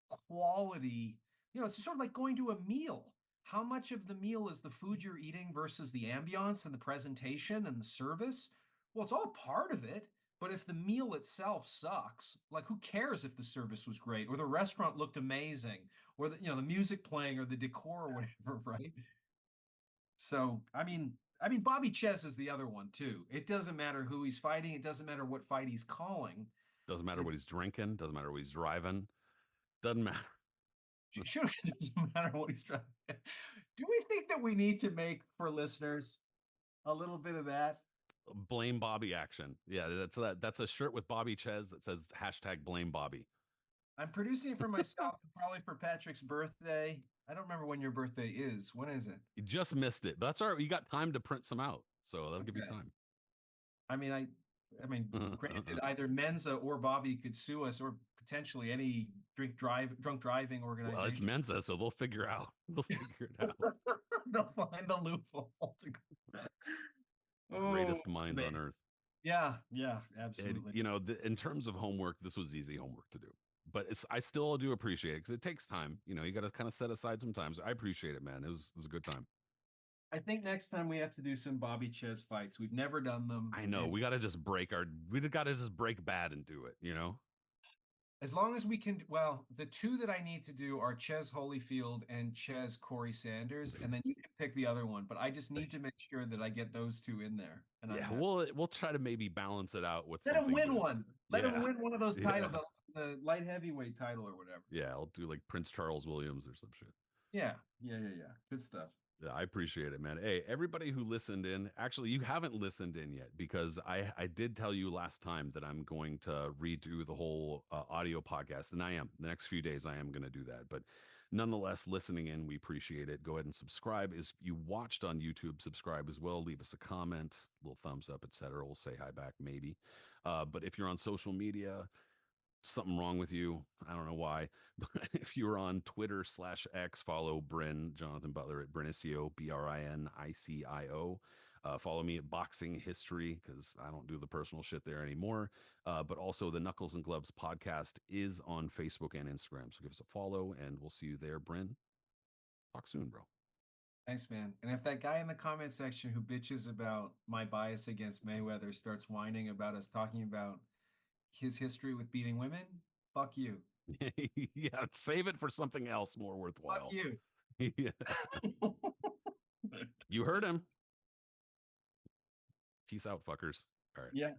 quality, it's sort of like going to a meal. How much of the meal is the food you're eating versus the ambiance and the presentation and the service? Well, it's all part of it. But if the meal itself sucks, like who cares if the service was great or the restaurant looked amazing or the music playing or the decor or whatever, right? So, Bobby Ches is the other one too. It doesn't matter who he's fighting. It doesn't matter what fight he's calling. Doesn't matter It's what he's drinking, doesn't matter what he's driving. Doesn't matter. sure it doesn't matter what he's trying. Do we think that we need to make for listeners a little bit of that? Blame Bobby action. Yeah, that's a shirt with Bobby Ches that says hashtag blame Bobby. I'm producing it for myself and probably for Patrick's birthday. I don't remember when your birthday is. When is it? You just missed it. But that's all right. You got time to print some out. So that'll give you Okay. time. I mean, granted, either Menza or Bobby could sue us, or potentially any drunk driving Well, it's organization. Mensa, so they'll figure out. They'll figure it out. They'll find the loophole. Oh, Greatest minds man. on earth. Yeah, And, absolutely. in terms of homework, this was easy homework to do. But I still do appreciate it because it takes time. You got to kind of set aside some time. So I appreciate it, man. It was a good time. I think next time we have to do some Bobby Ches fights. We've never done them. I know And we got to just break bad and do it. as long as we can, well, the two that I need to do are Ches Holyfield and Ches Corey Sanders, and then you can pick the other one. But I just need to make sure that I get those two in there, and I'm Yeah, happy. we'll try to maybe balance it out with Let him something win good. one. Let him Yeah. win one of those Yeah. titles, the light heavyweight title or whatever. Yeah, I'll do like Prince Charles Williams or some shit. Yeah. Good stuff. Yeah, I appreciate it, man. Hey, everybody who listened in, actually, you haven't listened in yet because I did tell you last time that I'm going to redo the whole audio podcast, and I am. The next few days, I am going to do that. But nonetheless, listening in, we appreciate it. Go ahead and subscribe. If you watched on YouTube, subscribe as well. Leave us a comment, little thumbs up, etc. We'll say hi back, maybe. But if you're on social media, something wrong with you. I don't know why. But if you're on Twitter/X, follow Brin-Jonathan Butler at Brinicio, Brinicio. Follow me at Boxing History because I don't do the personal shit there anymore. But also the Knuckles and Gloves podcast is on Facebook and Instagram. So give us a follow and we'll see you there, Brin. Talk soon, bro. Thanks, man. And if that guy in the comment section who bitches about my bias against Mayweather starts whining about us talking about his history with beating women, fuck you. Yeah, save it for something else more Fuck worthwhile. you. Yeah. You heard him. Peace out, fuckers. All right. Yeah.